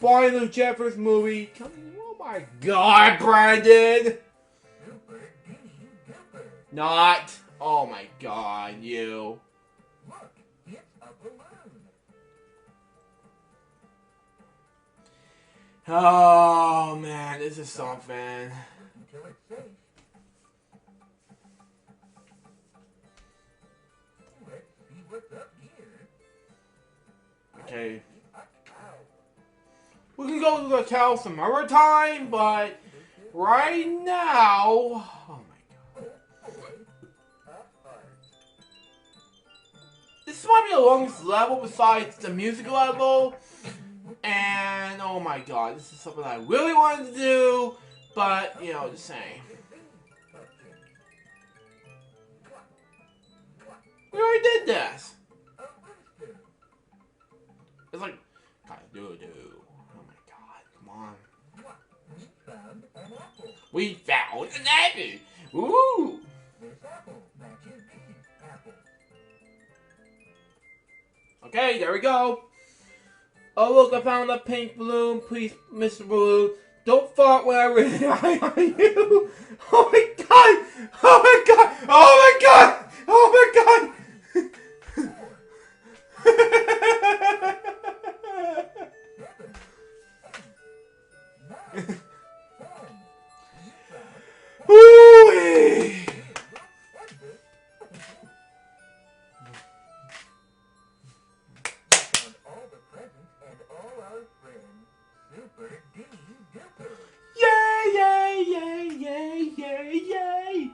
Barney Lou Jeffers movie. Oh my god, Brandon. Super Dee Dipper. Not. Oh my god, you. Look, it's a balloon. Oh man, this is something. Until it's safe. Let's see what's up here. Okay. A cow. We can go to the cow some other time, but right now. Oh my god. A heart. This might be the longest level besides the music level. And oh my god, this is something I really wanted to do, but you know, just saying. We already did this. A rooster. It's like, doo-doo. Oh my god, come on. What? We found an apple. We found an apple. Ooh. This apple matches this apple. Okay, there we go. Oh look, I found a pink balloon. Please, Mr. Balloon, don't fart when I rely on you. Oh my god! Oh my god! Oh my god! Oh my god! Woo-wee! Found all the presents and all our friends. Super duper. Yay! Yay! Yay! Yay! Yay! Yay!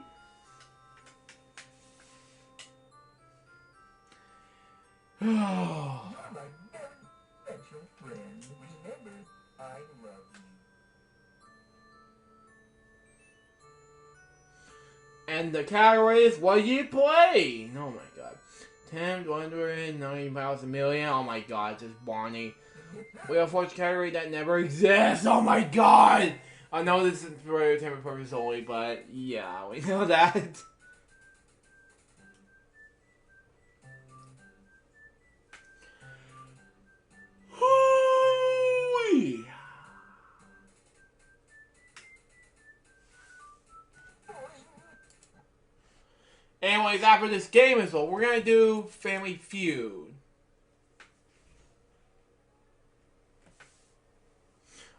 You're my very special friend. Remember, I love you. And the category is what you play. Oh my god. 10, 100, 90,000 million. Oh my god, just Bonnie. We have a category that never exists. Oh my god. I know this is for entertainment purpose only, but yeah, we know that. Hoo-wee. Anyways, after this game is over, we're gonna do Family Feud.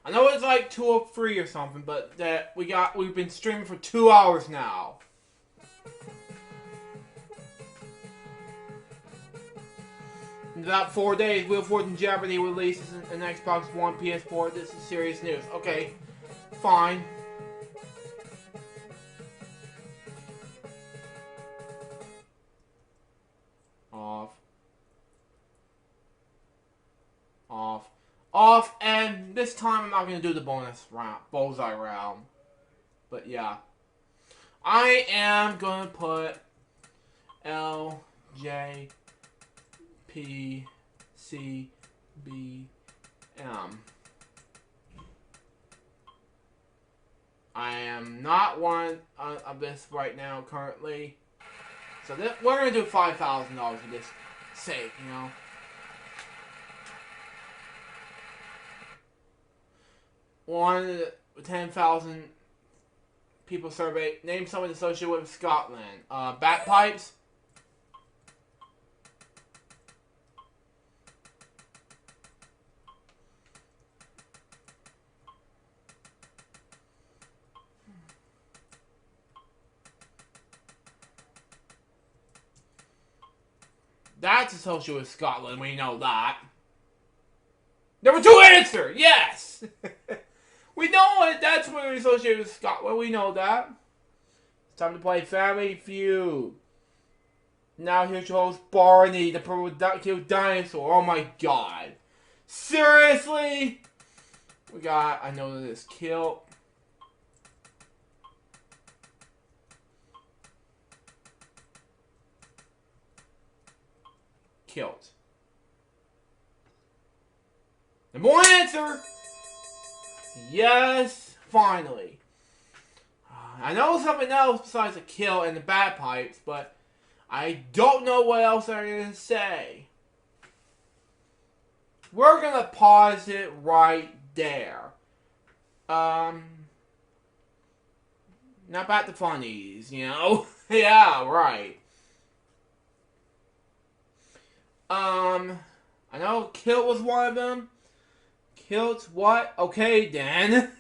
I know it's like 2:03 or something, but we've been streaming for 2 hours now. In about 4 days, Wheel of Fortune Jeopardy releases an Xbox One, PS4. This is serious news. Okay, fine. Off, and this time I'm not going to do the bonus round, bullseye round. But yeah. I am going to put L, J, P, C, B, M. I am not one of this right now currently. So we're going to do $5,000 for this sake, you know. One 10,000 people surveyed. Name someone associated with Scotland. Bagpipes. That's associated with Scotland. We know that. There were two answers. Yes. We know it. That's what we're associated with Scotland. We know that. It's time to play Family Feud. Now here's your host, Barney, the productive dinosaur. Oh my god. Seriously? We got, I know this, Kilt. Kilt. Number one answer. Yes, finally. I know something else besides the kill and the bagpipes, but I don't know what else I'm going to say. We're going to pause it right there. Not about the funnies, you know? Yeah, right. I know Kilt was one of them. Kilt what? Okay, then.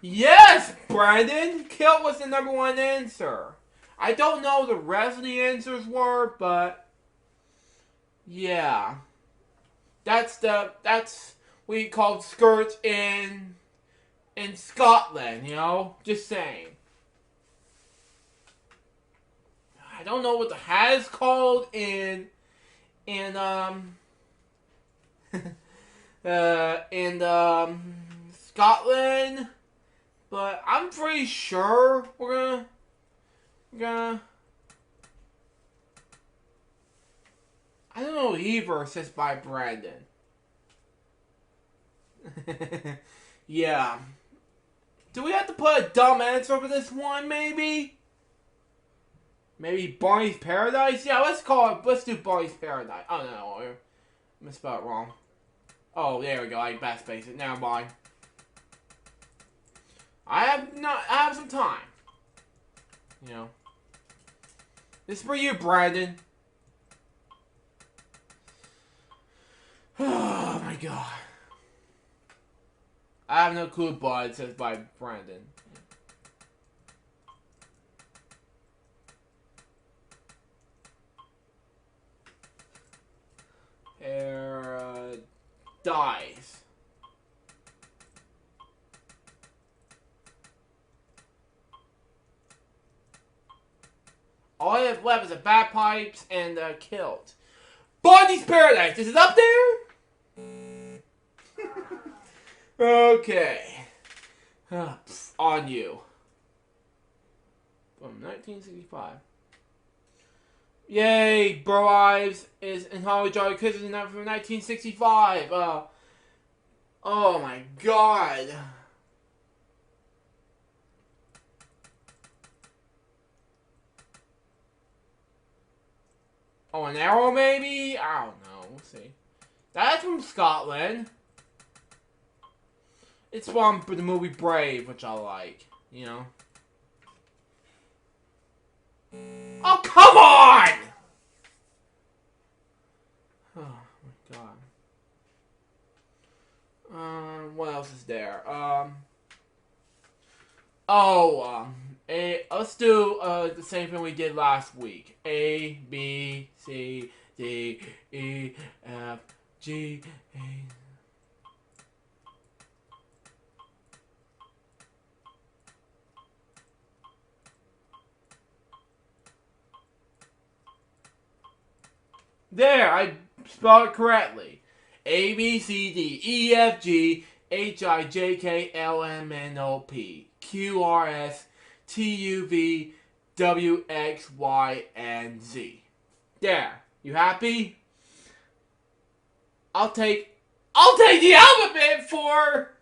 Yes, Brandon! Kilt was the number one answer. I don't know the rest of the answers were, but yeah. That's we called skirts in Scotland, you know? Just saying. I don't know what the hat is called in Scotland, but I'm pretty sure we're gonna I don't know either, says by Brandon. Yeah. Do we have to put a dumb answer for this one, maybe? Maybe Barney's Paradise? Yeah, let's do Barney's Paradise. Oh, no, I misspelled it wrong. Oh, there we go, I backspace it. Never mind. I have some time. You know. This is for you, Brandon. Oh my god. I have no clue, but it says by Brandon. Paradise. All I have left is the bagpipes and the kilt. Barney's Paradise. Is it up there? Okay. On you. From 1965. Yay! Bro Ives is in Hollywood Jolly Christmas from 1965. Oh my god. Oh, an arrow maybe? I don't know. We'll see. That's from Scotland. It's from the movie Brave, which I like. You know? Oh, come on! Oh, my God. What else is there? Let's do the same thing we did last week. A, B, C, D, E, F, G, A. There, I spelled it correctly. A, B, C, D, E, F, G, H, I, J, K, L, M, N, O, P, Q, R, S, T, U, V, W, X, Y, and Z. There. You happy? I'll take the alphabet for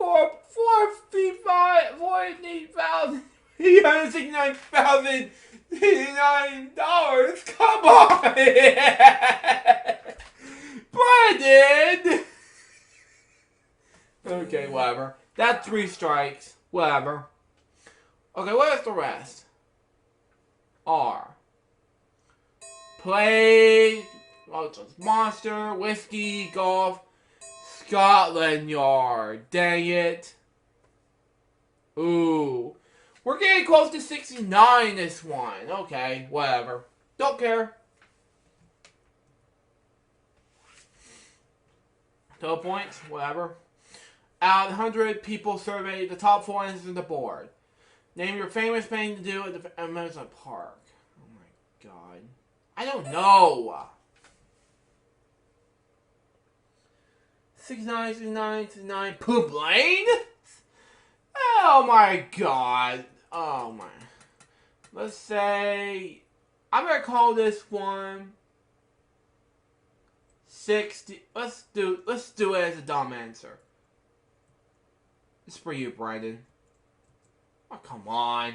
$4,369,089. Come on! Brandon! Okay, whatever. That's 3 strikes. Whatever. Okay, what is the rest? R. Play. Oh, it's Monster, Whiskey, Golf, Scotland Yard. Dang it. Ooh. We're getting close to 69 this one. Okay, whatever. Don't care. No points, whatever. Out of 100 people surveyed, the top 4 answers on the board. Name your famous thing to do at the amusement park. Oh my god. I don't know. 69, 69, 69. Poop Lane? Oh my god. Oh my. Let's say, I'm gonna call this one 60. Let's do it as a dumb answer. It's for you, Brandon. Oh, come on.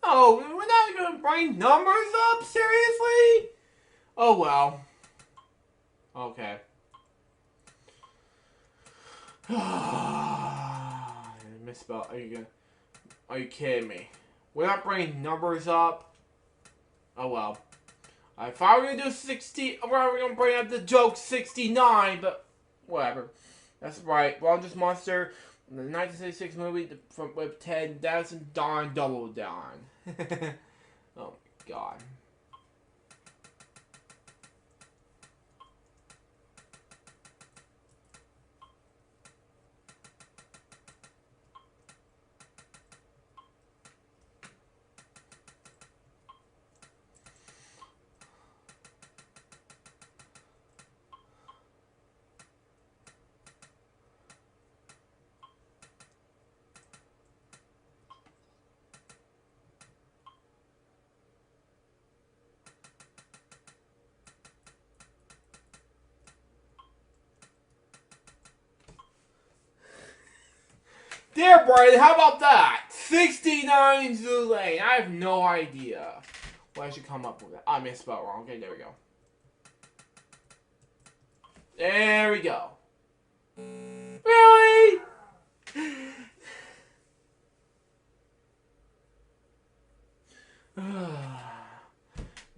Oh, we're not gonna bring numbers up? Seriously? Oh well. Okay. Misspelled. Are you kidding me? We're not bringing numbers up? Oh well. I thought we were gonna do 60. We're gonna bring up the joke 69, but whatever. That's right. Largest Monster, the 1966 movie with Ted Danson, darn double darn. Oh my god. Here, Brian, how about that? 69 Zoo Lane. I have no idea what I should come up with. I misspelled wrong. Okay, there we go. There we go. Really?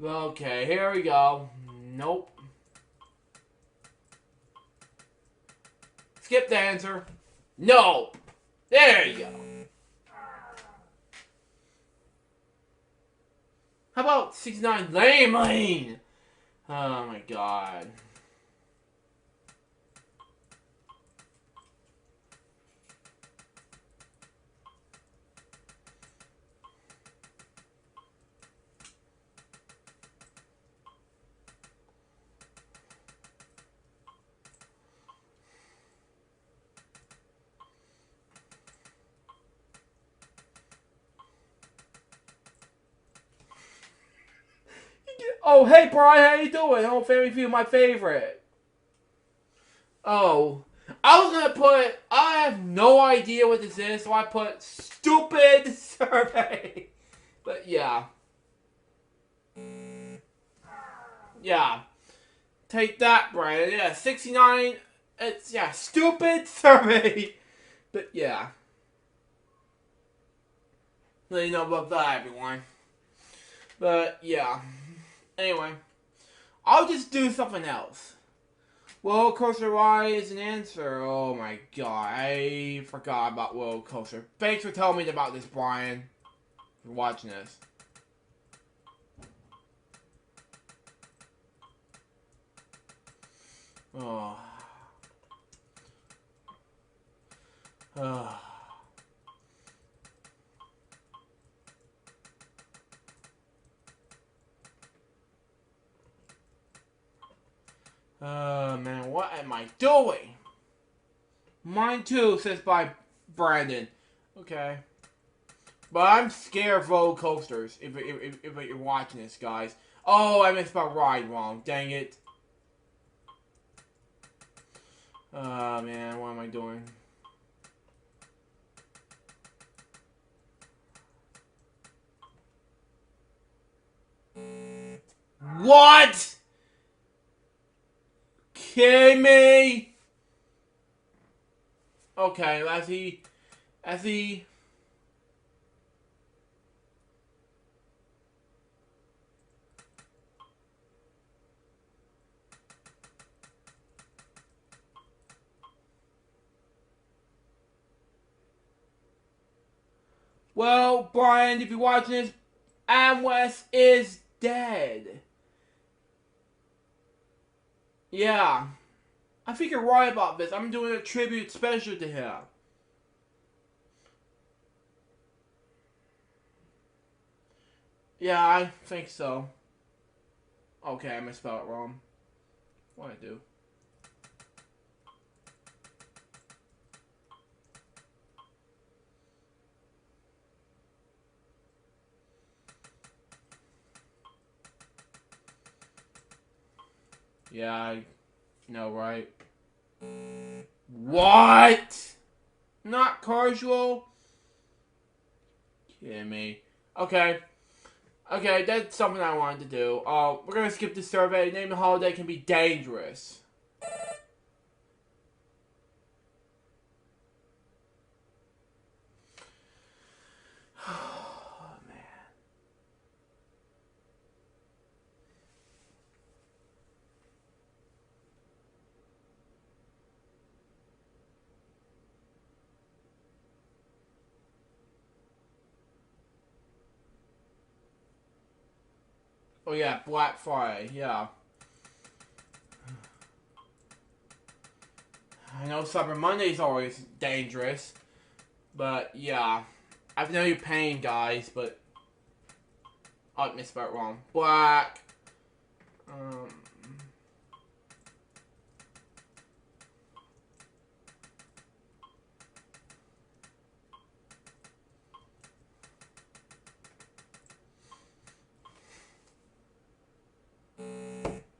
Okay, here we go. Nope. Skip the answer. No. There you go. How about 69 Lane? Oh my god. Oh, hey, Brian, how you doing? Home Family Feud, my favorite. Oh, I was gonna put, I have no idea what this is, so I put stupid survey. But yeah. Yeah. Take that, Brian. Yeah, 69, it's, yeah, stupid survey. But yeah. Let you know about that, everyone. But yeah. Anyway, I'll just do something else. Roller coaster ride is an answer. Oh my god, I forgot about roller coaster. Thanks for telling me about this, Brian. For watching this. Oh. Oh. Man, what am I doing? Mine too, says by Brandon. Okay. But I'm scared of roller coasters, if you're watching this, guys. Oh, I misspelled ride wrong. Dang it. Oh, man, what am I doing? What? Kidding me? Okay, as he. Well, Brian, if you're watching this, West is dead. Yeah. I think you're right about this. I'm doing a tribute special to him. Yeah, I think so. Okay, I misspelled it wrong. What'd I do? Yeah, I know, right? What? Not casual? Kidding me. Okay. Okay, that's something I wanted to do. We're gonna skip the survey. Name the holiday can be dangerous. Oh, man. Oh yeah, Black Friday, yeah. I know Cyber Monday's always dangerous, but yeah. I know you're paying, guys, but I misspelled it wrong. Black.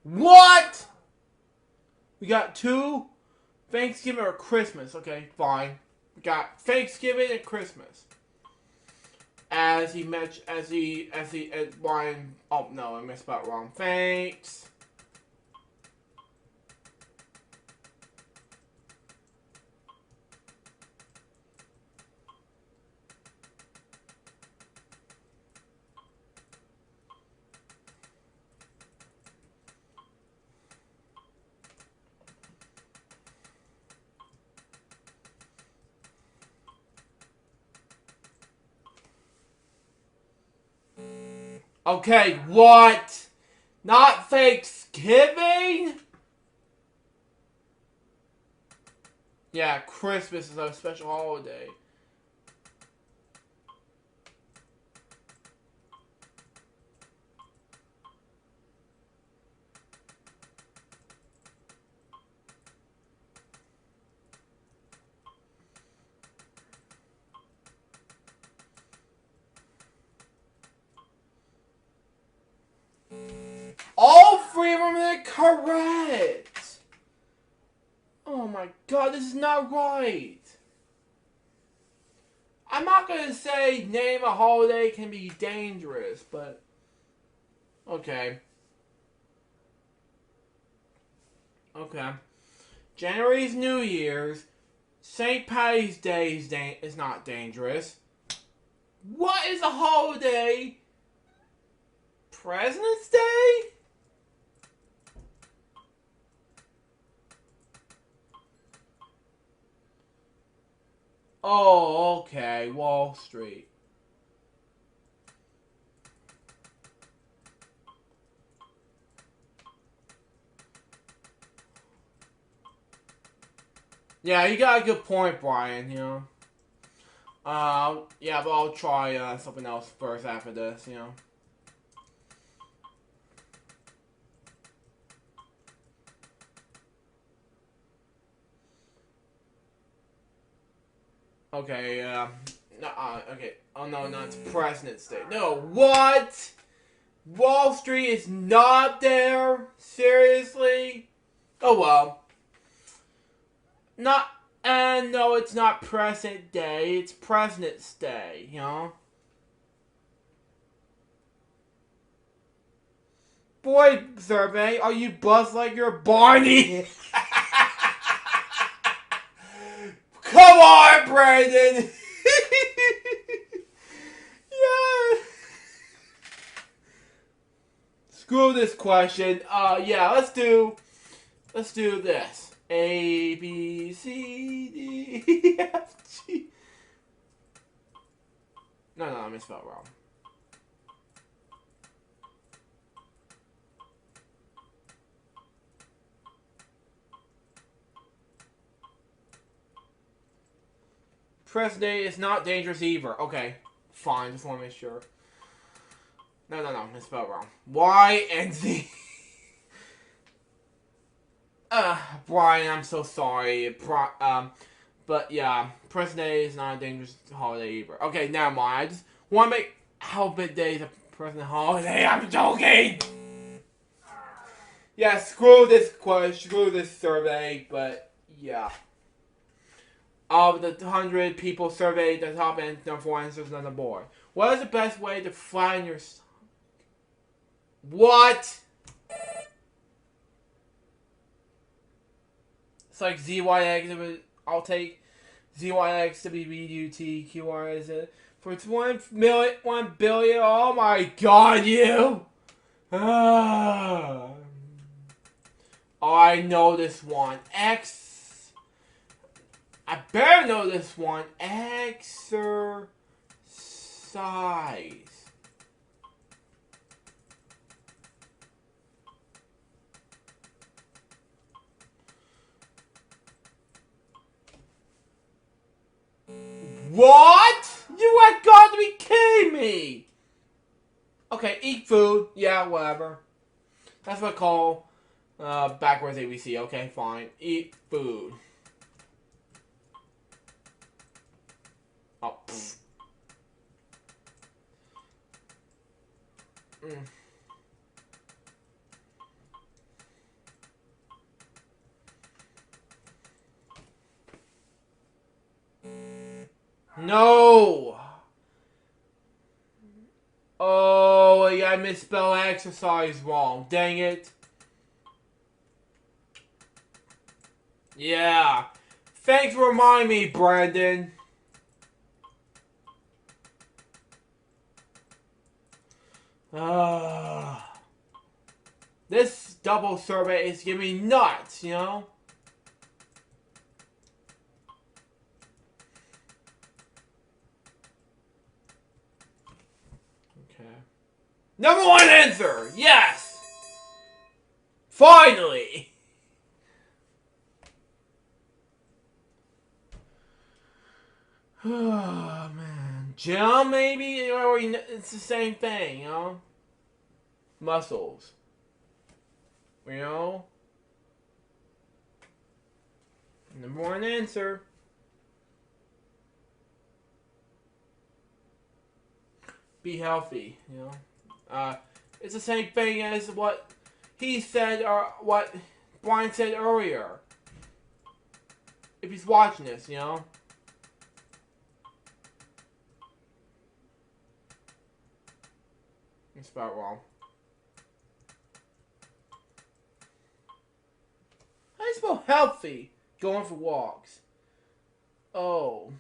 What? We got two? Thanksgiving or Christmas. Okay, fine. got Thanksgiving and Christmas. Ryan, oh no, I misspelled wrong. Thanks. Okay, what? Not Thanksgiving? Yeah, Christmas is a special holiday. All three of them are correct. Oh my god, this is not right. I'm not gonna say name a holiday can be dangerous, but okay. Okay. January's New Year's. St. Patty's Day is not dangerous. What is a holiday? President's Day? Oh, okay. Wall Street. Yeah, you got a good point, Brian, you know. Yeah, but I'll try something else first after this, you know. Okay, okay. Oh no, no, it's President's Day. No, what? Wall Street is not there? Seriously? Oh well. Not, and no, it's not President Day, it's President's Day, you know? Boy, survey, are you buzzed like you're Barney? Come on, Brandon! Yeah. Screw this question. Yeah, let's do this. A, B, C, D, E, F, G. No, I misspelled wrong. President Day is not dangerous either. Okay, fine, just want to make sure. No, misspelled wrong. Y and Z. Brian, I'm so sorry. But yeah, President Day is not a dangerous holiday either. Okay, never mind. I just want to make Alphabet Day the President holiday. I'm joking. Yeah, screw this question, screw this survey. But yeah, of the 100 people surveyed, the top and number 4 answers on the board. What is the best way to flatten your stomach? What? It's like ZYX, I'll take ZYX, WBUT, QR is it? For it's 1 billion, oh my god, you! Oh, I know this one. I better know this one. Exercise. What? You have got to be kidding me! Okay, eat food. Yeah, whatever. That's what I call backwards ABC. Okay, fine. Eat food. Oh, pfft. No! Oh, yeah, I misspelled exercise wrong. Dang it. Yeah. Thanks for reminding me, Brandon. This double survey is giving me nuts, you know? Okay. Number one answer! Yes! Finally! Oh, man. Gym, maybe? Or it's the same thing, you know? Muscles. You know? Number one answer. Be healthy, you know? It's the same thing as what he said, or what Brian said earlier. If he's watching this, you know? It's about wrong. How do you spell healthy? Going for walks. Oh.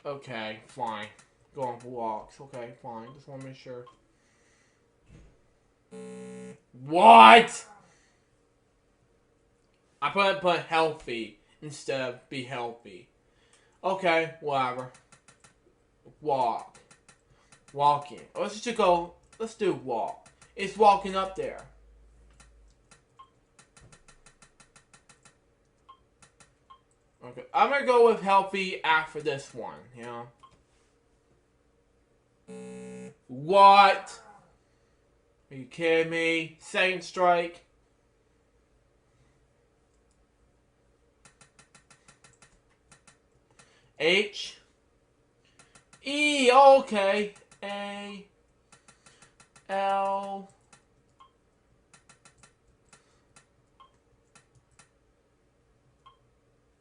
Okay, fine. Going for walks. Okay, fine. Just want to make sure. What? I put healthy instead of be healthy. Okay, whatever. Walk. Walking. Let's just go. Let's do walk. It's walking up there. Okay, I'm gonna go with healthy after this one, you know? What? Are you kidding me? Second strike. H. E, okay. A. L.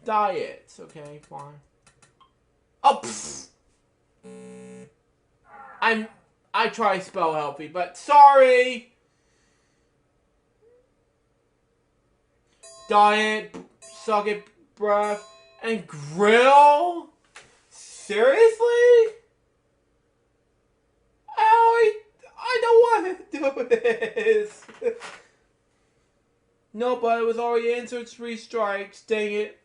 Diets. Okay, fine. Oh, pfft. I try to spell healthy, but sorry. Diet, suck it, breath, and grill? Seriously? I don't want to do this. No, but it was already answered 3 strikes. Dang it.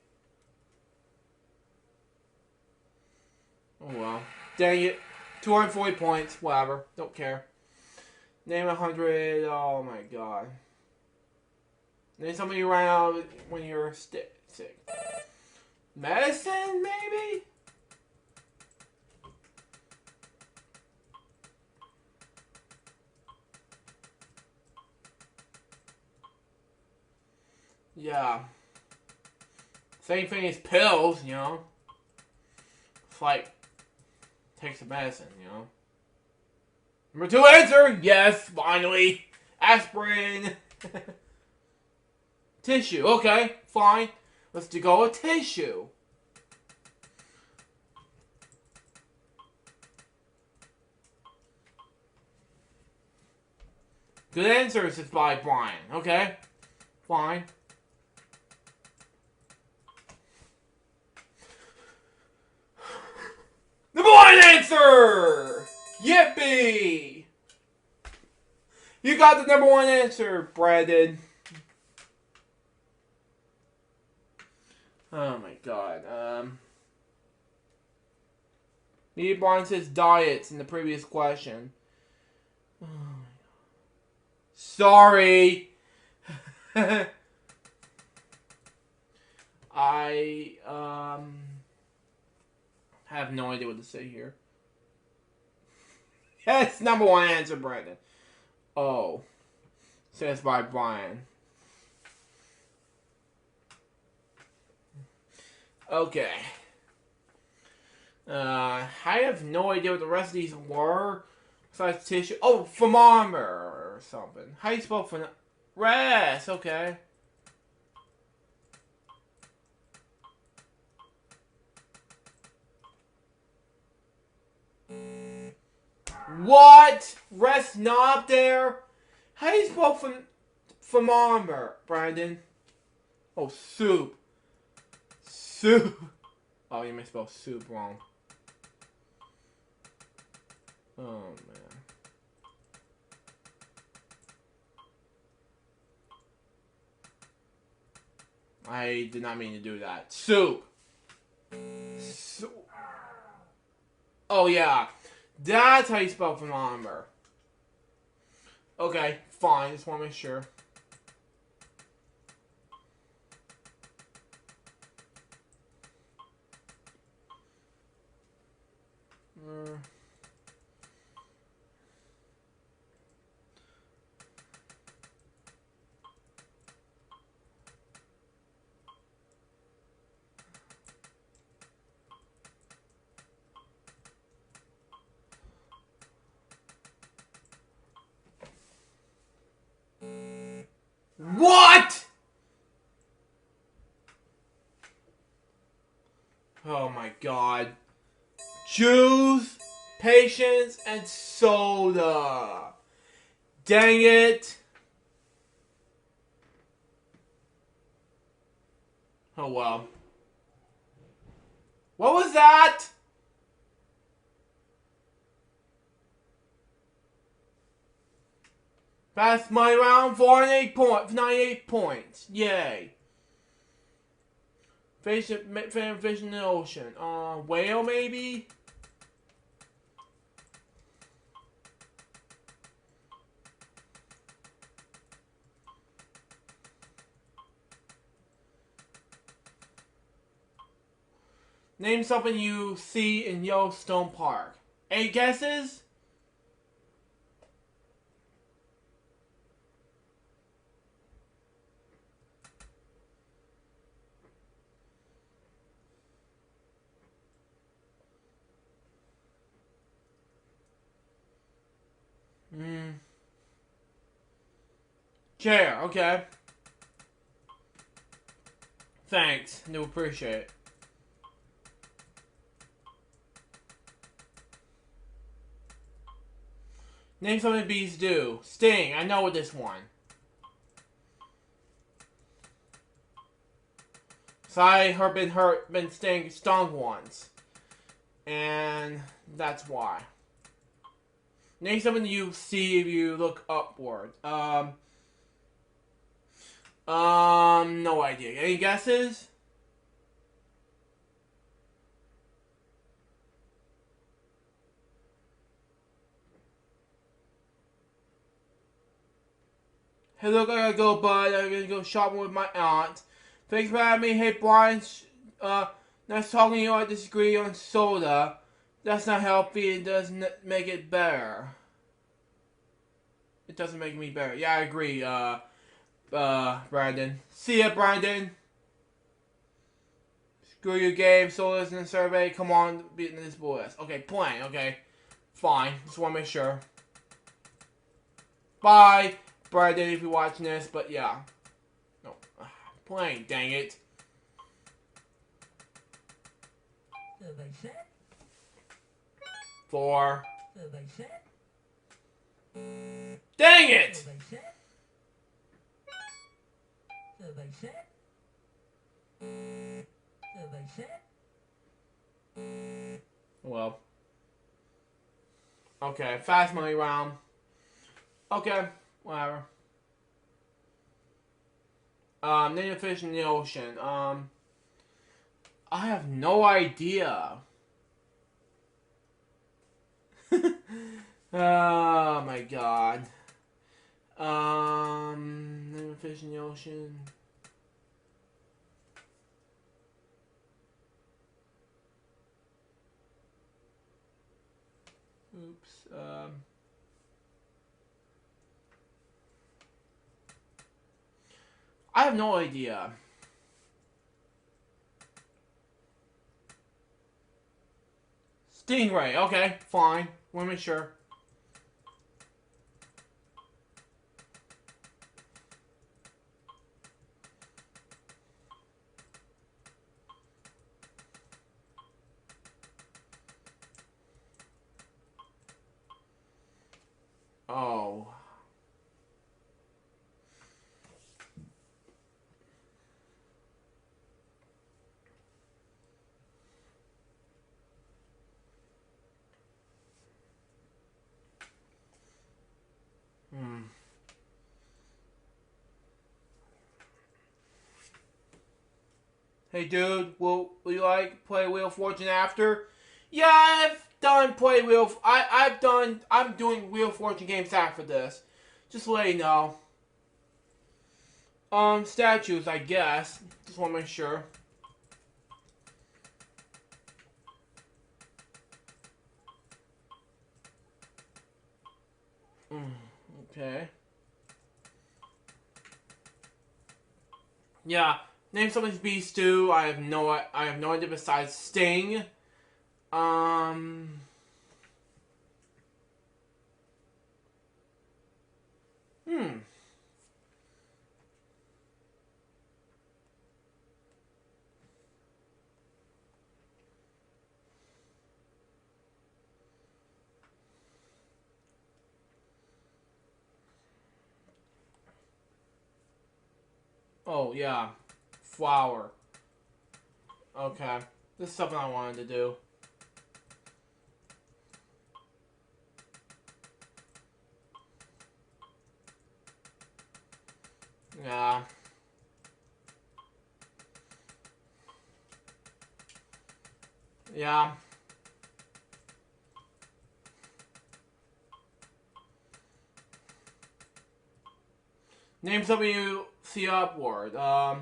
Oh well. Dang it. 240 points. Whatever. Don't care. Name 100. Oh my god. Name something you ran out when you were sick. Medicine, maybe? Yeah. Same thing as pills, you know? It's like, take some medicine, you know? Number 2 answer! Yes, finally! Aspirin! Tissue, okay, fine. Let's go with tissue. Good answers is by Brian, okay? Fine. Number 1 answer! Yippee! You got the number 1 answer, Brandon. Oh my god. Maybe Brian says diets in the previous question. Oh my god. Sorry. I have no idea what to say here. Yes, number 1 answer, Brandon. Oh. Says by Brian. Okay. I have no idea what the rest of these were. Besides tissue. Oh, thermometer or something. How do you spell phenom? Rest, okay. What? Rest knob there? How do you spell thermometer, Brandon? Oh, soup. Soup. Oh, you may spell soup wrong. Oh, man. I did not mean to do that. Soup. Soup. Oh, yeah. That's how you spell thermometer. Okay, fine. Just want to make sure. What? Oh my god. Juice, patience, and soda. Dang it. Oh well. What was that? Fast money round, 98 points. Yay. Fish in the ocean. Whale maybe? Name something you see in Yellowstone Park. 8 guesses? Chair, okay. Thanks, do appreciate it. Name something bees do. Sting, I know this one. So I have been stung once. And that's why. Name something you see if you look upward. No idea. Any guesses? Hey, look, I gotta go, bud. I'm gonna go shopping with my aunt. Thanks for having me. Hey, Brian. Nice talking to you. I disagree on soda. That's not healthy. It doesn't make it better. It doesn't make me better. Yeah, I agree, Brandon. See ya, Brandon. Screw your game. Soda's in the survey. Come on, beating this boys. Okay, playing. Okay, fine. Just want to make sure. Bye, Brandon, if you're watching this. But yeah, no, playing. Dang it. Survey set. 4. Survey set. Dang it! Survey set. Survey set. Survey set. Well. Okay, fast money round. Okay, whatever. Name a fish in the ocean. I have no idea. Oh my god. Name a fish in the ocean. Oops. I have no idea. Stingray. Okay, fine. Want to make sure. Oh. Hey dude, will you like play Wheel of Fortune after? Yeah, I've done play Wheel. I'm doing Wheel of Fortune games after this. Just to let you know. Statues, I guess. Just want to make sure. Okay. Yeah. Name something to be Stu. I have no idea besides Sting. Oh yeah. Flower. Okay. This is something I wanted to do. Yeah. Yeah. Name something you see upward. Oh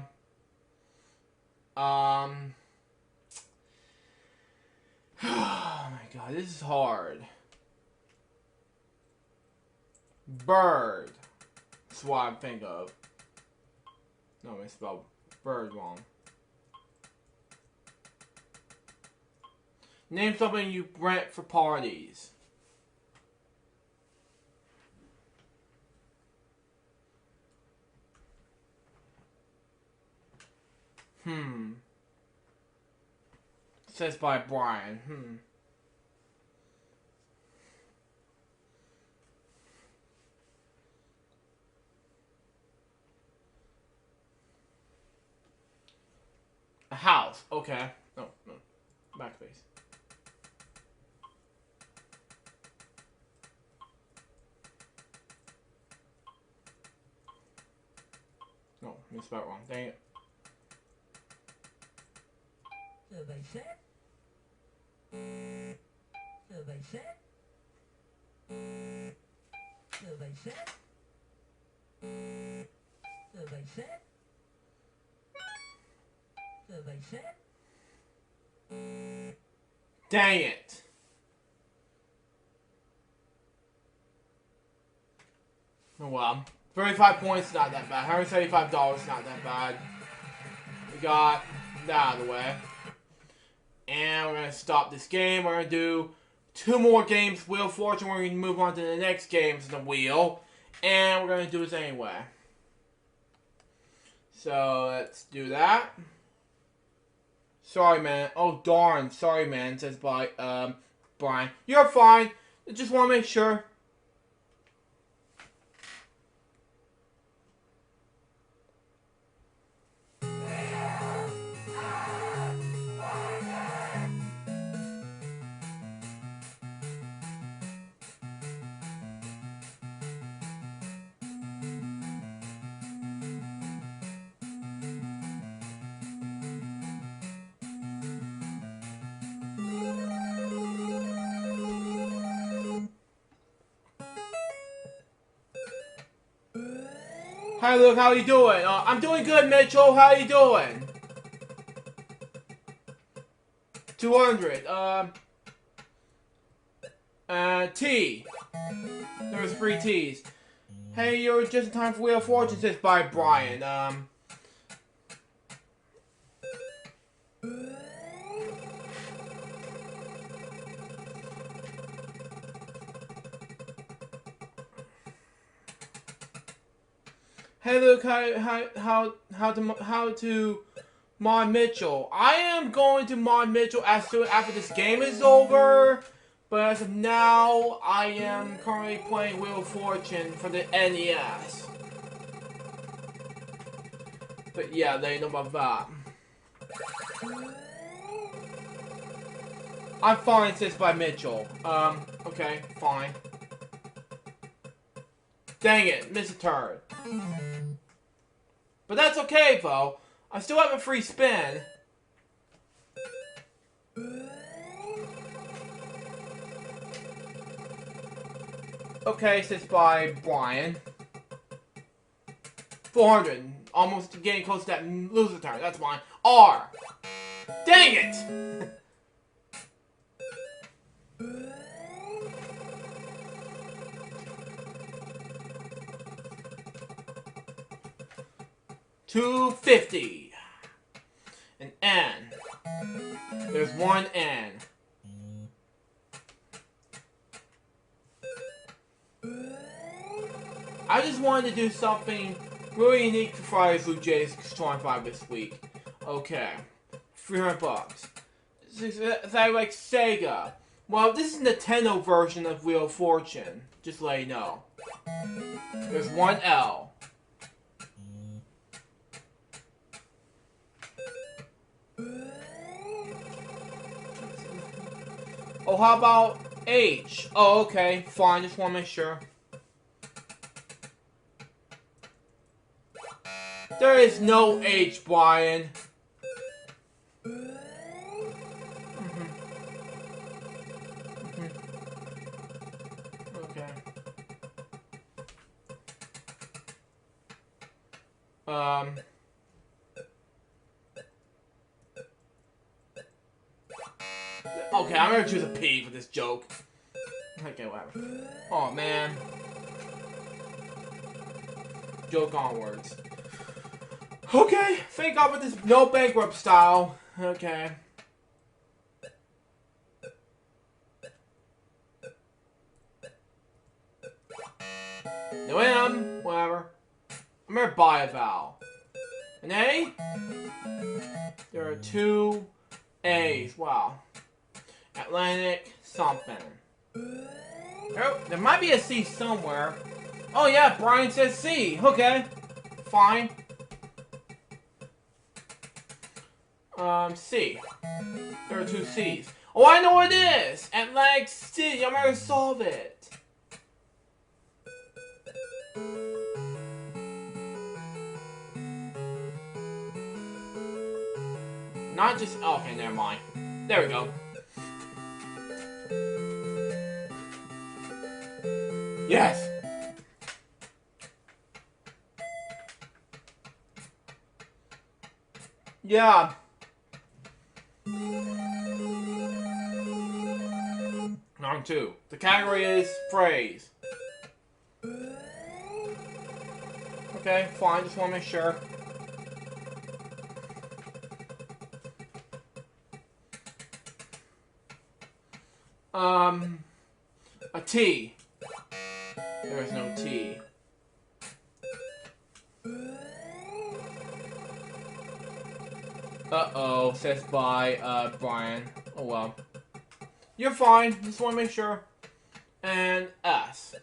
my god, this is hard. Bird. That's what I think of. No, I spelled bird wrong. Name something you rent for parties. Says by Brian. A house. Okay. No. Backspace. No, I spelled it wrong. Dang it. Survey set. Survey set. Survey set. Survey set. Survey set. Dang it. Oh well. 35 points, not that bad. $175, not that bad. We got that out of the way. And we're going to stop this game. We're going to do 2 more games, Wheel of Fortune. We're going to move on to the next games in the wheel. And we're going to do this anyway. So, let's do that. Sorry, man. Oh, darn. Sorry, man, says Brian. You're fine. I just want to make sure. Hi, Luke. How you doing? I'm doing good, Mitchell. How you doing? 200. T. There was 3 T's. Hey, you're just in time for Wheel of Fortune, says by Brian. Hey Luke, how to mod Mitchell? I am going to mod Mitchell as soon after this game is over, but But as of now, I am currently playing Wheel of Fortune for the NES. But yeah, they know about that. I'm fine, says by Mitchell. Okay, fine. Dang it, missed a turn. But that's okay, though. I still have a free spin. Okay, says by Brian. 400. Almost getting close to that loser turn. That's mine. R. Dang it! $250. An N. There's one N. I just wanted to do something really unique for Friday Blue Jays 25 this week. Okay. $300. Is that like Sega? Well, this is the Nintendo version of Wheel of Fortune. Just to let you know. There's one L. Oh, how about H? Oh, okay. Fine. Just want to make sure. There is no H, Brian. Okay. Okay, I'm gonna choose a P for this joke. Okay, whatever. Oh, man. Joke onwards. Okay, thank God for this no bankrupt style. Okay. No M, whatever. I'm gonna buy a vowel. An A? There are two A's. Wow. Atlantic something. Oh, there might be a C somewhere. Oh yeah, Brian says C. Okay. Fine. C. There are two C's. Oh, I know what it is! Atlantic City. I'm gonna solve it. Not just... Okay, never mind. There we go. Yes! Yeah. Round two. The category is phrase. Okay, fine. Just want to make sure. A T. There is no T. Uh-oh, says by, Brian. Oh, well. You're fine. Just want to make sure. And S.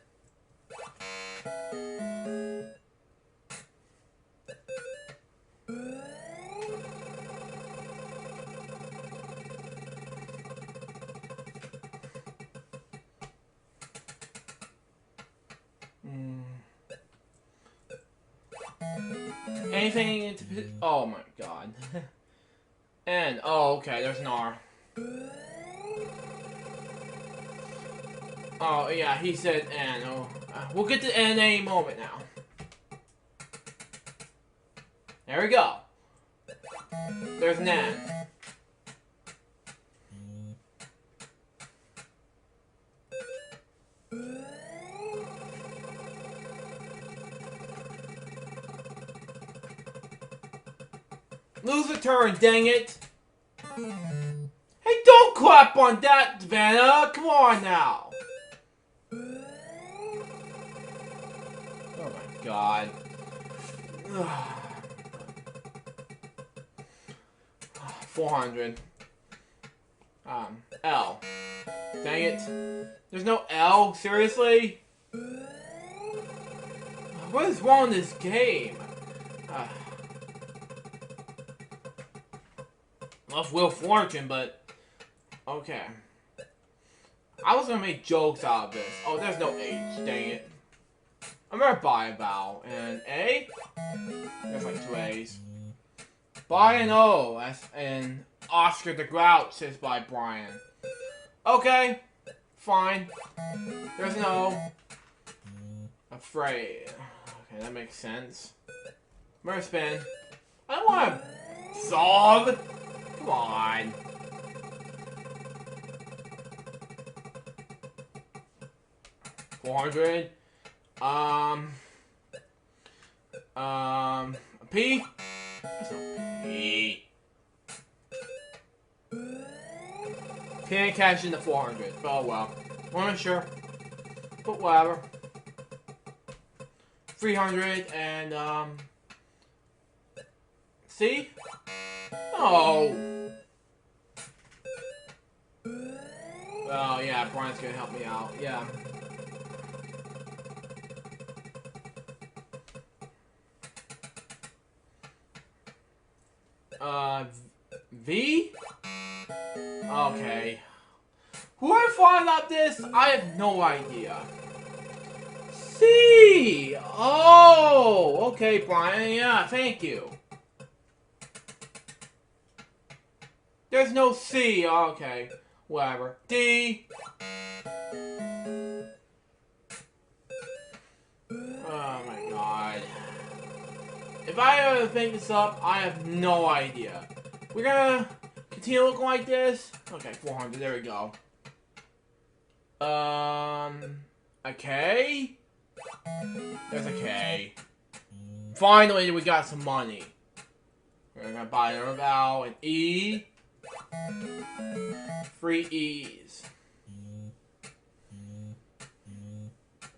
Anything into... Oh my god. N. Oh, okay, there's an R. Oh, yeah, he said N. Oh, we'll get to N in any moment now. There we go. There's an N. Lose a turn, dang it! Hey, don't clap on that, Vanna! Come on now! Oh my god. 400. L. Dang it. There's no L? Seriously? What is wrong with this game? Love Wheel of Fortune, but... Okay. I was gonna make jokes out of this. Oh, there's no H. Dang it. I'm gonna buy a vowel. And A? There's like 2 A's. Buy an O. And Oscar the Grouch says by Brian. Okay. Fine. There's an O. Afraid. Okay, that makes sense. I'm gonna spin. I don't want to solve. Come on. $400. A P? There's no P. Can't cash in the 400. Oh well. Wasn't sure. But whatever. 300 and C? Oh. Oh yeah, Brian's gonna help me out. Yeah. V? Okay. Whoever thought up this, I have no idea. C! Oh! Okay, Brian, yeah, thank you. There's no C, okay. Whatever. D! Oh my god. If I ever think this up, I have no idea. We're gonna continue looking like this. Okay, 400, there we go. A K? There's a K. Finally, we got some money. We're gonna buy another vowel, an E. 3 E's.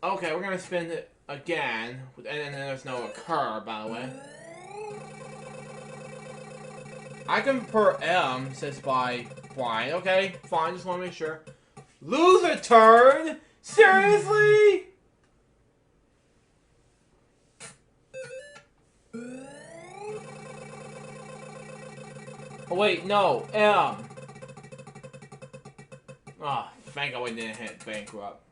Okay, we're gonna spend it again. And then there's no occur, by the way. I can per M, says by Brian. Okay, fine, just wanna make sure. Lose a turn? Seriously? Oh wait, no, M. Oh, thank God we didn't hit bankrupt.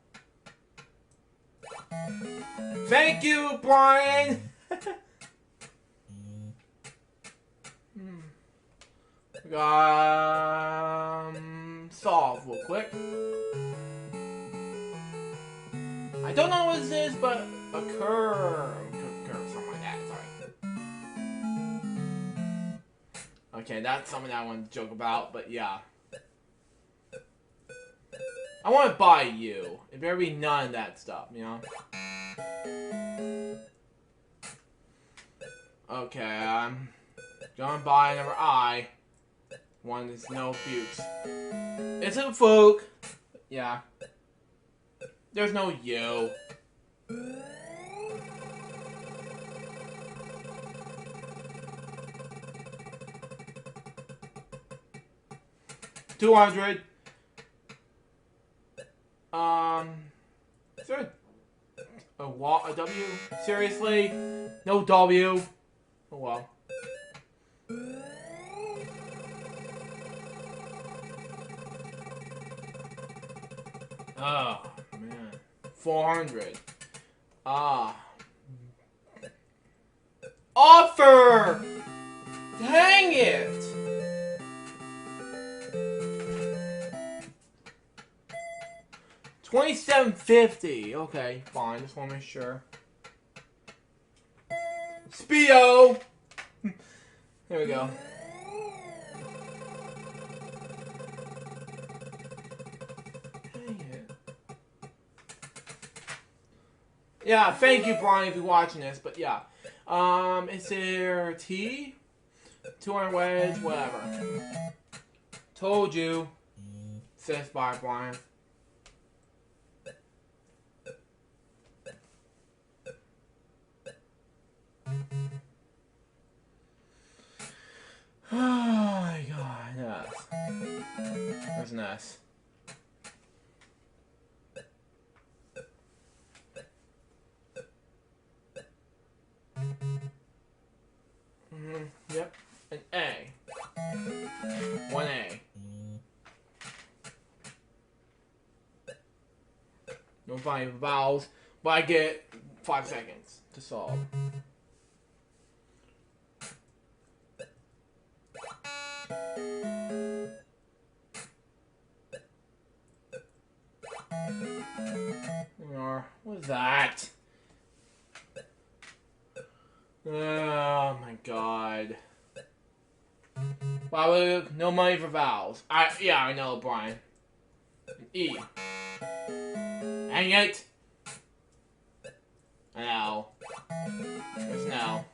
Thank you, Brian! Solve real quick. I don't know what this is, but occur, something like that, sorry. Okay, that's something I wanted to joke about, but yeah. I want to buy you. It better be none of that stuff, you know? Okay, I'm gonna buy another I. One is no Fuchs. It's a fluke. Yeah. There's no U. $200. Is there a W? Seriously? No W? Oh well. Oh, man. 400. Offer! Dang it! $27.50. Okay, fine. Just want to make sure. Speedo! There we go. Yeah, thank you, Brian, if you're watching this, but yeah. Is there T? 200 wedge, whatever. Told you. Says by Brian. Oh my god, yes. There's business. Yep, an A. 1A. No finding vowels, but I get 5 seconds to solve. What is that? Oh my god. Wow, no money for vowels. Yeah, I know, Brian. E. Hang it! L. Where's now?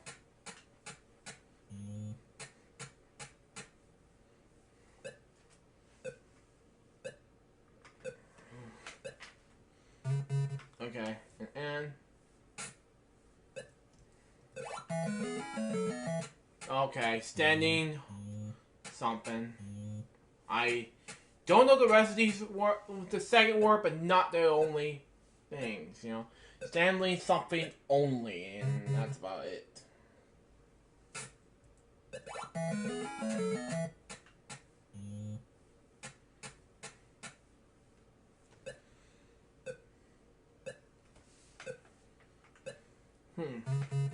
Okay, and okay, standing something. I don't know the rest of these the second word, but not the only things, you know. Stanley something only, and that's about it.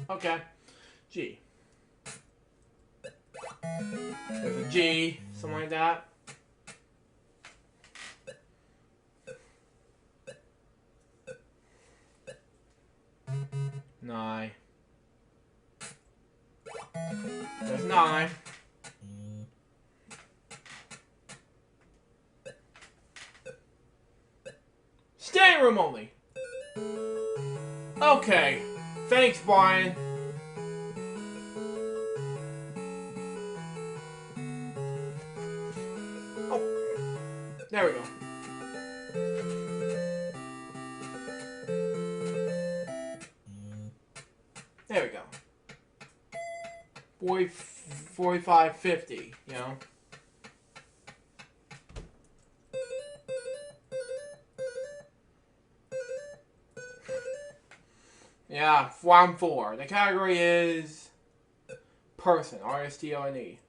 Okay. G. There's a G, something like that. Nine. There's 9. Standing room only. Okay. Thanks, Brian. Oh. There we go. There we go. 45, 50, you know? Yeah, round 4. The category is person, R-S-T-O-N-E.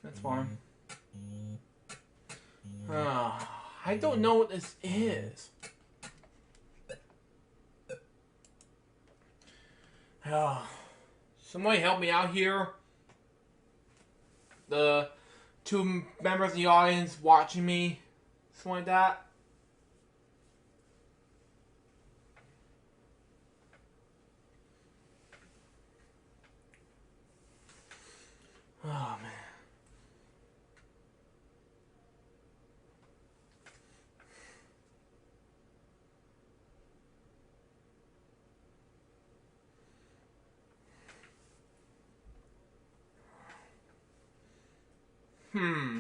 That's fine. I don't know what this is. Somebody help me out here. The 2 members of the audience watching me. Something like that. Oh, man.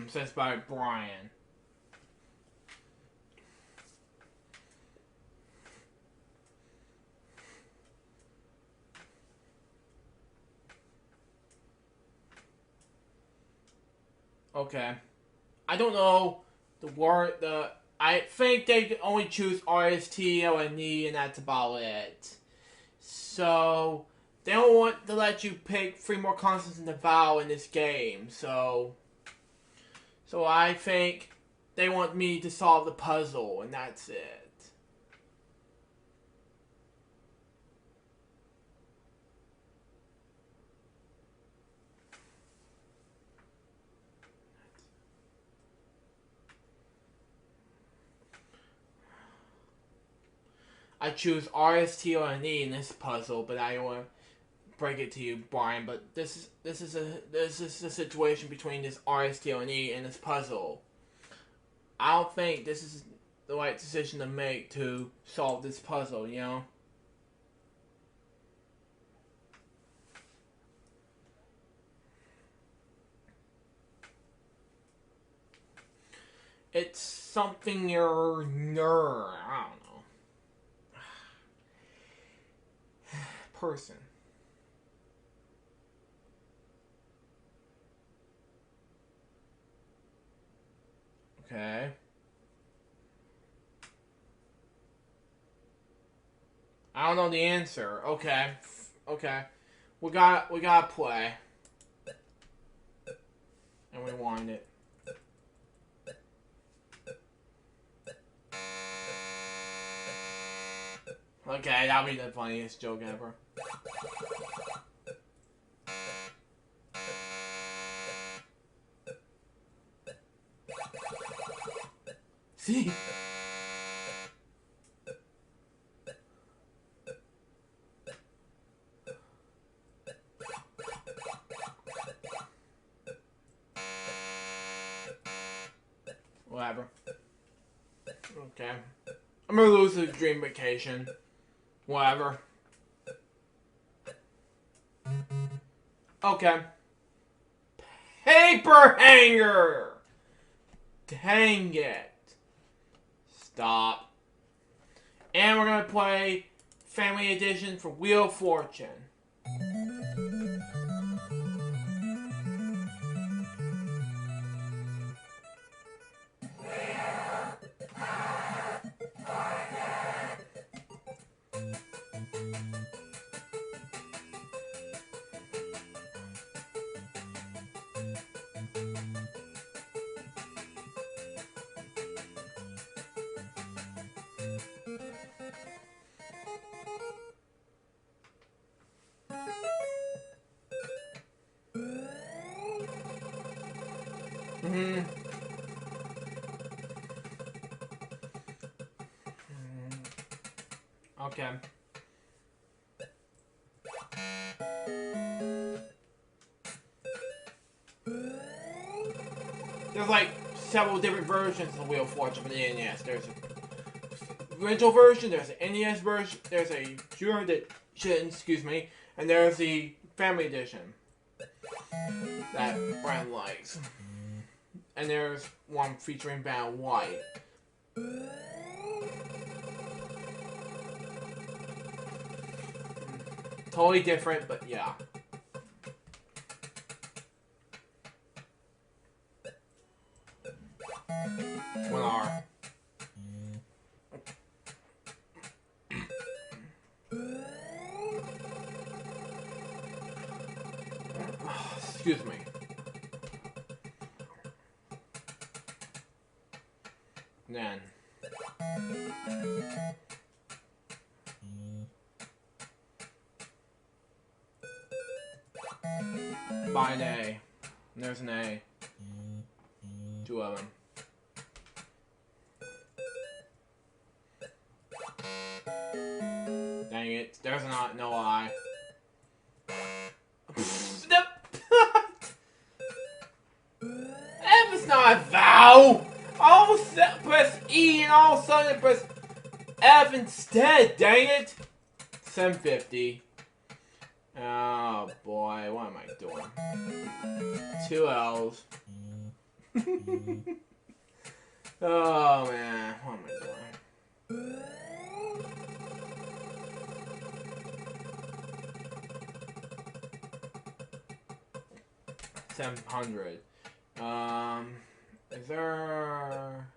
Says by Brian. Okay. I don't know the word, I think they can only choose R-S-T-O-N-E, and that's about it. So, they don't want to let you pick 3 more consonants in the vowel in this game, so I think they want me to solve the puzzle, and that's it. I choose R-S-T-O-N-E in this puzzle, but I don't want to break it to you, Brian, but this is a situation between this R-S-T-O-N-E and this puzzle. I don't think this is the right decision to make to solve this puzzle, you know? It's something I don't know. person. Okay. I don't know the answer. Okay. Okay. We gotta play. And rewind it. Okay, that'll be the funniest joke ever. See? Whatever. Okay. I'm gonna lose the dream vacation. Whatever. Okay. Paper hanger! Dang it. Stop. And we're gonna play Family Edition for Wheel of Fortune. Okay. There's like several different versions of the Wheel of Fortune for the NES. There's a original version, there's an NES version, there's a Junior Edition, excuse me, and there's the Family Edition that Brand likes. And there's one featuring Van White. Totally different, but yeah. One R. Excuse me. Then. By an A. And there's an A. Two of them. Dang it. There's not no I. F is not a vowel! I almost press E and all of a sudden press F instead, dang it! 750. Oh boy, what am I doing? 2 L's. Oh man, what am I doing? 700. Is there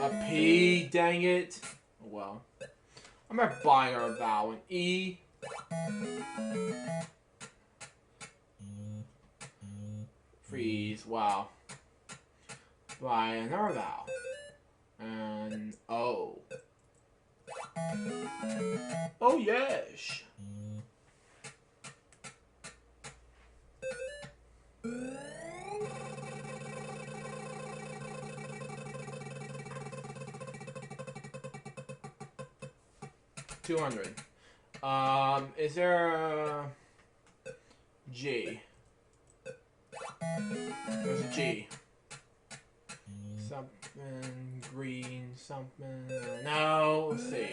a P? Dang it. Well, I'm gonna buy our vowel. An E. Freeze. Wow. Buy another vowel. And O. Oh yes. $200. Is there a G? There's a G. Something green, something. No, let's see.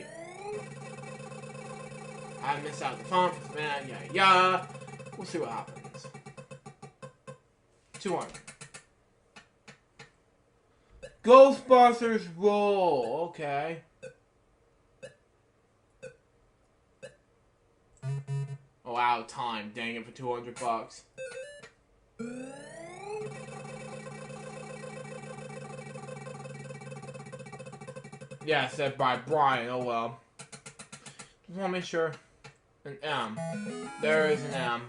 I missed out the font, man. Yeah. We'll see what happens. 200. Ghostbusters roll. Okay. Oh, out of time. Dang it, for 200 bucks. Yeah, said by Brian. Oh well. Just want to make sure. An M. There is an M.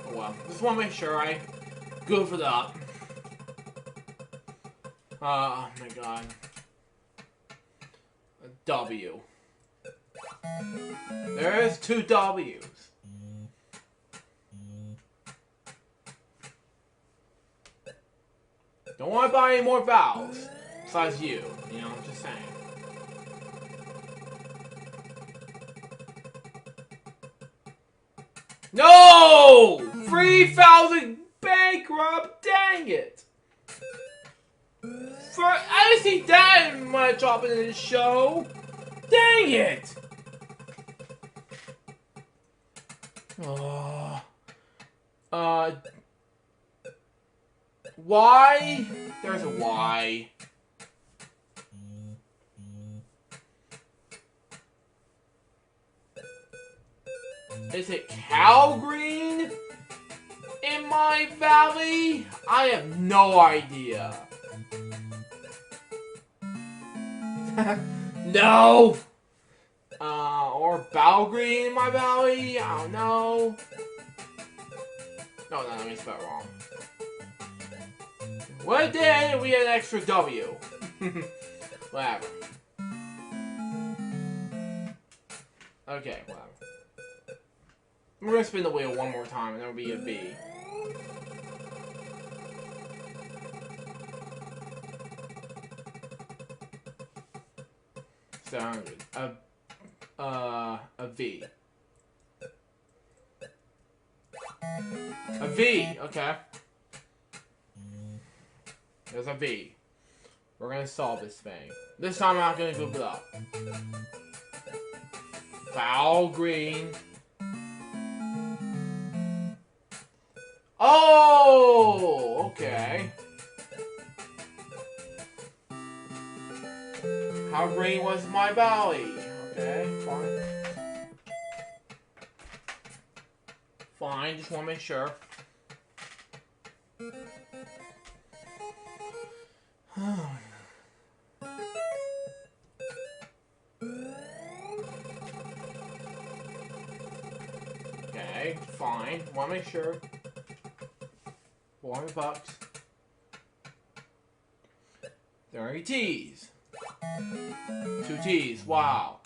Oh well. Just want to make sure I goof it up. Oh my god. A W. There is 2 W's. Don't want to buy any more vowels. Besides you. You know, I'm just saying. No! 3,000 bankrupt! Dang it! I didn't see that much dropping in this show! Dang it! Oh. Y? There's a Y. Is it cow green in my valley? I have no idea. No! Or bow green in my valley? I don't know. No, let me spell it wrong. Well, then we had an extra W. Whatever. Okay, whatever. We're gonna spin the wheel one more time, and there will be a B. A V. A V, okay. There's a V. We're gonna solve this thing. This time I'm not gonna group it up. Foul green. Oh, okay. How green was my valley? Okay, fine. Fine, just want to make sure. Okay, fine. Want to make sure. 400 bucks. 30 T's. 2 T's. Wow.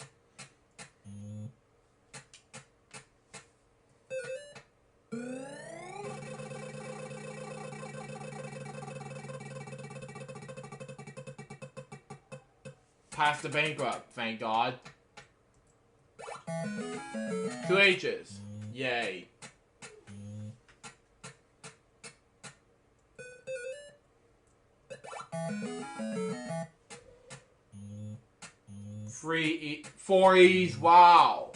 Past the bankrupt, thank God. 2 H's. Yay. Four E's. Wow.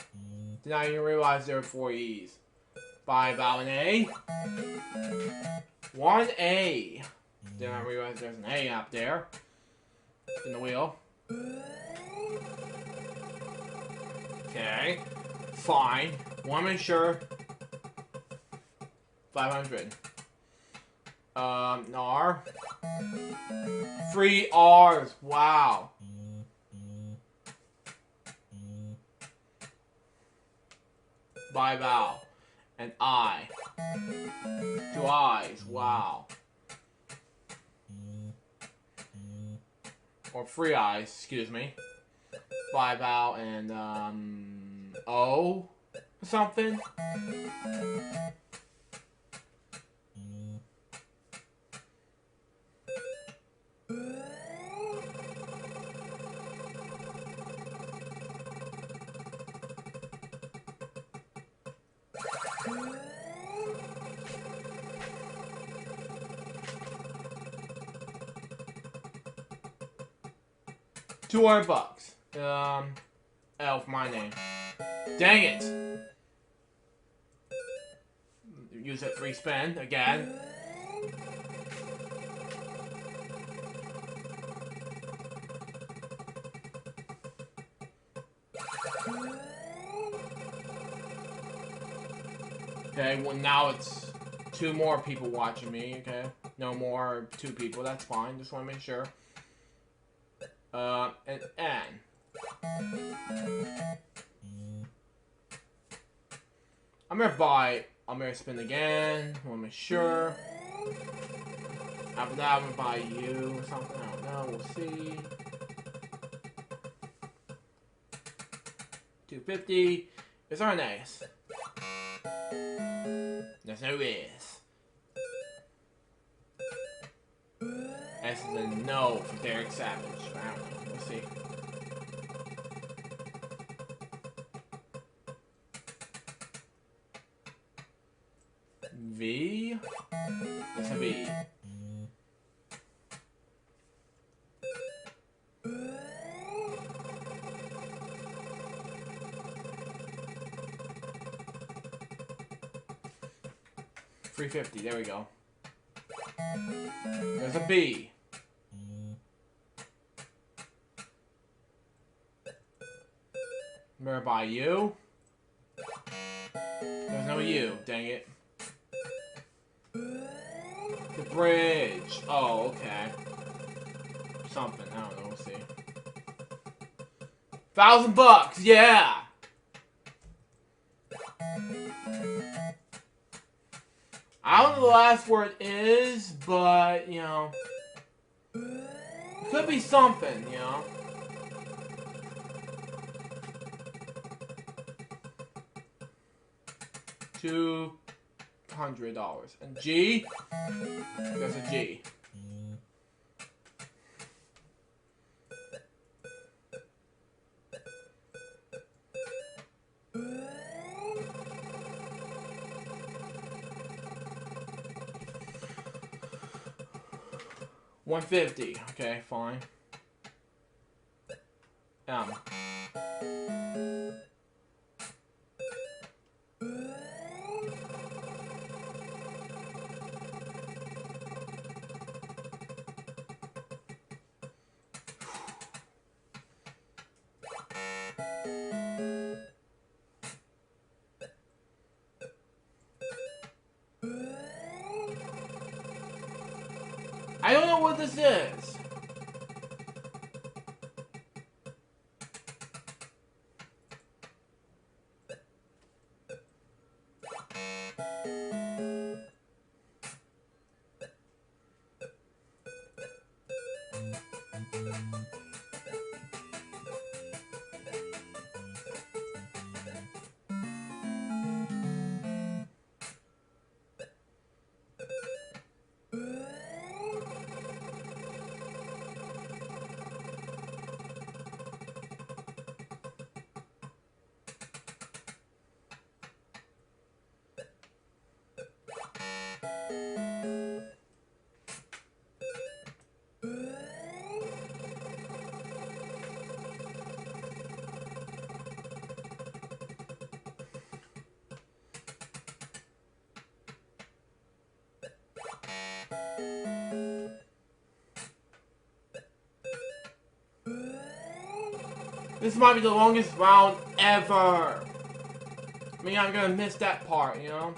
Did not even realize there were 4 E's. 5 out an A. 1 A. Did not realize there's an A up there. In the wheel. Okay. Fine. Want to make sure. 500. R. 3 R's. Wow. By vowel. And I. 2 I's. Wow. Or 3 I's, excuse me. By vowel and, O. Something. $200. L for my name. Dang it! Use that free spin again. Okay, well now it's 2 more people watching me, okay? No more 2 people, that's fine. Just want to make sure. And N. I'm gonna spin again. I want to make sure. After that, I'm gonna buy you or something. I don't know. We'll see. 250. Is there an ace? There's no ace. S is a no for Derek Savage. I don't know. We'll see. V. It's a V. $350. There we go. There's a B. I'm gonna buy you. There's no U. Dang it. The bridge. Oh, okay. Something. I don't know. We'll see. $1,000. Yeah. I don't know what the last word is, but you know, it could be something. You know. $200. And G? There's a G. $150. Okay, fine. M. I don't know what this is. This might be the longest round ever. I mean, I'm gonna miss that part, you know?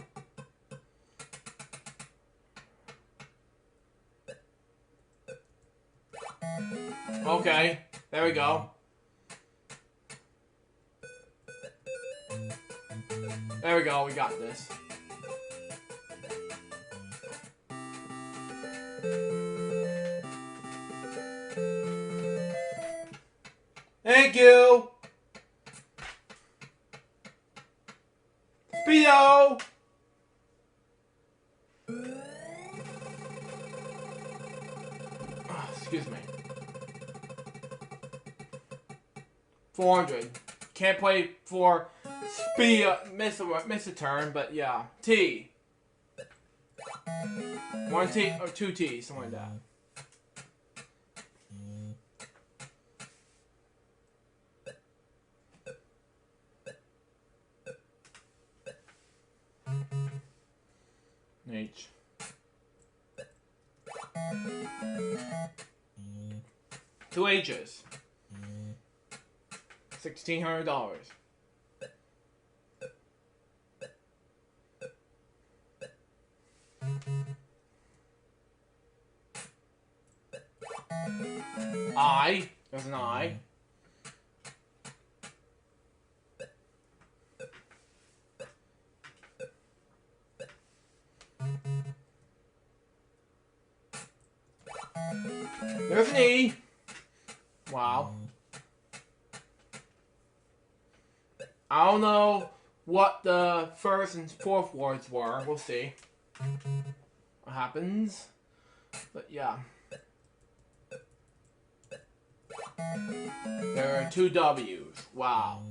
Okay, there we go. There we go, we got this. Thank you! Speedo! Oh, excuse me. 400. Can't play for miss a turn, but yeah. T. 1 T or 2 T, something like that. H. 2 H's. $1,600. I. There's an I. There's an E. Wow. I don't know what the first and fourth words were. We'll see what happens. But yeah. There are 2 W's. Wow.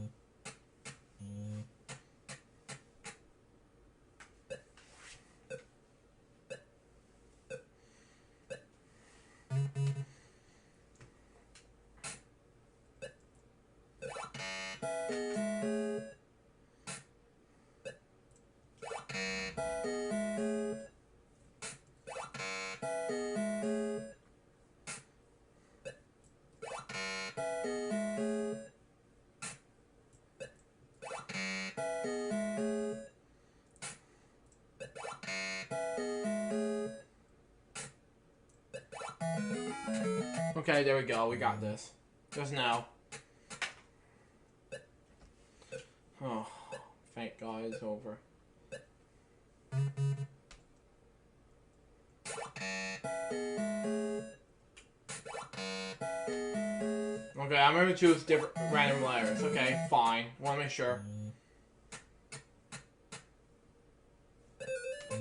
Okay, there we go. We got this. Just now. Oh, thank God it's over. Okay, I'm gonna choose different random letters. Okay, fine. Wanna make sure.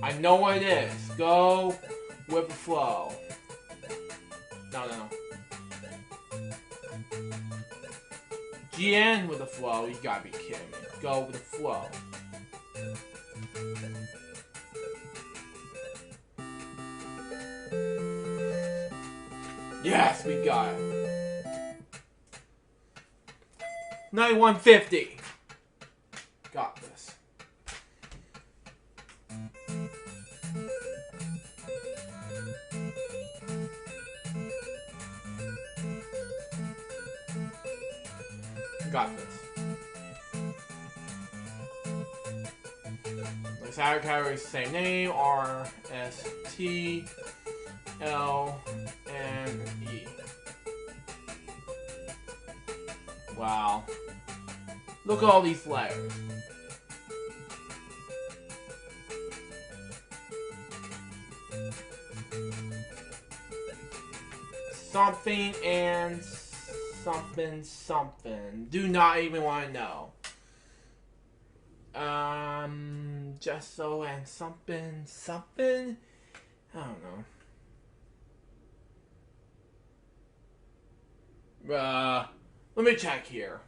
I know what it is. Go with the flow. No. GN with the flow. You gotta be kidding me. Go with the flow. Yes, we got it. 9150. Got this. Got this. The salad carries the same name, RSTLNE. Wow. Look at all these letters. Something and something. Do not even want to know. Just so and something. I don't know. Let me check here.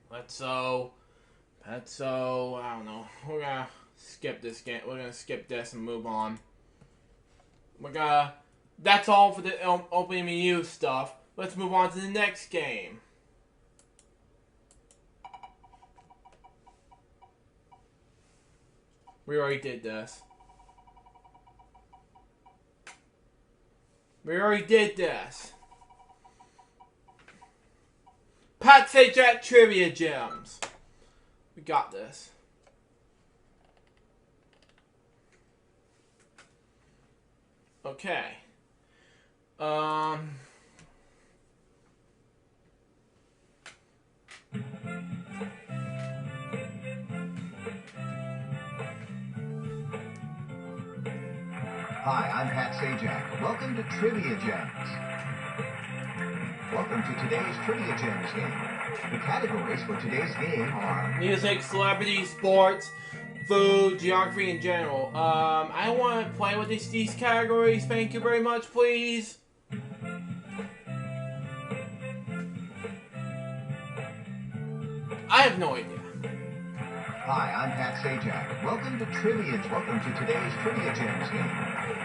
Petso, I don't know. We're gonna skip this game. We're gonna skip this and move on. That's all for the opening menu stuff. Let's move on to the next game. We already did this. Pat Sajak Trivia Gems. We got this. Okay. Hi, I'm Pat Sajak. Welcome to Trivia Gems. Welcome to today's Trivia Gems game. The categories for today's game are music, celebrity, sports, food, geography in general. I don't want to play with these categories. Thank you very much, please. I have no idea. Hi, I'm Pat Sajak. Welcome to today's Trivia Gems game.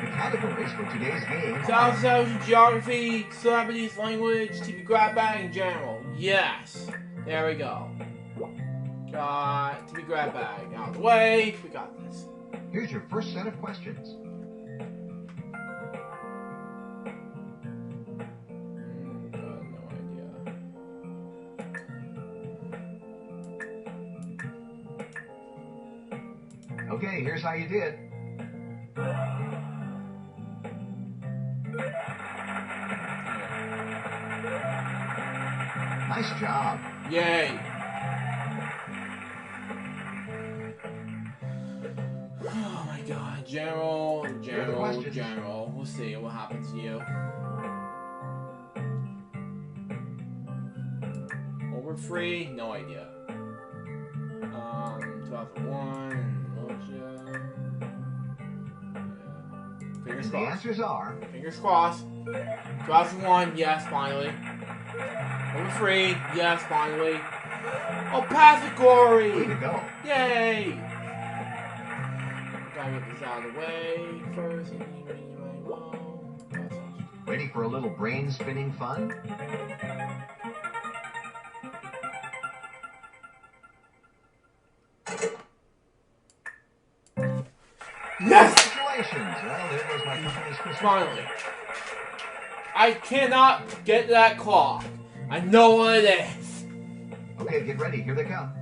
The categories for today's game South geography, celebrities, language, TV grab bag in general. Yes. There we go. Got TV grab bag out of the way. We got this. Here's your first set of questions. No idea. Okay, here's how you did. Nice job. Yay. Oh my god. General. We'll see what happens to you. Over free? No idea. 2001. Fingers The crossed. answers are... Fingers crossed. 2001, yes, finally. Over free, yes, finally. Oh, pass the glory! Way to go. Yay! Gotta get this out of the way first. Ready for a little brain-spinning fun? Yes! Congratulations! Well, there goes my company's Christmas. Finally. I cannot get that clock. I know what it is. Okay, get ready. Here they come.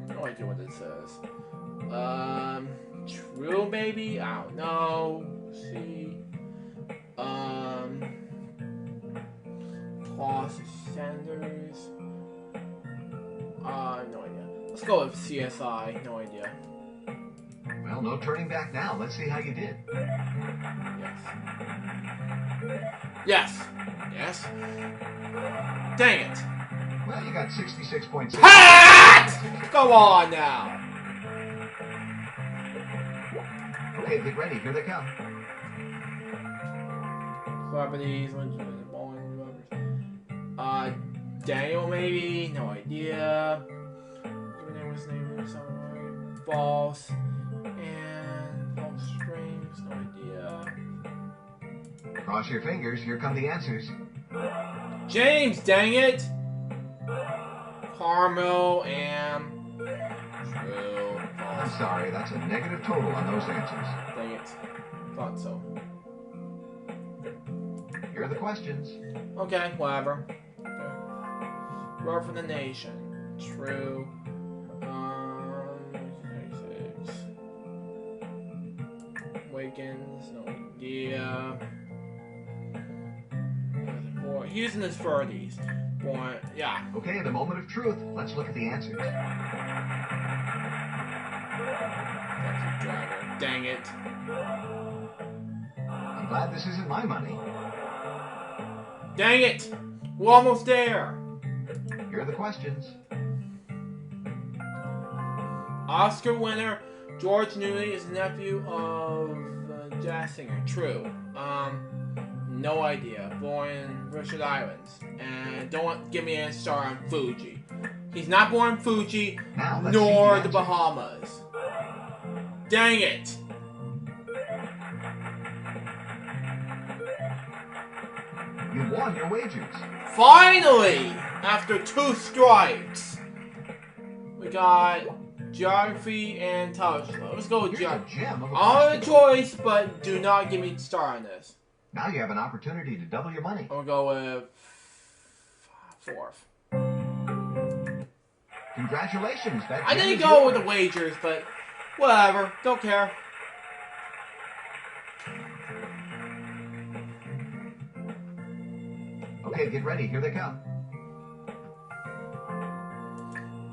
No idea what it says. True maybe? I don't know. Let's see. Claus Sanders. No idea. Let's go with CSI. No idea. Well, no turning back now. Let's see how you did. Yes. Yes. Dang it. Well, you got 66.6. Hat! Go on now. Okay, get ready. Here they come. Celebrities. Daniel maybe? No idea. His name is somewhere. False. And false strings. No idea. Cross your fingers. Here come the answers. James, dang it! Carmel and true. I'm sorry, that's a negative total on those answers. Dang it. Thought so. Here are the questions. Okay, whatever. Okay. Roar for the nation. True. 36. Awakens, no idea. He's in his 30s. Born, yeah. Okay, the moment of truth. Let's look at the answers. Taxi driver. Dang it. I'm glad this isn't my money. Dang it! We're almost there. Here are the questions. Oscar winner George Newley is the nephew of jazz singer. True. No idea. Born in Richard Islands. And don't give me a star on Fuji. He's not born in Fuji, nor the Bahamas. Dang it! You won your wagers. Finally! After 2 strikes, we got geography and television. Let's go with Here's a geography. gem of a I have a question. choice, but do not give me a star on this. Now you have an opportunity to double your money. I'll go with 4th. Congratulations. That I gem didn't is go yours. with the wagers, but whatever. Don't care. Okay, get ready. Here they come.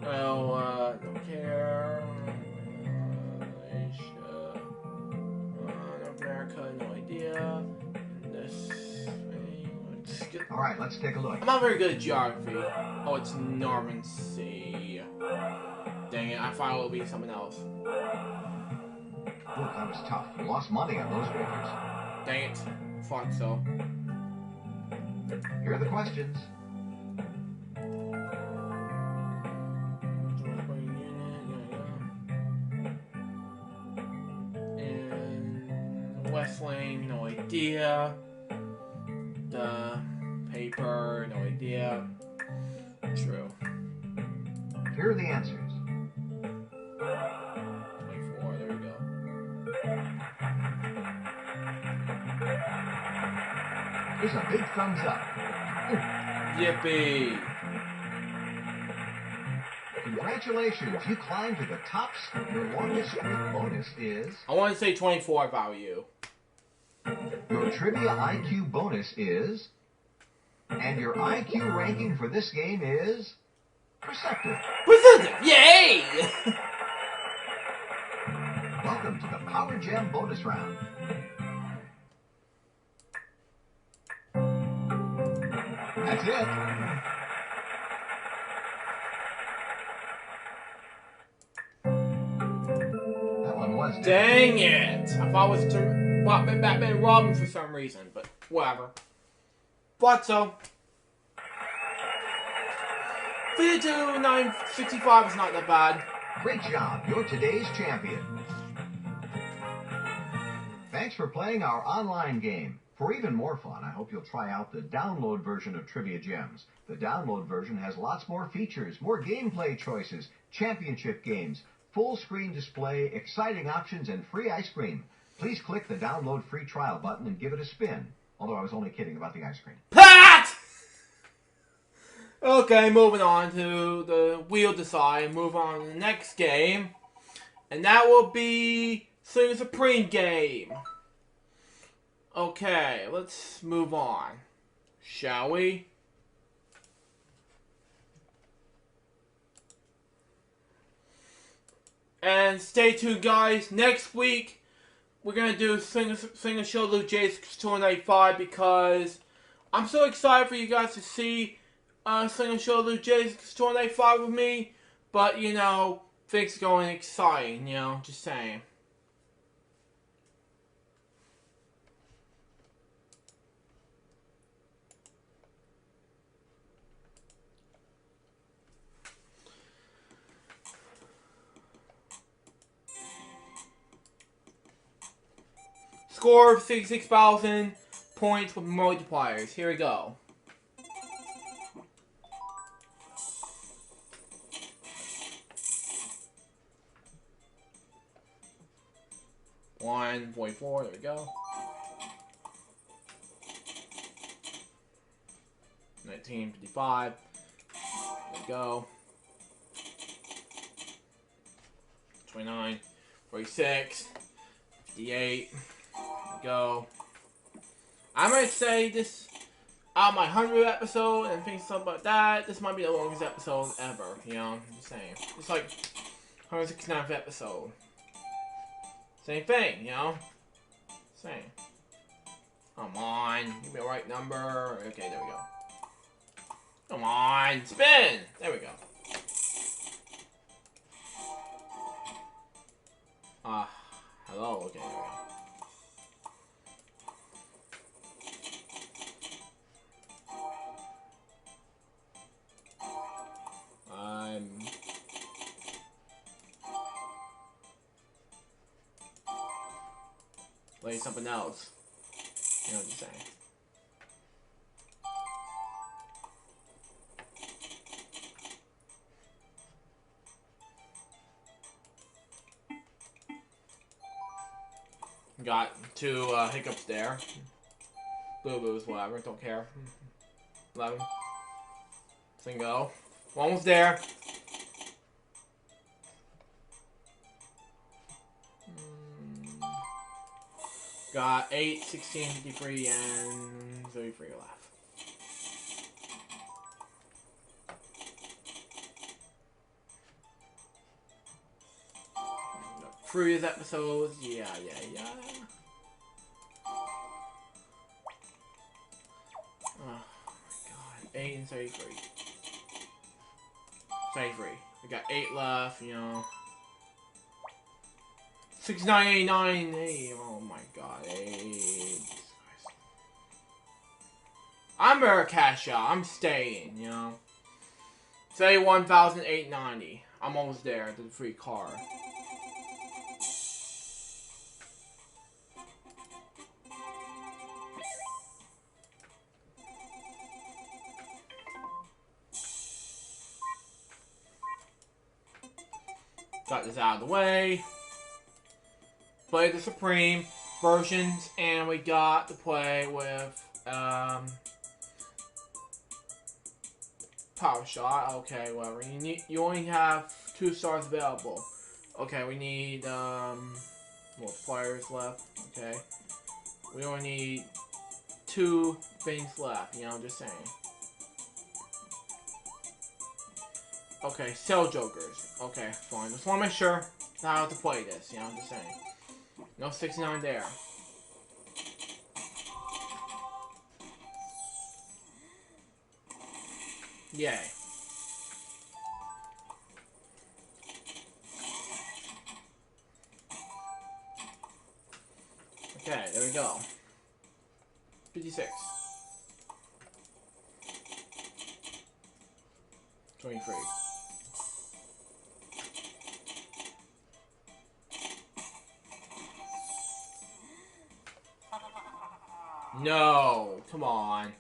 Well, don't care. Asia. North America, no idea. This thing. Let's get... All right, let's take a look. I'm not very good at geography. Oh, it's Norman Sea. Dang it, I thought it would be something else. Ooh, that was tough. You lost money on those wagers. Dang it. Thought so. Here are the questions. And West Lane, no idea. The paper, no idea. True. Here are the answers. 24, there we go. Here's a big thumbs up. Yippee! Congratulations, you climbed to the top. Your longest streak bonus is... I want to say 24 if I were you. Your trivia IQ bonus is, and your IQ ranking for this game is perceptive. Perceptive! Yay! Welcome to the Power Gem bonus round. That's it. That one was different. Dang it! I thought it was Batman Robin for some reason, but whatever. But so. 52,965 is not that bad. Great job. You're today's champion. Thanks for playing our online game. For even more fun, I hope you'll try out the download version of Trivia Gems. The download version has lots more features, more gameplay choices, championship games, full screen display, exciting options, and free ice cream. Please click the download free trial button and give it a spin. Although I was only kidding about the ice cream. Pat! Okay, moving on to the wheel decide. Move on to the next game. And that will be Sling Supreme game. Okay, let's move on. Shall we? And stay tuned, guys. Next week, we're going to do Sling and Show Luke J's Tour Night 5 because I'm so excited for you guys to see Sling and Show Luke J's Tour Night 5 with me. But, you know, things are going exciting, you know, just saying. Score 66,000 points with multipliers. Here we go. $1.4, there we go. 1955. There we go. 29, 46, 58. Go. I might say this out of my 100th episode and things stuff like that. This might be the longest episode ever. You know, I'm just saying. It's like 169th episode. Same thing, you know. Same. Come on, give me the right number. Okay, there we go. Come on, spin. There we go. Hello. Okay, there we go. Play something else. You know what I'm saying. Got two hiccups there. Boo-boos, whatever, don't care. 11. Single. Almost there. Got 8, 16, 53, and 33 left. Previous episodes, yeah. Oh my god, 8 and 33. 33. We got 8 left, you know. 6989, 8. Oh my god, 8. I'm better cash out. I'm staying, you know. Say 1,890. I'm almost there to the free car. Got this out of the way. Play the Supreme versions, and we got to play with Power Shot. Okay, whatever. You only have 2 stars available. Okay, we need multipliers left. Okay, We only need 2 things left, you know, just saying. Okay, Cell Jokers. Okay, fine. Just want to make sure not how to play this, you know, I'm just saying. No 69 there. Yay. Okay, there we go. 56. 23. No, come on.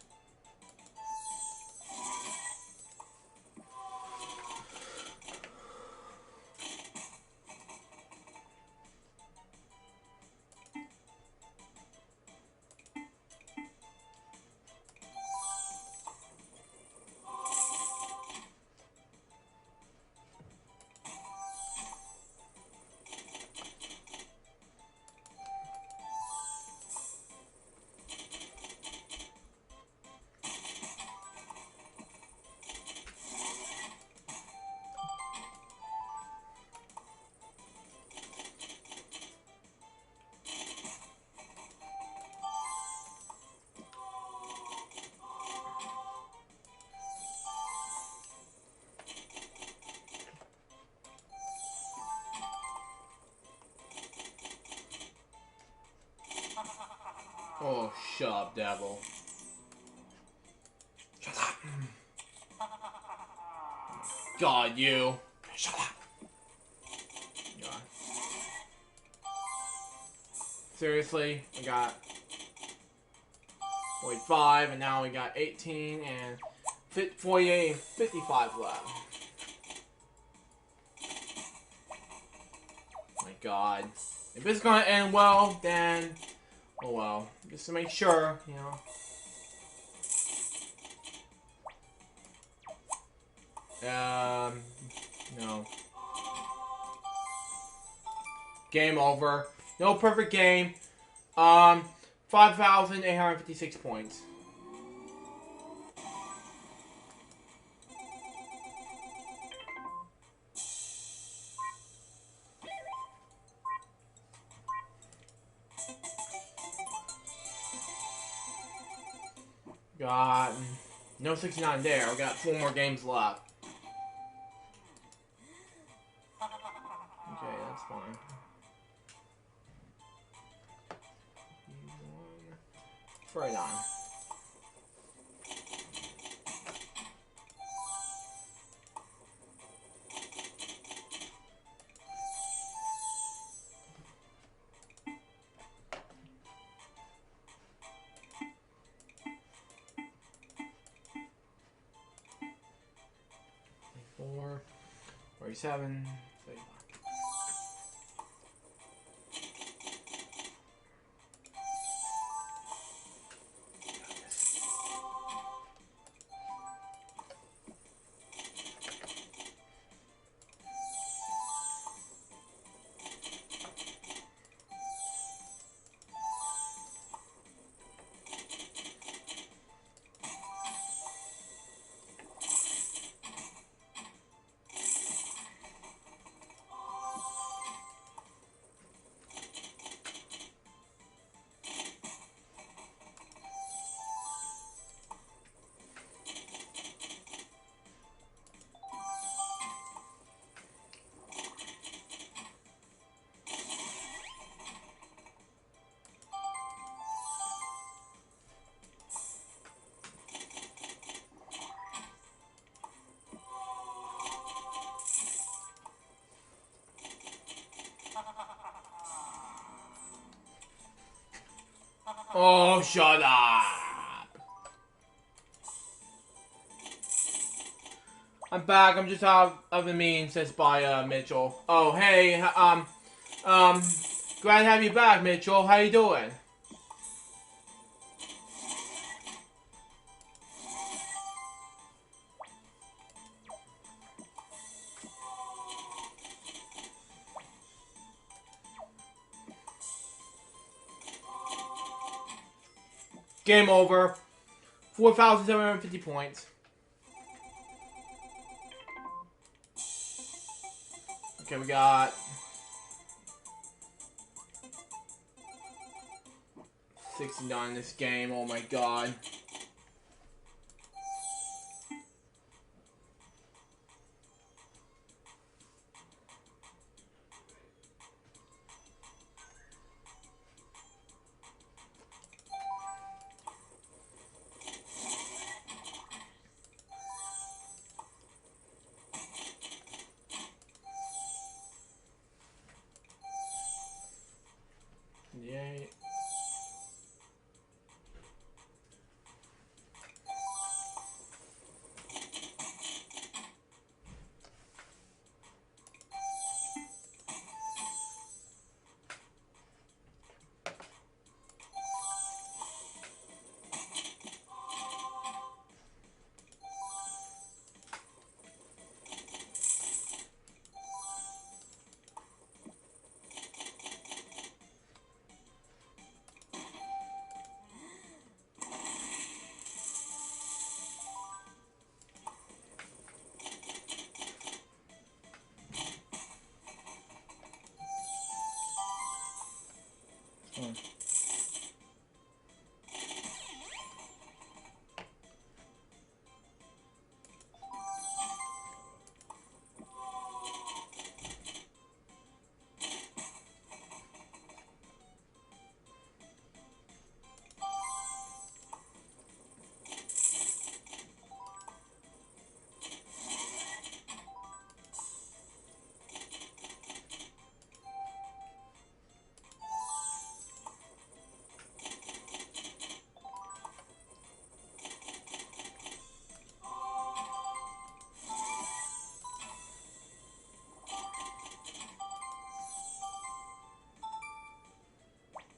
Oh, shut up, devil. Shut up. God, you. Shut up. God. Seriously, we got 45, and now we got 18 and 48 and 55 left. My God. If it's gonna end well, then oh well. Just to make sure, you know. No. Game over. No perfect game. 5,856 points. Got no 69 there. We got 4 more games left. Okay, that's fine. 49. Four, 47, 35. Oh, shut up! I'm back. I'm just out of the meeting, says by Mitchell. Oh, hey, glad to have you back, Mitchell. How you doing? Game over. 4,750 points. Okay, we got 69 in this game. Oh my god. Yay.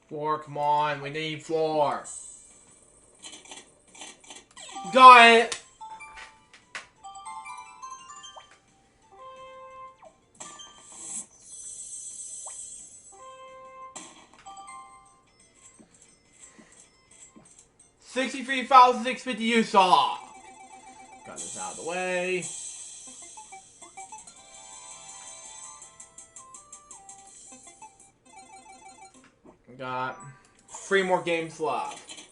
Floor, come on, we need floor. Got it! $63,650 you saw. Got this out of the way. Got 3 more games left.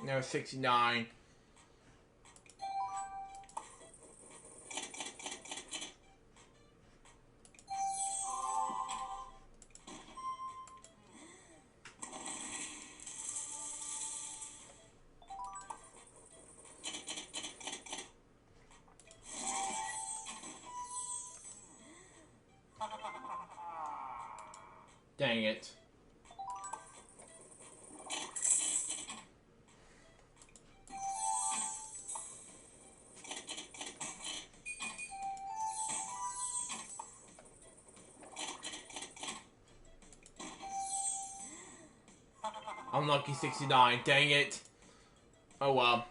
No, 69. Dang it. Unlucky 69, dang it. Oh well.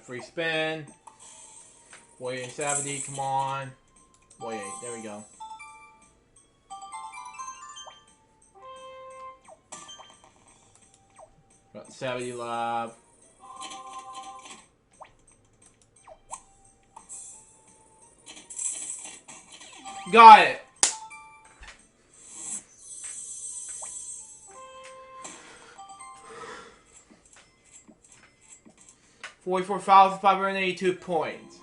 Free spin. 4870, come on. 48, there we go. Got 70 left. Got it! $44,582 points.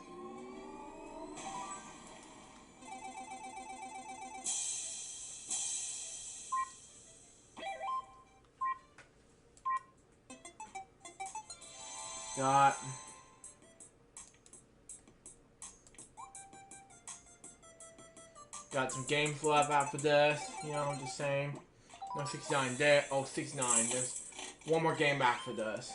Got some games left after this, you know, just saying. No, 69 there. Oh, 69. There's one more game after this.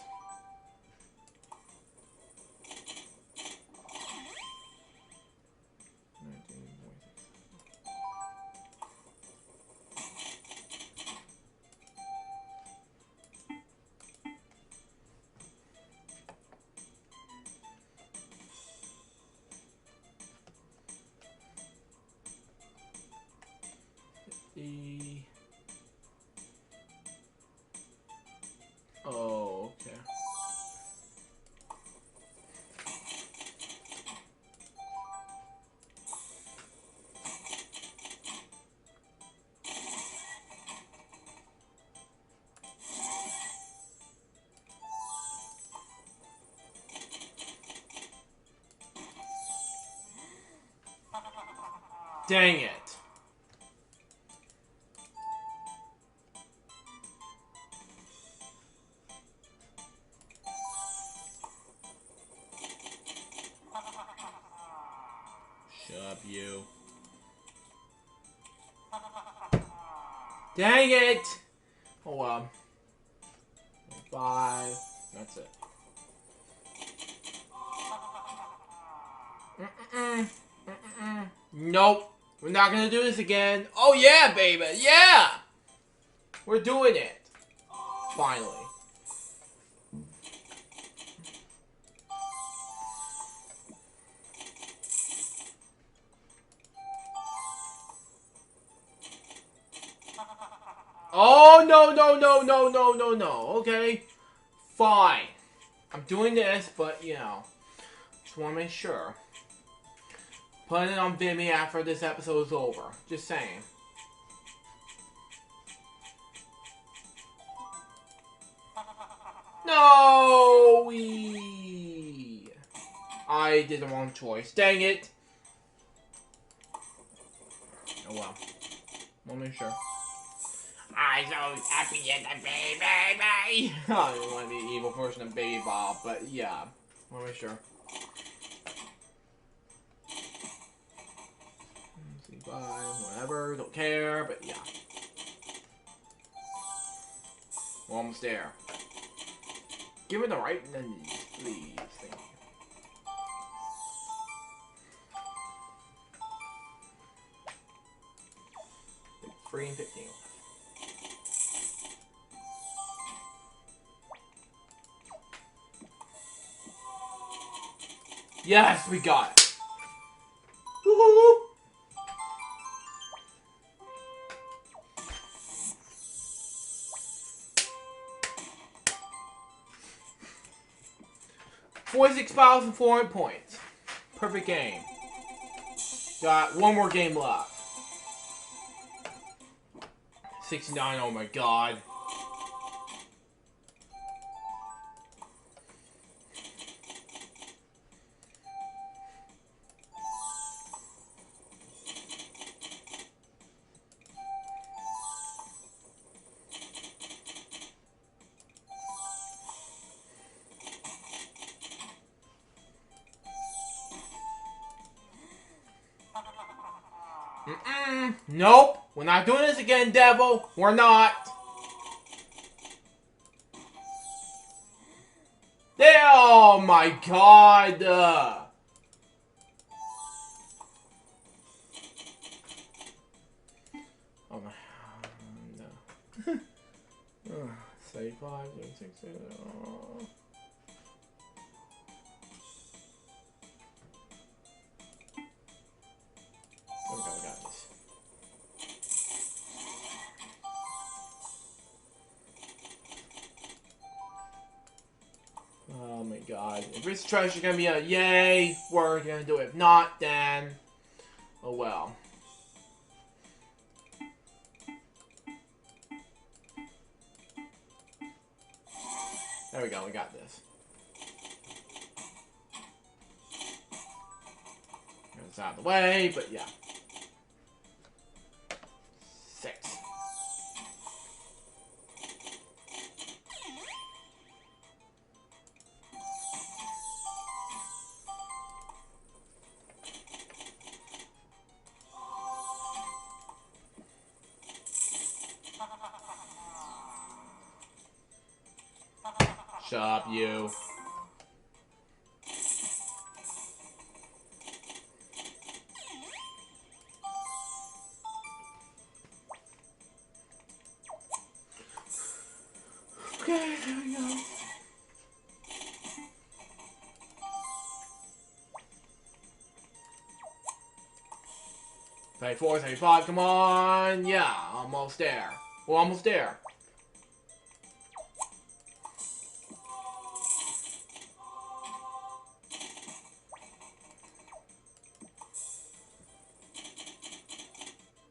Oh, okay. Dang it. Shut up, you. Dang it! Oh well. 5. That's it. Nope. We're not gonna do this again. Oh yeah, baby. Yeah! We're doing it. Finally. Oh, no, no, no, no, no, no, no. Okay. Fine. I'm doing this, but, you know. Just want to make sure. Putting it on Vimeo after this episode is over. Just saying. No! I did the wrong choice. Dang it! Oh well. Want to make sure. I'm so happy as a baby. I don't want to be an evil version of Baby Bob, but yeah. Want to make sure. Whatever, don't care, but yeah. We're almost there. Give it the right knees, please. Thank you. Free and 15. Yes, we got it. Woohoo! $46,400 points. Perfect game. Got one more game left. 69, oh my god. Nope. We're not doing this again, devil. We're not. There. Oh my god. Oh my. No. Say 5, 6, 6. Oh. There we go. We got this. Oh my god. If it's treasure, gonna be a yay, we're gonna do it. If not, then oh well. There we go, we got this. It's out of the way, but yeah. 6. Shut up, you. Okay, there we go. $34, $35, come on! Yeah, almost there. We're almost there.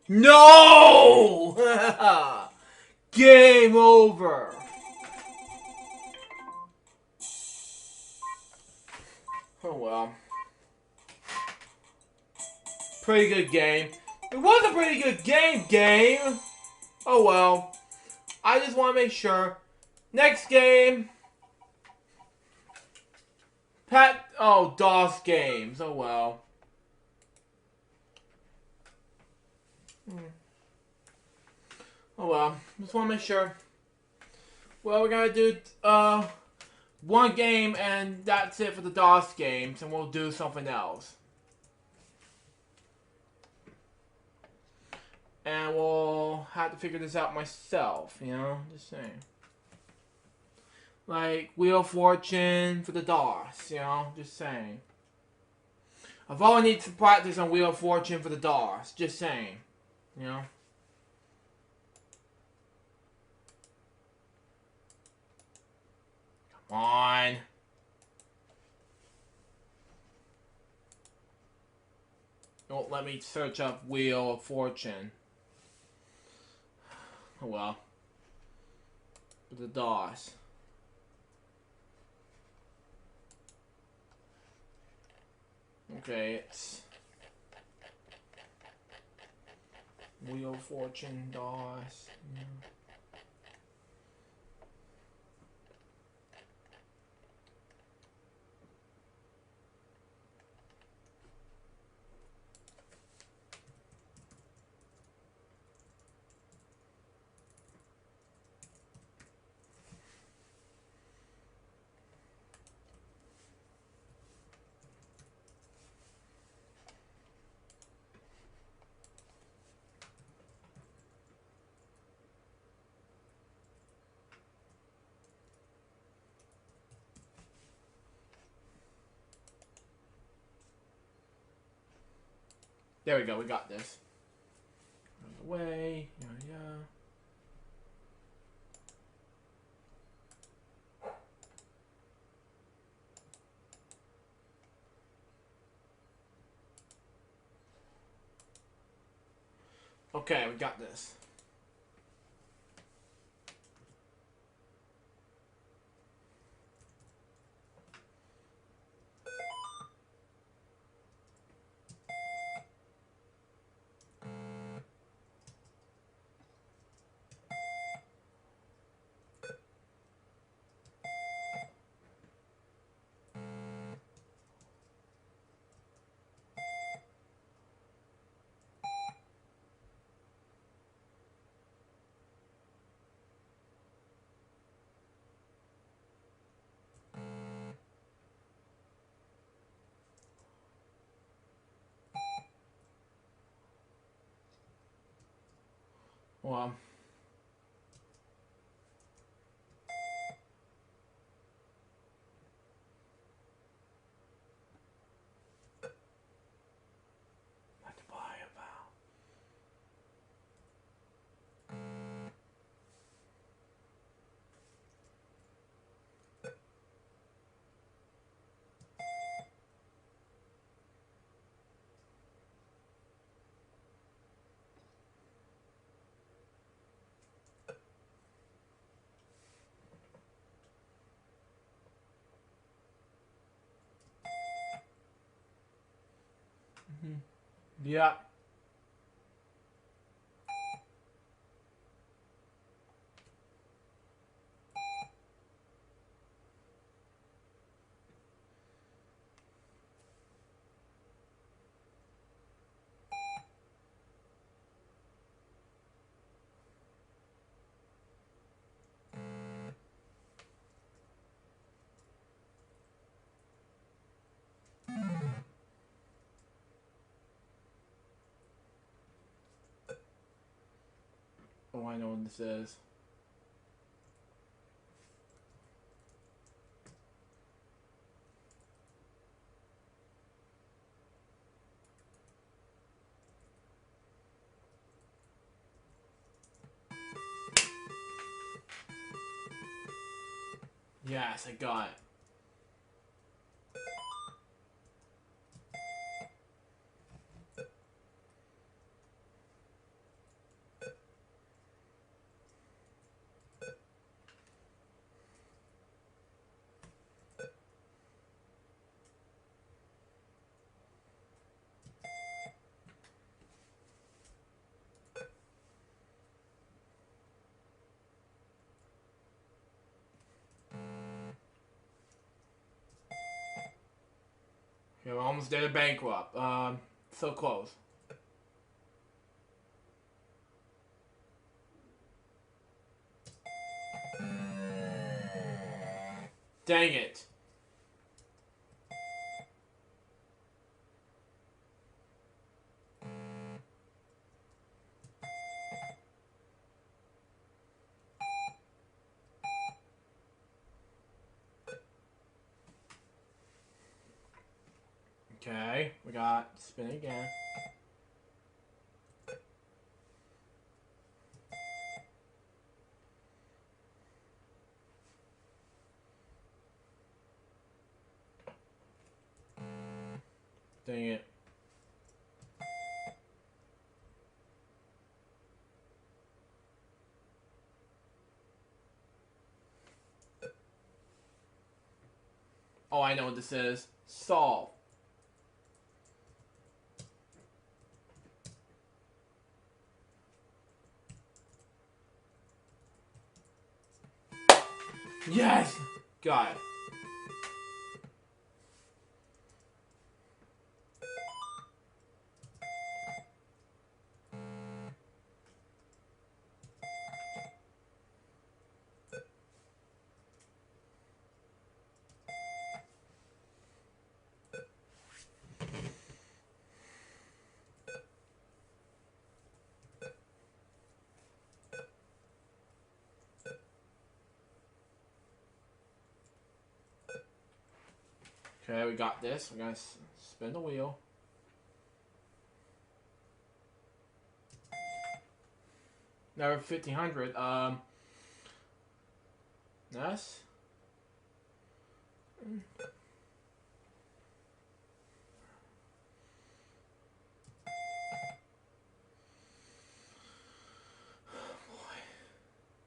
No! Game over. Oh well. Pretty good game. It was a pretty good game. Oh well. I just want to make sure. Next game. DOS games. Oh well. Oh well. Just want to make sure. Well, we're gonna do one game and that's it for the DOS games, and we'll do something else. And we'll have to figure this out myself, you know? Just saying. Like, Wheel of Fortune for the DOS, you know? Just saying. I've only need to practice on Wheel of Fortune for the DOS. Just saying. You know? Come on. Don't let me search up Wheel of Fortune. Oh well. For the DOS. Okay, it's Wheel of Fortune, DOS. Yeah. There we go, we got this. Out of the way, yeah. Okay, we got this. Well, have to buy a vowel. Yeah. I know what this is. Yes, I got it. Okay, we're almost there to bankrupt. So close. Dang it. Okay, we got spin again. Dang it. Oh, I know what this is. Solve. Yes! Got it. Okay, we got this. We're gonna spin the wheel. Now we're 1500. Yes.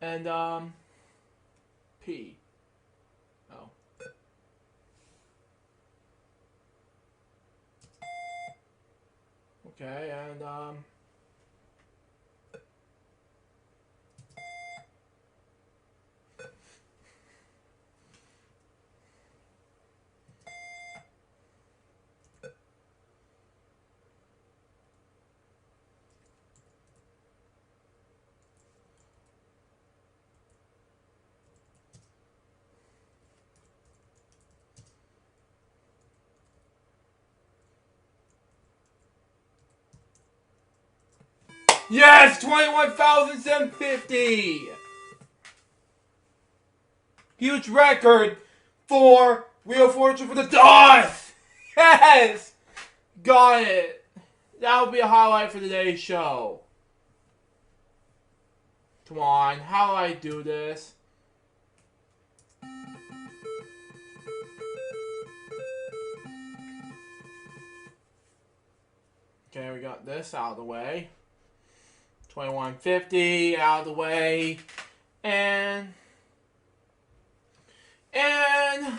And P. Oh. Okay, and yes, 21,750. Huge record for Wheel of Fortune for the DOS. Yes, got it. That will be a highlight for today's show. Come on, how do I do this? Okay, we got this out of the way. 2150 out of the way. And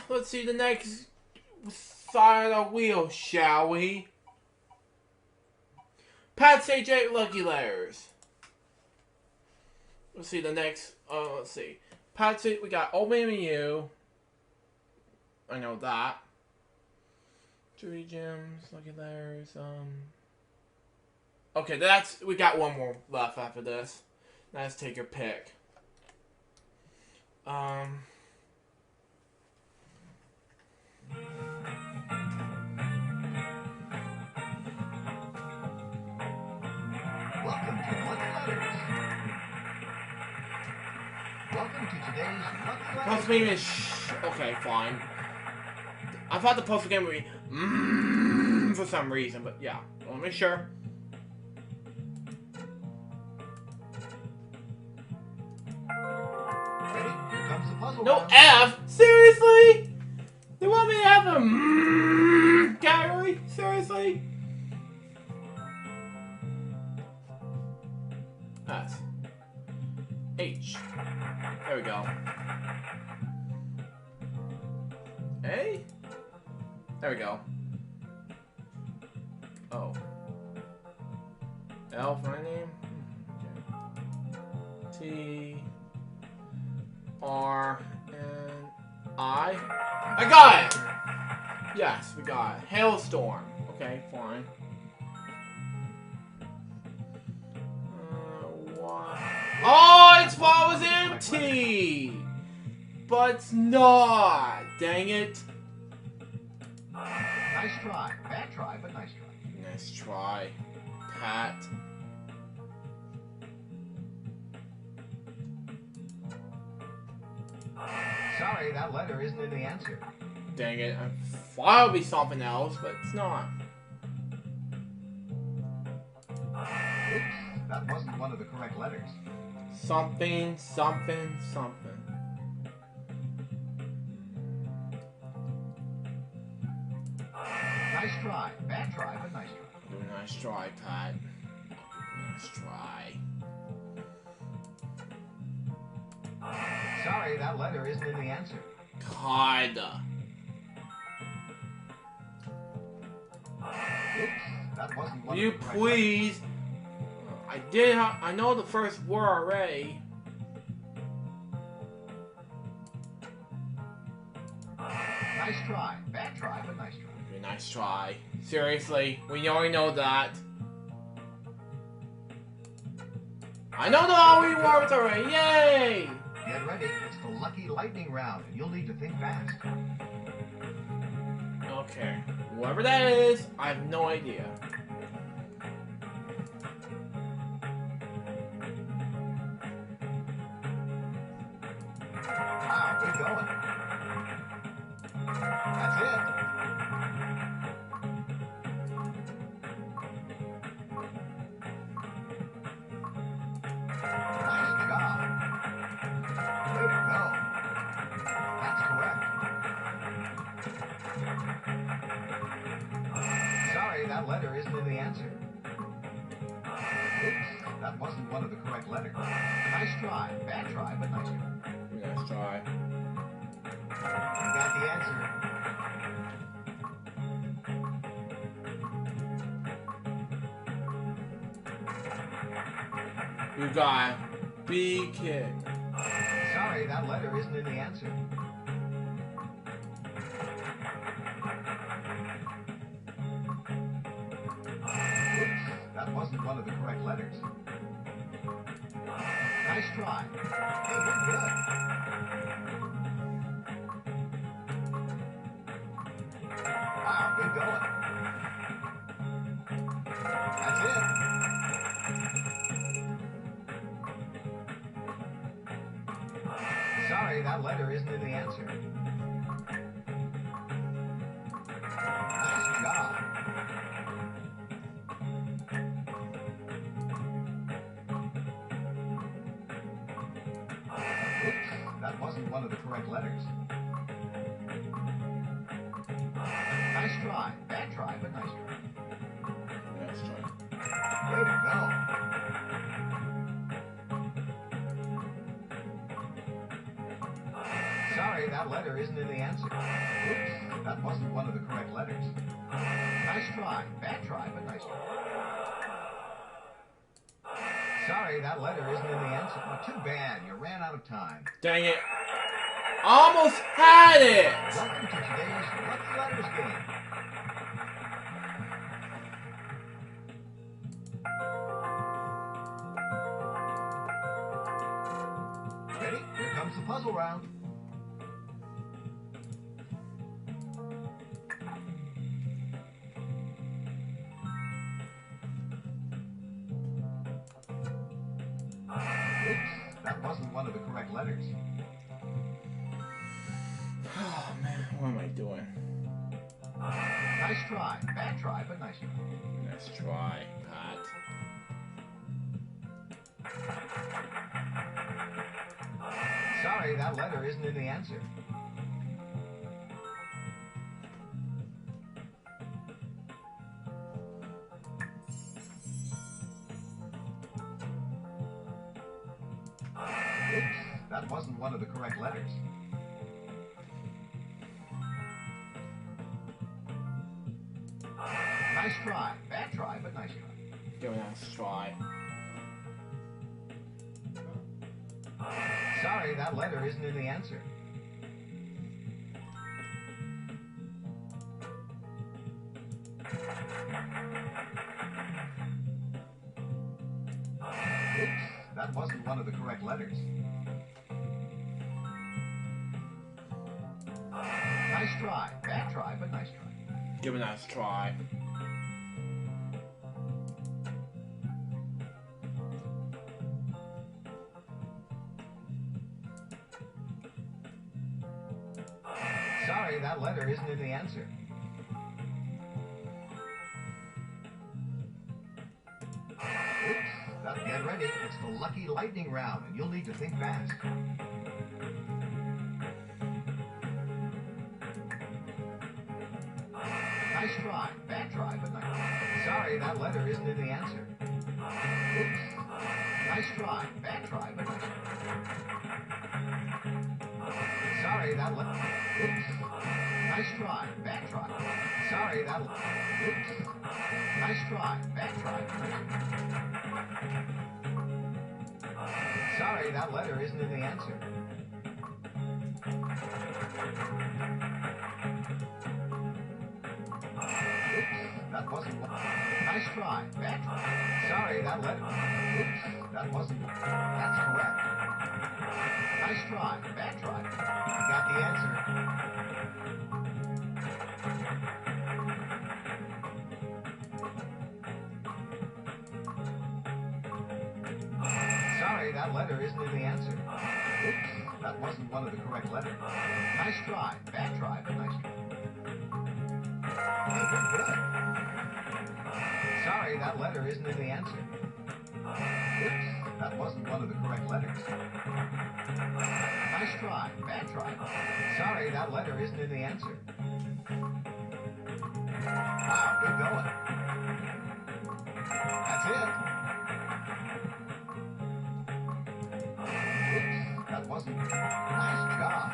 let's see the next side of the wheel, shall we? Pat Sage 8 Lucky Layers. Let's see the next, let's see. Pat Sage, we got OMU. I know that. 3 gems, Lucky Layers, okay, we got one more left after this. Now let's take your pick. Welcome to Lucky Letters. to today's Lucky Puzzle game is okay, fine. I thought the puzzle game would be for some reason, but yeah. I want to make sure. Ready? Here comes the puzzle No round. F? Seriously? They want me to have a category? Seriously? S. H. There we go. A? There we go. O. L for my name? Okay. T. R. N. I. I got it! Yes, we got it. Hailstorm. Okay, fine. Oh, its file was empty! But it's not! Dang it. Nice try. Bad try, but nice try. Nice try, Pat. Sorry, that letter isn't in the answer. Dang it. I thought it would be something else, but it's not. Oops, that wasn't one of the correct letters. Something, something, something. Nice try. Bad try, but nice try. Nice try, Pat. Nice try. Sorry, that letter isn't in the answer. Kinda. Oops, that wasn't one You of the correct please. I know the first word already. letters. Nice try. Bad try, but nice try. Nice try. Seriously, we already know that. I know the all we words already. Yay! Get ready. It's the lucky lightning round, and you'll need to think fast. Okay. Whoever that is, I have no idea. Wow, good going. That's it. Nice job. Way to go. That's correct. Sorry, that letter isn't in the answer. Oops, that wasn't one of the correct letters. Nice try. Bad try, but nice try. Nice try. You got the answer. You got B kid. Sorry, that letter isn't in the answer. Oops, that wasn't one of the correct letters. Nice try. Hey, you're good. Wow, good going. That's it. Sorry, that letter isn't in the answer. Nice job. Oops, that wasn't one of the correct letters. Nice try. Bad try, but nice try. Nice try. Way to go. Sorry, that letter isn't in the answer. Oops, that wasn't one of the correct letters. Nice try. Bad try, but nice try. Sorry, that letter isn't in the answer. Oh, too bad. You ran out of time. Dang it. Almost had it! Welcome to today's Lucky Letters game. Ready? Here comes the puzzle round. Oops, that wasn't one of the correct letters. Oh man, what am I doing? Nice try. Bad try, but nice try. Let's try, Pat. Sorry, that letter isn't in the answer. Oops, that wasn't one of the correct letters. Nice try. Bad try, but nice try. Give it a nice try. Sorry, that letter isn't in the answer. Oops, that wasn't one of the correct letters. Nice try. Bad try, but nice try. Give it a nice try. Sorry, that letter isn't in the answer. Oops, get ready. It's the lucky lightning round, and you'll need to think fast. Nice try. Bad try, but nice. Sorry, that letter isn't in the answer. Oops. Nice try. Bad try, but nice. Sorry, that letter. Oops. Nice try. Bad try. Sorry, that. Oops. Nice try. Bad try. Sorry, that letter isn't in the answer. That wasn't. Nice try. Bad try. Sorry, that letter. Oops. That wasn't. That's correct. Nice try. Bad try. You got the answer. Sorry, that letter isn't in the answer. Oops. That wasn't one of the correct letters. Nice try. Bad try, but nice try. Hey, you're good. Sorry, that letter isn't in the answer. Oops, that wasn't one of the correct letters. Nice try. Bad try. Sorry, that letter isn't in the answer. Wow, good going. That's it. Oops, that wasn't. Nice job.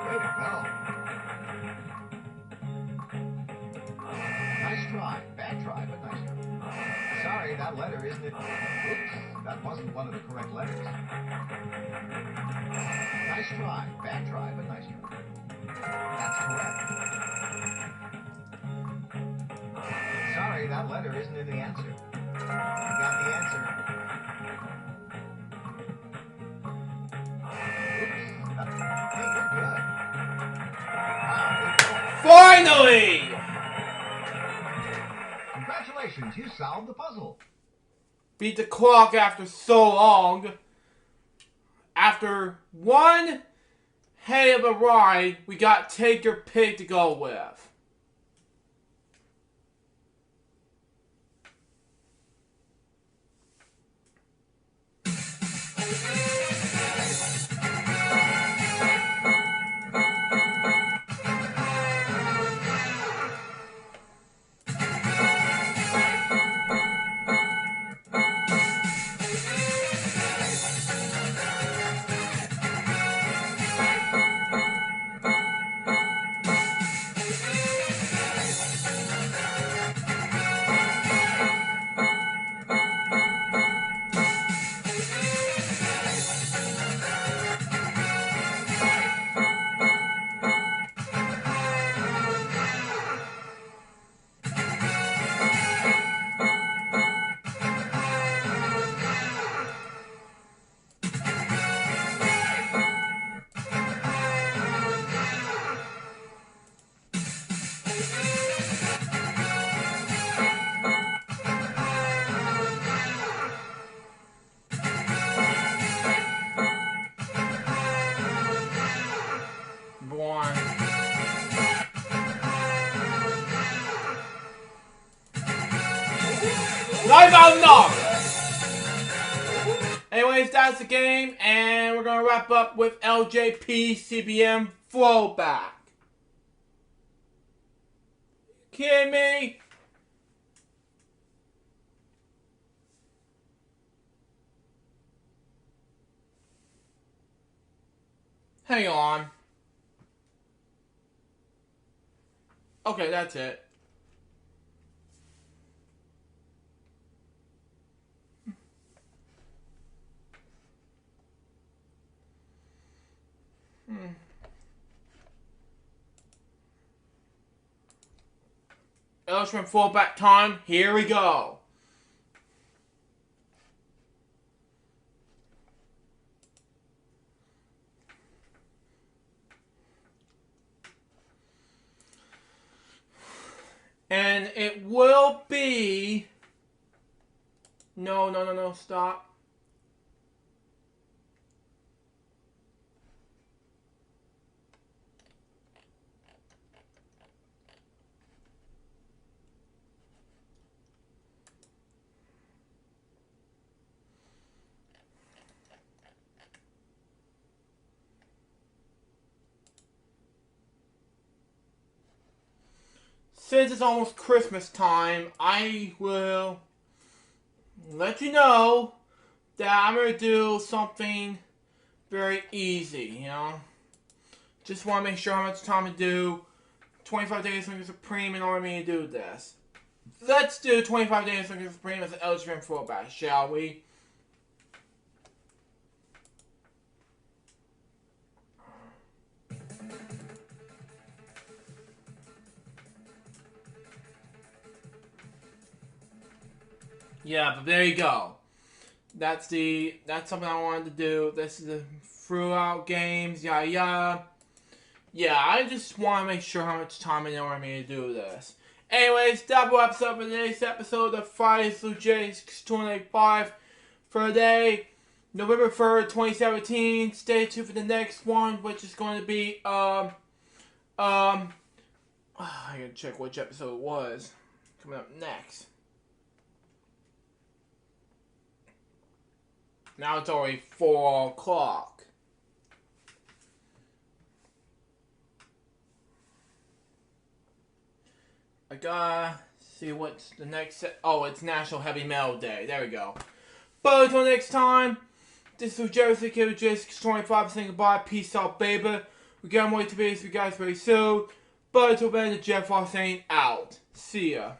Way to go. Nice try. Bad try, but nice try. Sorry, that letter isn't it. Oops, that wasn't one of the correct letters. Nice try. Bad try, but nice try. That's correct. Sorry, that letter isn't in the answer. You got the answer. Oops, hey, you're good. Wow, good going. Finally! Congratulations, you solved the puzzle. Beat the clock after so long. After one head of a ride, we got Take Your Pick to go with. anyways, that's the game, and we're gonna wrap up with LJP CBM Throwback. Kidding me? Hang on. Okay, that's it. Illustrator fallback time. Here we go. And it will be... No, stop. Since it's almost Christmas time, I will let you know that I'm going to do something very easy, you know. Just want to make sure how much time to do 25 Days Lincoln Supreme in order for me to do this. Let's do 25 Days Lincoln Supreme as an eligible throwback, shall we? Yeah, but there you go. That's something I wanted to do. This is the throughout games, yeah. Yeah, I just want to make sure how much time in order for me to do this. Anyways, double episode for today's episode of Friday through Jake's 285 for today, November 3rd, 2017. Stay tuned for the next one, which is going to be, I gotta check which episode it was. Coming up next. Now it's already 4 o'clock. I gotta see what's the next oh, it's National Heavy Metal Day. There we go. But until next time, this is Joseph J25 saying goodbye. Peace out, baby. We got more to be for you guys very soon. But until then, Jeff Ross saying out. See ya.